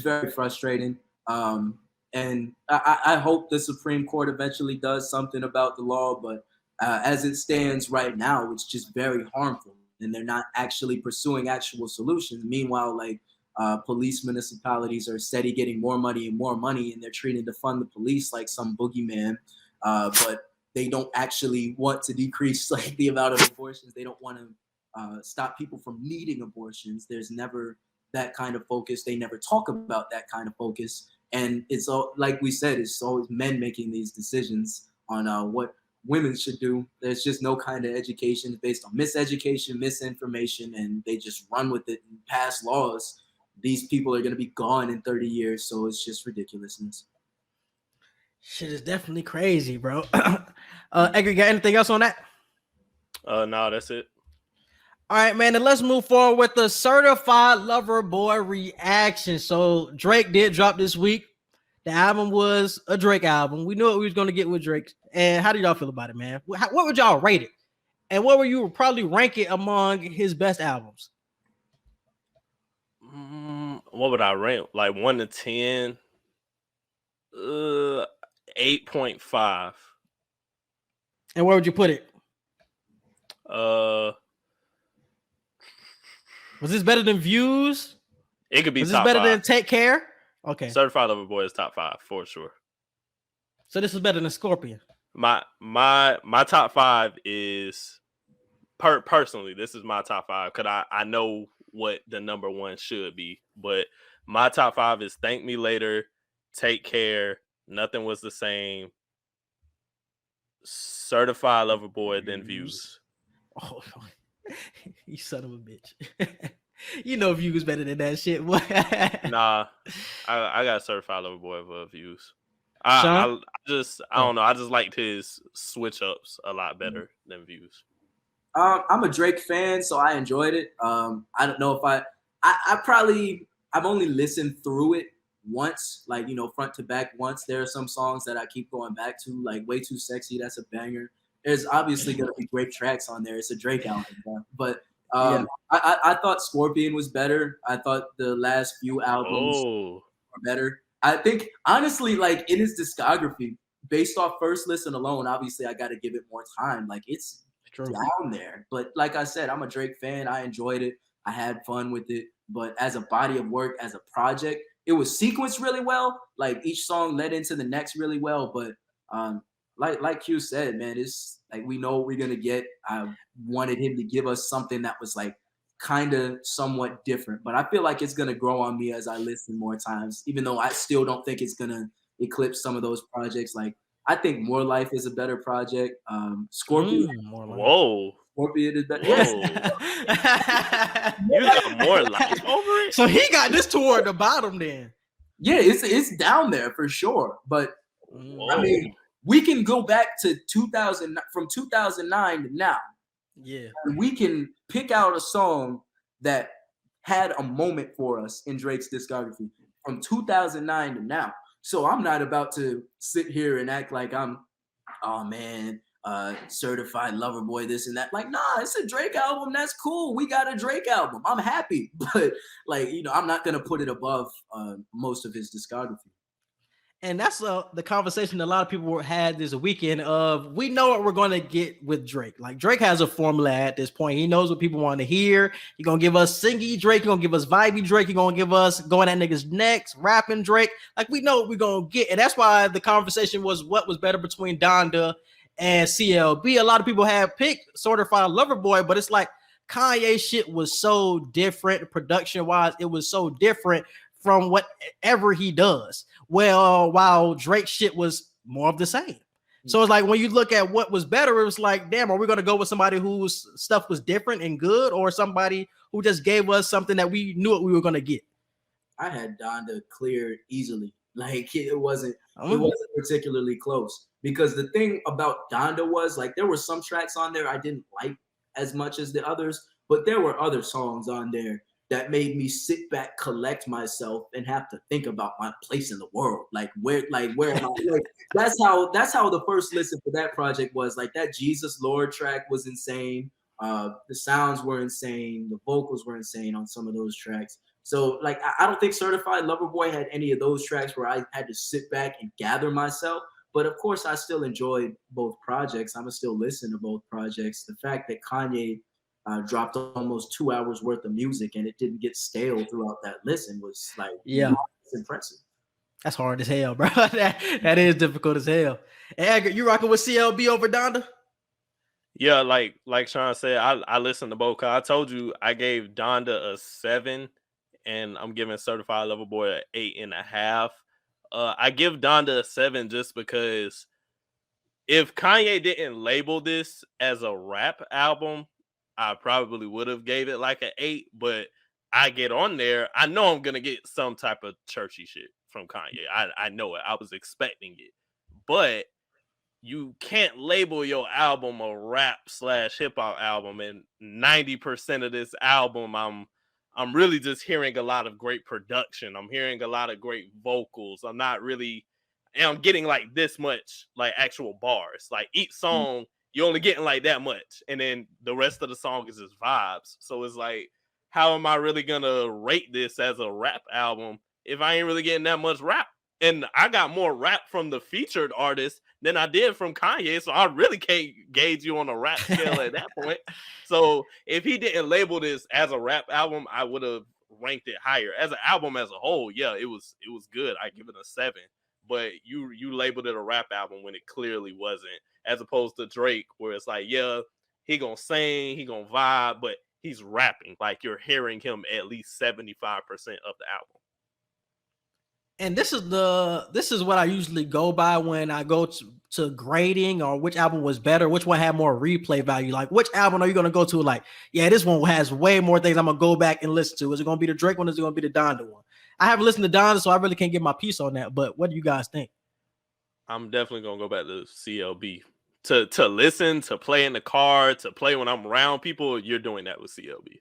[SPEAKER 2] very frustrating. And I hope the Supreme Court eventually does something about the law, but as it stands right now, it's just very harmful, and they're not actually pursuing actual solutions. Meanwhile, like police municipalities are steady getting more money and more money, and they're treating to fund the police like some boogeyman. But they don't actually want to decrease like the amount of abortions. They don't want to stop people from needing abortions. There's never that kind of focus. They never talk about that kind of focus. And it's all, like we said, it's always men making these decisions on what women should do. There's just no kind of education based on miseducation, misinformation, and they just run with it and pass laws. These people are going to be gone in 30 years. So it's just ridiculousness.
[SPEAKER 4] Shit is definitely crazy, bro. Edgar, got anything else on that?
[SPEAKER 5] No, that's it.
[SPEAKER 4] All right, man. Then let's move forward with the Certified Lover Boy reaction. So Drake did drop this week. The album was a Drake album. We knew what we was going to get with Drake. And how do y'all feel about it, man? What would y'all rate it? And what were you probably rank it among his best albums?
[SPEAKER 5] What would I rank? Like 1 to 10? 8.5.
[SPEAKER 4] And where would you put it?
[SPEAKER 5] Was
[SPEAKER 4] this better than Views?
[SPEAKER 5] It could be
[SPEAKER 4] was
[SPEAKER 5] top
[SPEAKER 4] this better
[SPEAKER 5] 5.
[SPEAKER 4] than Take Care? Okay.
[SPEAKER 5] Certified Lover Boy is top 5 for sure.
[SPEAKER 4] So this is better than Scorpion.
[SPEAKER 5] My top 5 is personally, this is my top 5 because I know what the number one should be, but my top 5 is Thank Me Later, Take Care, Nothing Was the Same, Certified Lover Boy, then Views.
[SPEAKER 4] Oh, you son of a bitch. You know Views better than that shit.
[SPEAKER 5] Nah, I got Certified Lover Boy for Views.
[SPEAKER 4] Shawn?
[SPEAKER 5] I don't know. I just liked his switch ups a lot better than Views.
[SPEAKER 2] I'm a Drake fan, so I enjoyed it. I don't know if I've only listened through it once, like, you know, front to back once. There are some songs that I keep going back to, like Way Too Sexy. That's a banger. There's obviously going to be great tracks on there. It's a Drake album, but I thought Scorpion was better. I thought the last few albums were better. I think, honestly, like in his discography, based off first listen alone, obviously I got to give it more time. Like it's down there. But like I said, I'm a Drake fan. I enjoyed it. I had fun with it. But as a body of work, as a project, it was sequenced really well. Like each song led into the next really well. But like Q said, man, it's like we know what we're gonna get. I wanted him to give us something that was like kind of somewhat different. But I feel like it's gonna grow on me as I listen more times, even though I still don't think it's gonna eclipse some of those projects. Like I think More Life is a better project. Scorpion.
[SPEAKER 5] Whoa.
[SPEAKER 2] Scorpion is better.
[SPEAKER 4] Yes.
[SPEAKER 5] You got More Life over it?
[SPEAKER 4] So he got this toward the bottom then.
[SPEAKER 2] Yeah, it's down there for sure. But I mean, we can go back to 2000 from 2009 to now.
[SPEAKER 4] Yeah.
[SPEAKER 2] And we can pick out a song that had a moment for us in Drake's discography from 2009 to now. So I'm not about to sit here and act like I'm, oh man, certified lover boy, this and that. Like, nah, it's a Drake album. That's cool. We got a Drake album. I'm happy. But like, I'm not gonna put it above most of his discography.
[SPEAKER 4] And that's the conversation a lot of people had this weekend of, we know what we're going to get with Drake. Like, Drake has a formula at this point. He knows what people want to hear. He's going to give us singy Drake. He's going to give us vibey Drake. He's going to give us going at niggas' necks, rapping Drake. Like, we know what we're going to get. And that's why the conversation was what was better between Donda and CLB. A lot of people have picked Certified Lover Boy, but it's like Kanye shit was so different production-wise. It was so different from whatever he does. Well, while Drake shit was more of the same. So it's like, when you look at what was better, it was like, damn, are we going to go with somebody whose stuff was different and good, or somebody who just gave us something that we knew what we were going to get?
[SPEAKER 2] I had Donda cleared easily. Like, it wasn't particularly close, because the thing about Donda was, like, there were some tracks on there I didn't like as much as the others, but there were other songs on there that made me sit back, collect myself, and have to think about my place in the world. Like, where am I? Like, that's how the first listen for that project was. Like, that Jesus Lord track was insane. The sounds were insane. The vocals were insane on some of those tracks. So, like, I don't think Certified Lover Boy had any of those tracks where I had to sit back and gather myself. But of course, I still enjoyed both projects. I'm gonna still listen to both projects. The fact that Kanye dropped almost 2 hours worth of music and it didn't get stale throughout that listen was like, it's impressive.
[SPEAKER 4] That's hard as hell, bro. that is difficult as hell. And Edgar, you rocking with CLB over Donda?
[SPEAKER 5] Yeah, like Shawn said, I listened to both. I told you I gave Donda a 7, and I'm giving Certified Lover Boy an 8.5. I give Donda a 7 just because if Kanye didn't label this as a rap album, I probably would have gave it like an 8, but I get on there, I know I'm going to get some type of churchy shit from Kanye. I know it. I was expecting it. But you can't label your album a rap/hip-hop album, and 90% of this album, I'm really just hearing a lot of great production. I'm hearing a lot of great vocals. I'm getting like this much like actual bars. Like, each song, you're only getting like that much, and then the rest of the song is just vibes. So it's like, how am I really gonna rate this as a rap album if I ain't really getting that much rap? And I got more rap from the featured artist than I did from Kanye, so I really can't gauge you on a rap scale at that point. So if he didn't label this as a rap album, I would have ranked it higher. As an album as a whole, yeah, it was good. I give it a 7. But you labeled it a rap album when it clearly wasn't, as opposed to Drake, where it's like, yeah, he gonna sing, he gonna vibe, but he's rapping. Like, you're hearing him at least 75% of the album.
[SPEAKER 4] And this is what I usually go by when I go to grading, or which album was better, which one had more replay value. Like, which album are you going to go to? Like, yeah, this one has way more things I'm going to go back and listen to. Is it going to be the Drake one? Or is it going to be the Donda one? I haven't listened to Donda, so I really can't get my piece on that. But what do you guys think?
[SPEAKER 5] I'm definitely going to go back to CLB. To listen, to play in the car, to play when I'm around people, you're doing that with CLB.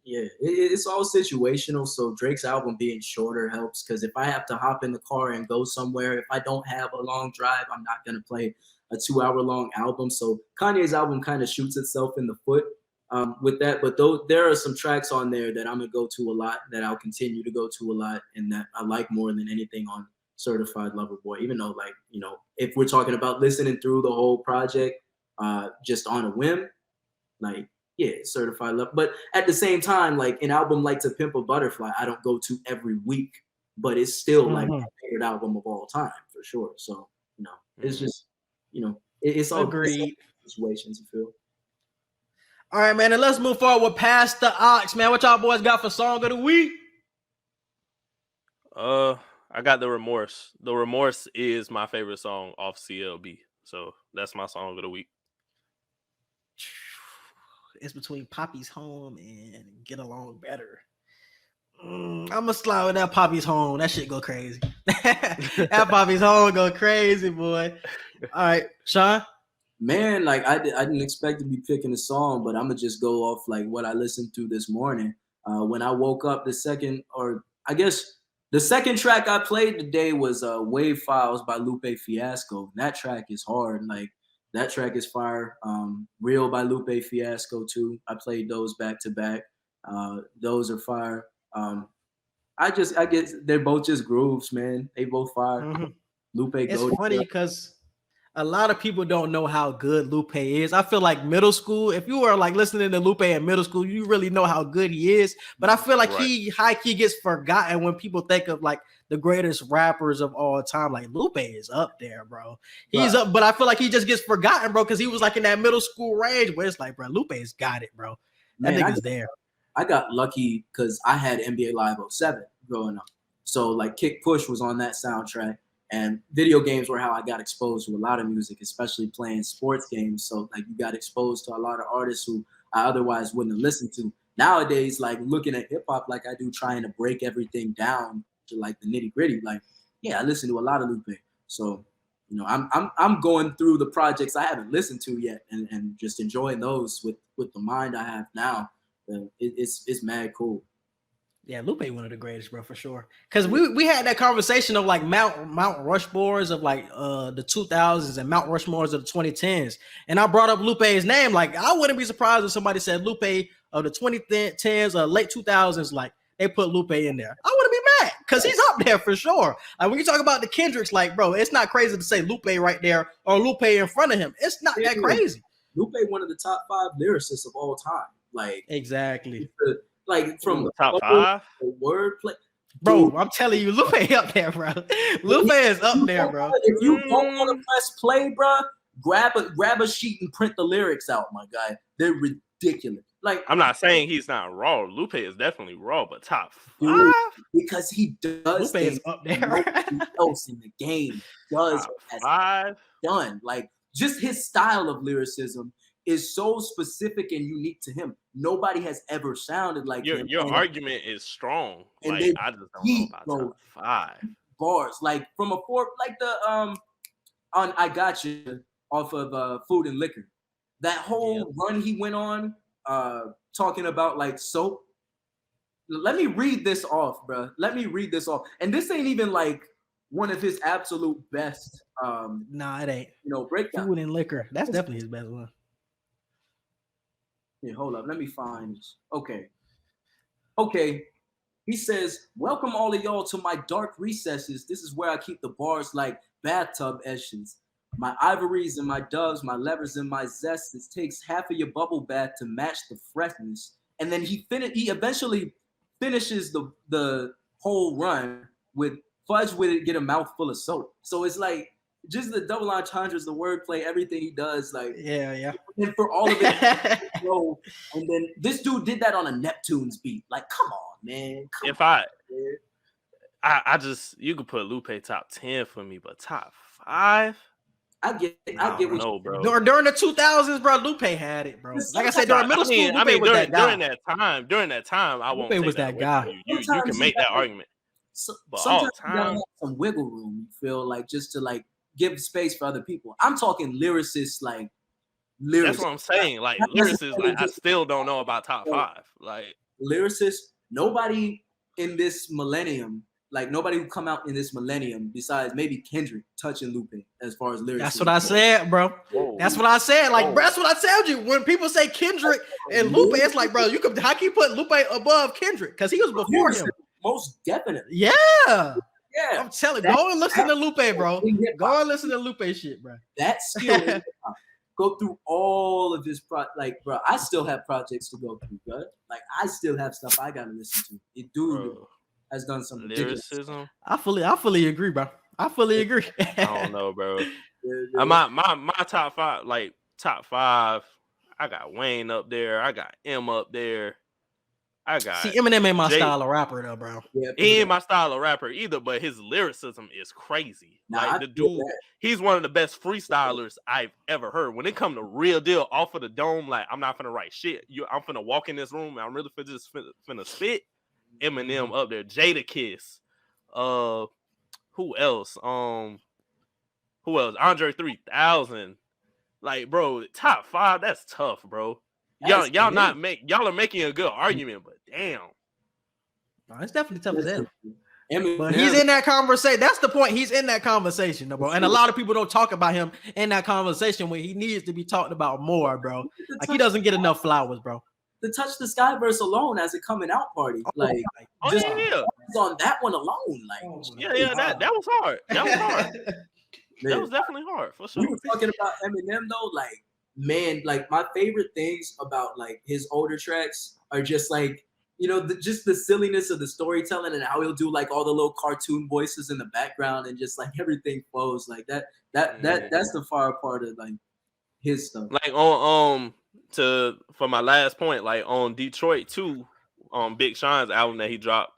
[SPEAKER 2] Yeah, it's all situational. So Drake's album being shorter helps, because if I have to hop in the car and go somewhere, if I don't have a long drive, I'm not going to play a 2-hour-long album. So Kanye's album kind of shoots itself in the foot with that. But there are some tracks on there that I'm going to go to a lot, that I'll continue to go to a lot, and that I like more than anything on Certified Lover Boy. Even though, like, if we're talking about listening through the whole project just on a whim, like, yeah, Certified Love. But at the same time, like, an album like To Pimp a Butterfly, I don't go to every week, but it's still like my favorite album of all time, for sure. So, it's just, it's all
[SPEAKER 4] agreed
[SPEAKER 2] situations, you feel.
[SPEAKER 4] All right, man, and let's move forward with Past the Ox, man. What y'all boys got for song of the week?
[SPEAKER 5] I got The Remorse. The Remorse is my favorite song off CLB. So that's my song of the week.
[SPEAKER 4] It's between Poppy's Home and Get Along Better. I'm gonna slide with that Poppy's Home. That shit go crazy. That Poppy's Home go crazy, boy. All right, Shawn.
[SPEAKER 2] Man, like, I didn't expect to be picking a song, but I'm gonna just go off like what I listened to this morning. When I woke up, the second, or I guess The second track I played today was Wave Files by Lupe Fiasco. That track is hard. Like, that track is fire. Real by Lupe Fiasco too. I played those back to back. Those are fire. I guess they're both just grooves, man. They both fire.
[SPEAKER 4] Mm-hmm.
[SPEAKER 2] Lupe
[SPEAKER 4] It's
[SPEAKER 2] Goldie.
[SPEAKER 4] funny because a lot of people don't know how good Lupe is. I feel like middle school, if you were like listening to Lupe in middle school, you really know how good he is. But I feel like he high key gets forgotten when people think of like the greatest rappers of all time. Like Lupe is up there, bro. He's up, but I feel like he just gets forgotten, bro, because he was like in that middle school range where it's like, bro, Lupe's got it, bro. That nigga's there.
[SPEAKER 2] I got lucky because I had NBA Live 07 growing up. So like Kick Push was on that soundtrack. And video games were how I got exposed to a lot of music, especially playing sports games. So like you got exposed to a lot of artists who I otherwise wouldn't have listened to. Nowadays, like looking at hip hop like I do, trying to break everything down to like the nitty gritty. Like, yeah, I listen to a lot of Lupe. So, you know, I'm going through the projects I haven't listened to yet and just enjoying those with the mind I have now. It's mad cool.
[SPEAKER 4] Yeah, Lupe one of the greatest, bro, for sure. Because we had that conversation of like Mount Rushmores of like the 2000s and Mount Rushmores of the 2010s, and I brought up Lupe's name. Like, I wouldn't be surprised if somebody said Lupe of the 2010s or late 2000s, like they put Lupe in there. I wouldn't be mad because he's up there for sure. Like when you talk about the Kendricks, like bro, it's not crazy to say Lupe right there or Lupe in front of him. It's not that crazy.
[SPEAKER 2] Lupe, one of the top 5 lyricists of all time. Like
[SPEAKER 4] exactly.
[SPEAKER 2] Like from the
[SPEAKER 5] top 5
[SPEAKER 2] wordplay,
[SPEAKER 4] bro. I'm telling you, Lupe up there, bro. Lupe is up there, bro.
[SPEAKER 2] If you don't want to press play, bro, grab a sheet and print the lyrics out, my guy. They're ridiculous. Like,
[SPEAKER 5] I'm not saying he's not raw. Lupe is definitely raw, but top 5
[SPEAKER 2] dude, because he does.
[SPEAKER 4] Lupe is up there.
[SPEAKER 2] Nobody else in the game does
[SPEAKER 5] top 5
[SPEAKER 2] done. Like, just his style of lyricism is so specific and unique to him. Nobody has ever sounded like him.
[SPEAKER 5] Your argument is strong.
[SPEAKER 2] And
[SPEAKER 5] like I just don't know about top 5
[SPEAKER 2] bars. Like from a like the on I Got You off of Food and Liquor. That whole run he went on talking about like soap. Let me read this off, bro. Let me read this off. And this ain't even like one of his absolute best.
[SPEAKER 4] Nah, it ain't.
[SPEAKER 2] You know, breakdown.
[SPEAKER 4] Food and Liquor. That's definitely his best one.
[SPEAKER 2] Yeah, hold up. Let me find this. Okay. He says, welcome all of y'all to my dark recesses. This is where I keep the bars like bathtub etchings. My ivories and my doves, my levers and my zest. It takes half of your bubble bath to match the freshness. And then he eventually finishes the whole run with fudge with it, get a mouthful of soap. So it's like just the double entendres, the wordplay, everything he does, like
[SPEAKER 4] yeah.
[SPEAKER 2] And for all of it, and then this dude did that on a Neptune's beat. Like, come on, man.
[SPEAKER 5] I just you could put Lupe top 10 for me, but top 5.
[SPEAKER 2] I get what you
[SPEAKER 5] bro.
[SPEAKER 4] During the 2000s, bro, Lupe had it, bro. Like I said, during middle school, Lupe was that guy.
[SPEAKER 5] During that time, I won't.
[SPEAKER 4] Lupe was that guy.
[SPEAKER 5] You can make that argument. But
[SPEAKER 2] sometimes
[SPEAKER 5] all
[SPEAKER 2] you gotta
[SPEAKER 5] time,
[SPEAKER 2] have some wiggle room. You feel like just to like give space for other people. I'm talking lyricists, like lyricists.
[SPEAKER 5] That's what I'm saying. Like lyricists, like I still don't know about top 5. Like
[SPEAKER 2] lyricists, nobody in this millennium. Like nobody who come out in this millennium besides maybe Kendrick touching Lupe as far as lyrics.
[SPEAKER 4] That's what I said, bro. Whoa. That's what I said. Like, bro, that's what I told you. When people say Kendrick and Lupe, it's like, bro, how can you put Lupe above Kendrick? Because he was before him.
[SPEAKER 2] Most definitely.
[SPEAKER 4] Yeah.
[SPEAKER 2] Yeah.
[SPEAKER 4] I'm telling you, go and listen to Lupe, bro. Go and listen to Lupe shit, bro.
[SPEAKER 2] That skill. Go through all of his like, bro, I still have projects to go through, bro. Like, I still have stuff I gotta listen to. It dude has done some
[SPEAKER 5] lyricism.
[SPEAKER 4] I fully agree, bro. I fully agree.
[SPEAKER 5] I don't know, bro. My top 5, like top 5, I got Wayne up there. I got M up there. I got
[SPEAKER 4] Eminem ain't my style of rapper though, bro.
[SPEAKER 2] Yeah,
[SPEAKER 5] he ain't my style of rapper either, but his lyricism is crazy. Like the dude, he's one of the best freestylers I've ever heard. When it come to real deal off of the dome, like I'm not finna write shit. I'm finna walk in this room and I'm really finna spit. Eminem up there, Jada Kiss. Who else? Andre 3000. Like, bro, top 5. That's tough, bro. Y'all are making a good argument, but damn.
[SPEAKER 4] No, it's definitely tough as hell. But he's in that conversation. That's the point. He's in that conversation, bro. And a lot of people don't talk about him in that conversation when he needs to be talked about more, bro. Like he doesn't get enough flowers, bro.
[SPEAKER 2] The Touch the Sky verse alone as a coming out party, like just on that one alone, like
[SPEAKER 5] that was hard. That was hard. That was definitely hard for sure.
[SPEAKER 2] We were talking about Eminem though, like man, like my favorite things about like his older tracks are just like, you know, just the silliness of the storytelling and how he'll do like all the little cartoon voices in the background and just like everything flows like that. That's the far part of like his stuff.
[SPEAKER 5] Like on for my last point, like on Detroit 2, Big Sean's album that he dropped,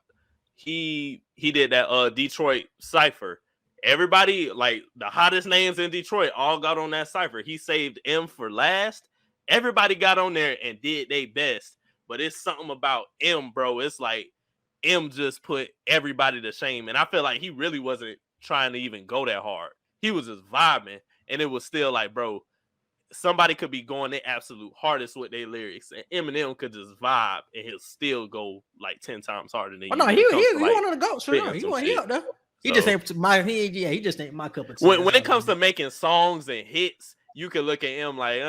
[SPEAKER 5] he did that Detroit cypher. Everybody, like the hottest names in Detroit, all got on that cypher. He saved M for last. Everybody got on there and did their best. But it's something about M, bro. It's like M just put everybody to shame. And I feel like he really wasn't trying to even go that hard. He was just vibing. And it was still like, bro, somebody could be going their absolute hardest with their lyrics, and Eminem could just vibe, and he'll still go like 10 times harder than you.
[SPEAKER 4] No, he one of the goats for sure. He up there. He just ain't my cup of tea.
[SPEAKER 5] When it comes to making songs and hits, you can look at him like,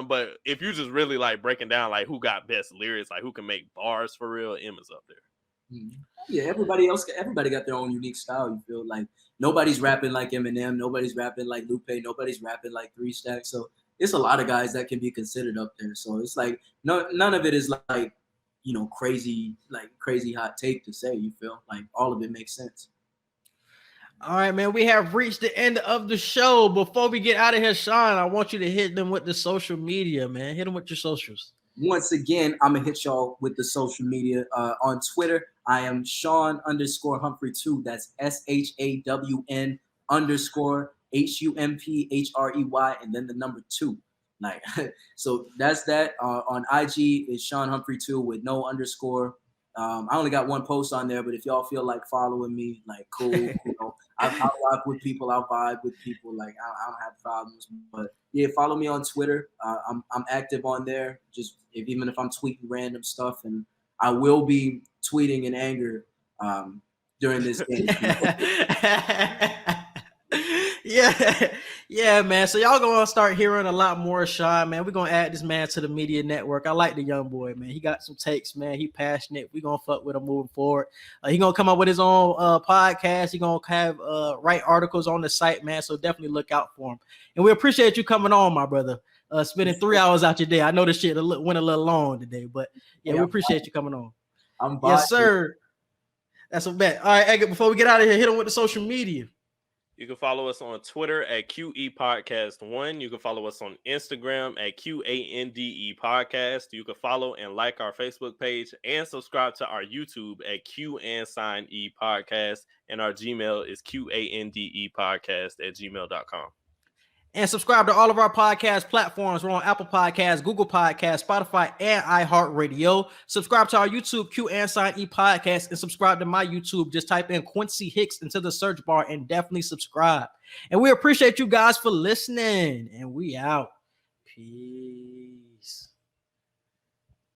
[SPEAKER 5] but if you just really like breaking down like who got best lyrics, like who can make bars for real, M is up there.
[SPEAKER 2] Yeah, everybody got their own unique style. You feel like nobody's rapping like Eminem, nobody's rapping like Lupe, nobody's rapping like 3 Stacks. So it's a lot of guys that can be considered up there. So it's like none of it is like, you know, crazy hot take to say. You feel like all of it makes sense.
[SPEAKER 4] All right, man. We have reached the end of the show. Before we get out of here, Shawn, I want you to hit them with the social media, man. Hit them with your socials.
[SPEAKER 2] Once again, I'm gonna hit y'all with the social media. On Twitter, I am Shawn_Humphrey2. That's SHAWN _HUMPHREY and then the number 2. Like so that's that. On IG is Shawn Humphrey2 with no underscore. I only got one post on there, but if y'all feel like following me, like cool, you know, I'll rock with people, I'll vibe with people, like I don't have problems. But yeah, follow me on Twitter. I'm active on there. Just even if I'm tweeting random stuff, and I will be tweeting in anger during this game.
[SPEAKER 4] Yeah, man. So y'all gonna start hearing a lot more Shawn, man. We're gonna add this man to the media network. I like the young boy, man. He got some takes, man. He passionate. We gonna fuck with him moving forward. He gonna come up with his own podcast. He gonna have write articles on the site, man. So definitely look out for him. And we appreciate you coming on, my brother. Spending 3 hours out your day. I know this shit went a little long today, but yeah, we appreciate you coming on. Yes, sir. That's a bet. All right, Edgar, before we get out of here, hit him with the social media.
[SPEAKER 5] You can follow us on Twitter at QE Podcast 1. You can follow us on Instagram at QANDE Podcast. You can follow and like our Facebook page and subscribe to our YouTube at Q&E Podcast. And our Gmail is QANDEpodcast@gmail.com.
[SPEAKER 4] And subscribe to all of our podcast platforms. We're on Apple Podcasts, Google Podcasts, Spotify, and iHeartRadio. Subscribe to our YouTube, Q&E Podcast, and subscribe to my YouTube. Just type in Quincy Hicks into the search bar and definitely subscribe. And we appreciate you guys for listening. And we out. Peace.